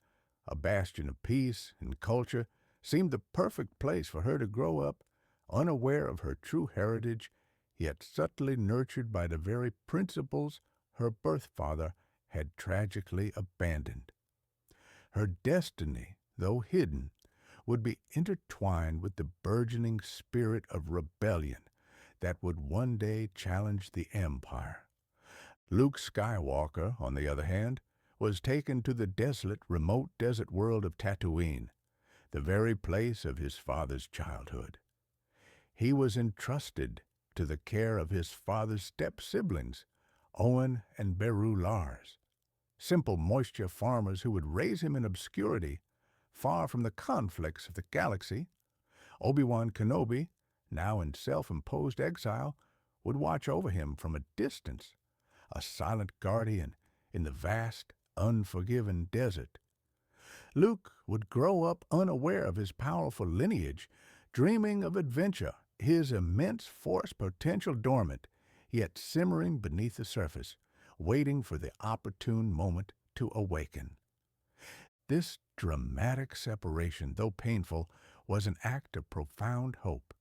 a bastion of peace and culture, seemed the perfect place for her to grow up, unaware of her true heritage, yet subtly nurtured by the very principles her birth father had tragically abandoned. Her destiny, though hidden, would be intertwined with the burgeoning spirit of rebellion that would one day challenge the Empire. Luke Skywalker, on the other hand, was taken to the desolate, remote desert world of Tatooine, the very place of his father's childhood. He was entrusted to the care of his father's step-siblings, Owen and Beru Lars, simple moisture farmers who would raise him in obscurity, far from the conflicts of the galaxy. Obi-Wan Kenobi, now in self-imposed exile, would watch over him from a distance, a silent guardian in the vast, unforgiven desert. Luke would grow up unaware of his powerful lineage, dreaming of adventure, his immense force potential dormant, yet simmering beneath the surface, waiting for the opportune moment to awaken. This dramatic separation, though painful, was an act of profound hope.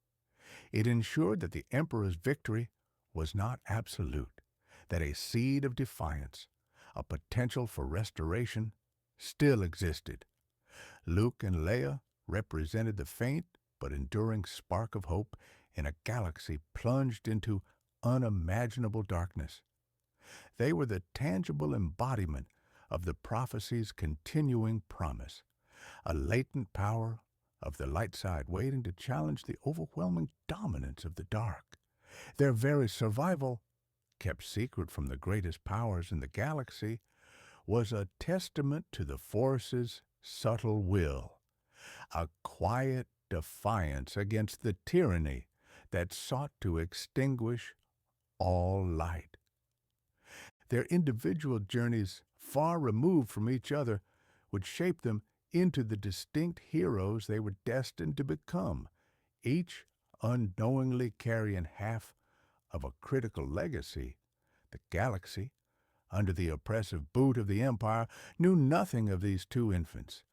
It ensured that the Emperor's victory was not absolute, that a seed of defiance, a potential for restoration, still existed. Luke and Leia represented the faint but enduring spark of hope in a galaxy plunged into unimaginable darkness. They were the tangible embodiment of the prophecy's continuing promise, a latent power of the light side waiting to challenge the overwhelming dominance of the dark. Their very survival, kept secret from the greatest powers in the galaxy, was a testament to the Force's subtle will, a quiet defiance against the tyranny that sought to extinguish all light. Their individual journeys, far removed from each other, would shape them into the distinct heroes they were destined to become, each unknowingly carrying half of a critical legacy. The galaxy, under the oppressive boot of the Empire, knew nothing of these two infants,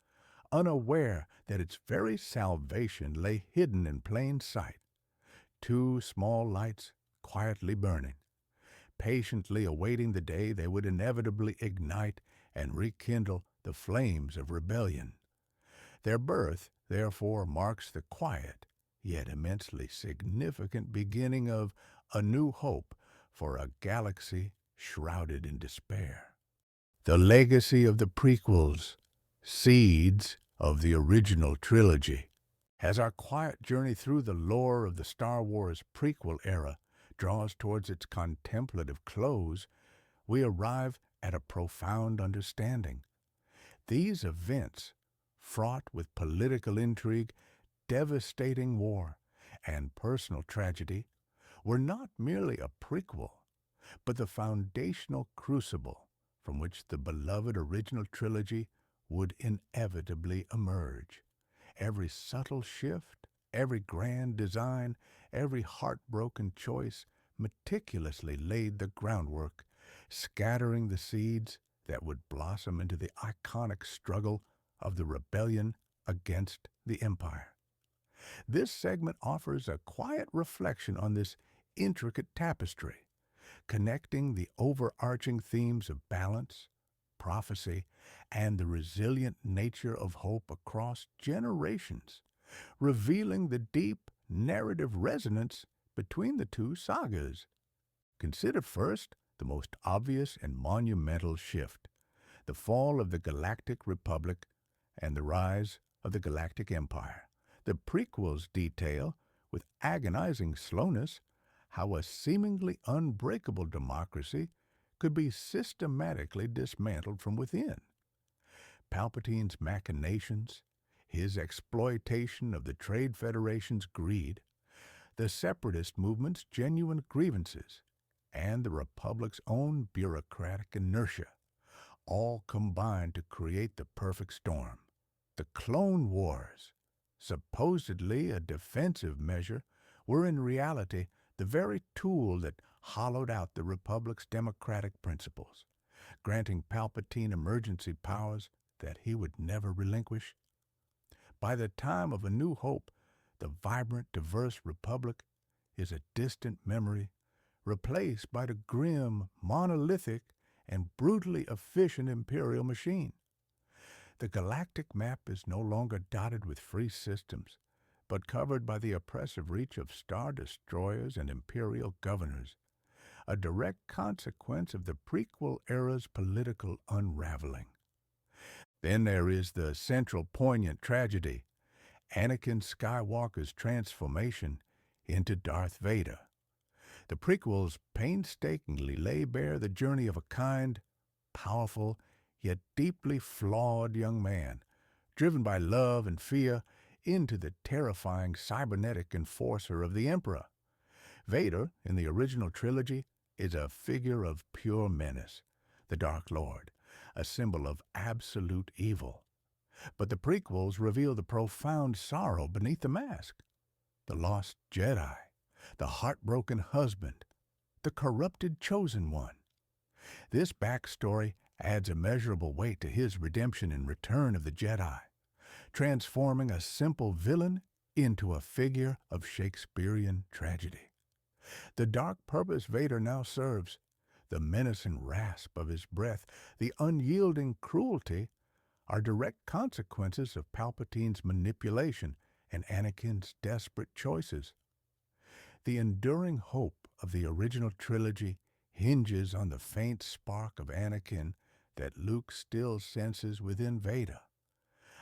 unaware that its very salvation lay hidden in plain sight. two small lights quietly burning, patiently awaiting the day they would inevitably ignite and rekindle the flames of rebellion. Their birth, therefore, marks the quiet, yet immensely significant beginning of a new hope for a galaxy shrouded in despair. The legacy of the prequels, seeds of the original trilogy. As our quiet journey through the lore of the Star Wars prequel era draws towards its contemplative close, we arrive at a profound understanding. These events, fraught with political intrigue, devastating war, and personal tragedy, were not merely a prequel, but the foundational crucible from which the beloved original trilogy would inevitably emerge. Every subtle shift, every grand design, every heartbroken choice meticulously laid the groundwork, scattering the seeds that would blossom into the iconic struggle of the rebellion against the Empire. This segment offers a quiet reflection on this intricate tapestry, connecting the overarching themes of balance, prophecy, and the resilient nature of hope across generations, revealing the deep narrative resonance between the two sagas. Consider first the most obvious and monumental shift, the fall of the Galactic Republic and the rise of the Galactic Empire. The prequels detail, with agonizing slowness, how a seemingly unbreakable democracy could be systematically dismantled from within. Palpatine's machinations, his exploitation of the Trade Federation's greed, the Separatist movement's genuine grievances, and the Republic's own bureaucratic inertia, all combined to create the perfect storm. The Clone Wars, supposedly a defensive measure, were in reality the very tool that hollowed out the Republic's democratic principles, granting Palpatine emergency powers that he would never relinquish. By the time of A New Hope, the vibrant, diverse Republic is a distant memory, replaced by the grim, monolithic, and brutally efficient Imperial machine. The galactic map is no longer dotted with free systems, but covered by the oppressive reach of star destroyers and Imperial governors, a direct consequence of the prequel era's political unraveling. Then there is the central poignant tragedy, Anakin Skywalker's transformation into Darth Vader. The prequels painstakingly lay bare the journey of a kind, powerful, yet deeply flawed young man, driven by love and fear into the terrifying cybernetic enforcer of the Emperor. Vader, in the original trilogy, is a figure of pure menace, the Dark Lord, a symbol of absolute evil. But the prequels reveal the profound sorrow beneath the mask, the lost Jedi, the heartbroken husband, the corrupted chosen one. This backstory adds immeasurable weight to his redemption in Return of the Jedi, transforming a simple villain into a figure of Shakespearean tragedy. The dark purpose Vader now serves, the menacing rasp of his breath, the unyielding cruelty, are direct consequences of Palpatine's manipulation and Anakin's desperate choices. The enduring hope of the original trilogy hinges on the faint spark of Anakin that Luke still senses within Vader,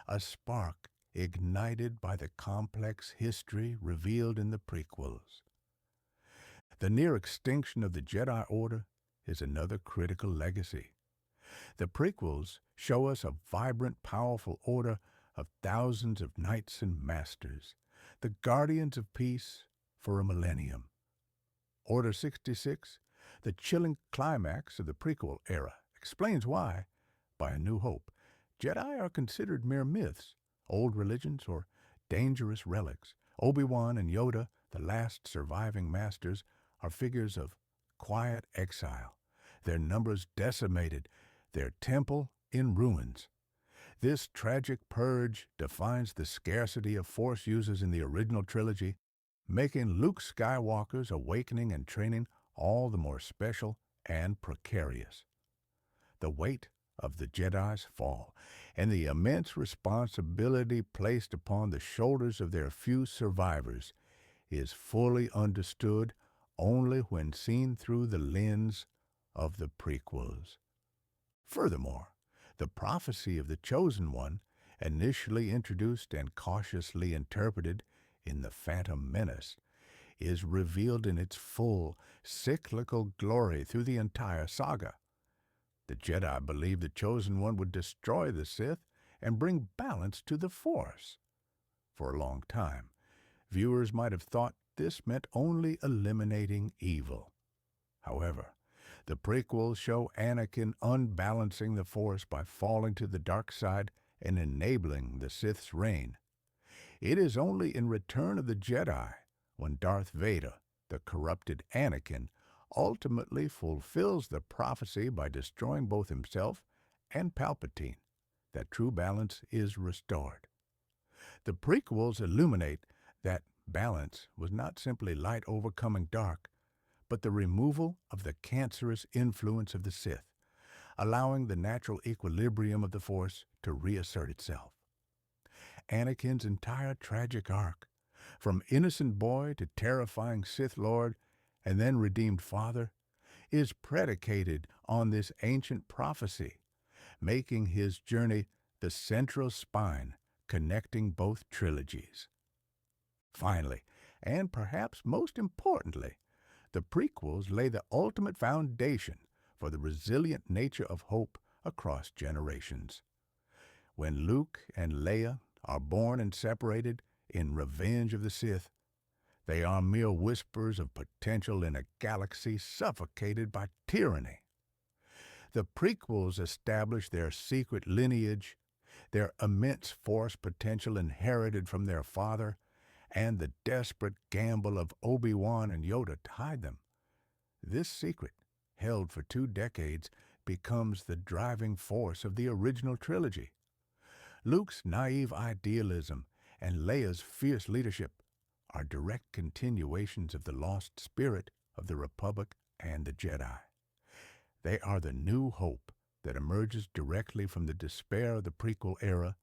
a spark ignited by the complex history revealed in the prequels. The near extinction of the Jedi Order is another critical legacy. The prequels show us a vibrant, powerful order of thousands of knights and masters, the guardians of peace for a millennium. Order 66, the chilling climax of the prequel era, explains why, by A New Hope, Jedi are considered mere myths, old religions, or dangerous relics. Obi-Wan and Yoda, the last surviving masters, are figures of quiet exile, their numbers decimated, their temple in ruins. This tragic purge defines the scarcity of Force users in the original trilogy, making Luke Skywalker's awakening and training all the more special and precarious. The weight of the Jedi's fall and the immense responsibility placed upon the shoulders of their few survivors is fully understood only when seen through the lens of the prequels. Furthermore, the prophecy of the Chosen One, initially introduced and cautiously interpreted in The Phantom Menace, is revealed in its full, cyclical glory through the entire saga. The Jedi believed the Chosen One would destroy the Sith and bring balance to the Force. For a long time, viewers might have thought this meant only eliminating evil. However, the prequels show Anakin unbalancing the Force by falling to the dark side and enabling the Sith's reign. It is only in Return of the Jedi when Darth Vader, the corrupted Anakin, ultimately fulfills the prophecy by destroying both himself and Palpatine that true balance is restored. The prequels illuminate that balance was not simply light overcoming dark, but the removal of the cancerous influence of the Sith, allowing the natural equilibrium of the Force to reassert itself. Anakin's entire tragic arc, from innocent boy to terrifying Sith Lord and then redeemed father, is predicated on this ancient prophecy, making his journey the central spine connecting both trilogies. Finally, and perhaps most importantly, the prequels lay the ultimate foundation for the resilient nature of hope across generations. When Luke and Leia are born and separated in Revenge of the Sith, they are mere whispers of potential in a galaxy suffocated by tyranny. The prequels establish their secret lineage, their immense Force potential inherited from their father, and the desperate gamble of Obi-Wan and Yoda to hide them. This secret, held for 2 decades, becomes the driving force of the original trilogy. Luke's naive idealism and Leia's fierce leadership are direct continuations of the lost spirit of the Republic and the Jedi. They are the new hope that emerges directly from the despair of the prequel era,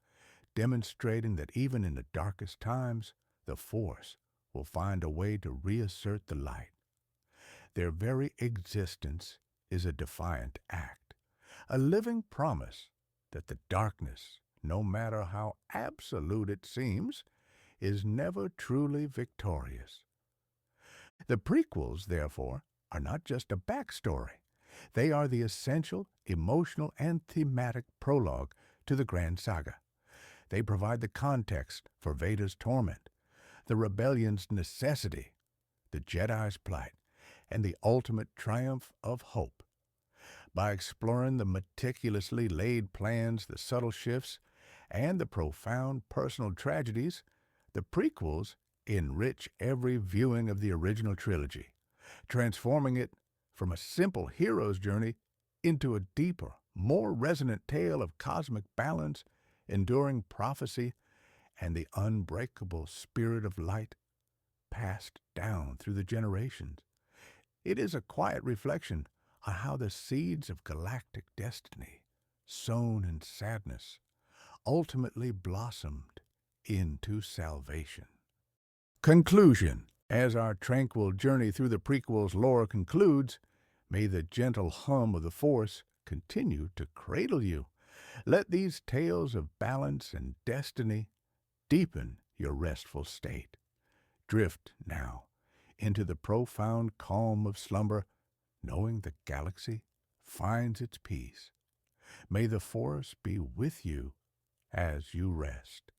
demonstrating that even in the darkest times, the Force will find a way to reassert the light. Their very existence is a defiant act, a living promise that the darkness, no matter how absolute it seems, is never truly victorious. The prequels, therefore, are not just a backstory. They are the essential, emotional, and thematic prologue to the grand saga. They provide the context for Vader's torment, the rebellion's necessity, the Jedi's plight, and the ultimate triumph of hope. By exploring the meticulously laid plans, the subtle shifts, and the profound personal tragedies, the prequels enrich every viewing of the original trilogy, transforming it from a simple hero's journey into a deeper, more resonant tale of cosmic balance, enduring prophecy, and the unbreakable spirit of light passed down through the generations. It is a quiet reflection on how the seeds of galactic destiny, sown in sadness, ultimately blossomed into salvation. Conclusion. As our tranquil journey through the prequels' lore concludes, may the gentle hum of the Force continue to cradle you. Let these tales of balance and destiny deepen your restful state. Drift now into the profound calm of slumber, knowing the galaxy finds its peace. May the Force be with you as you rest.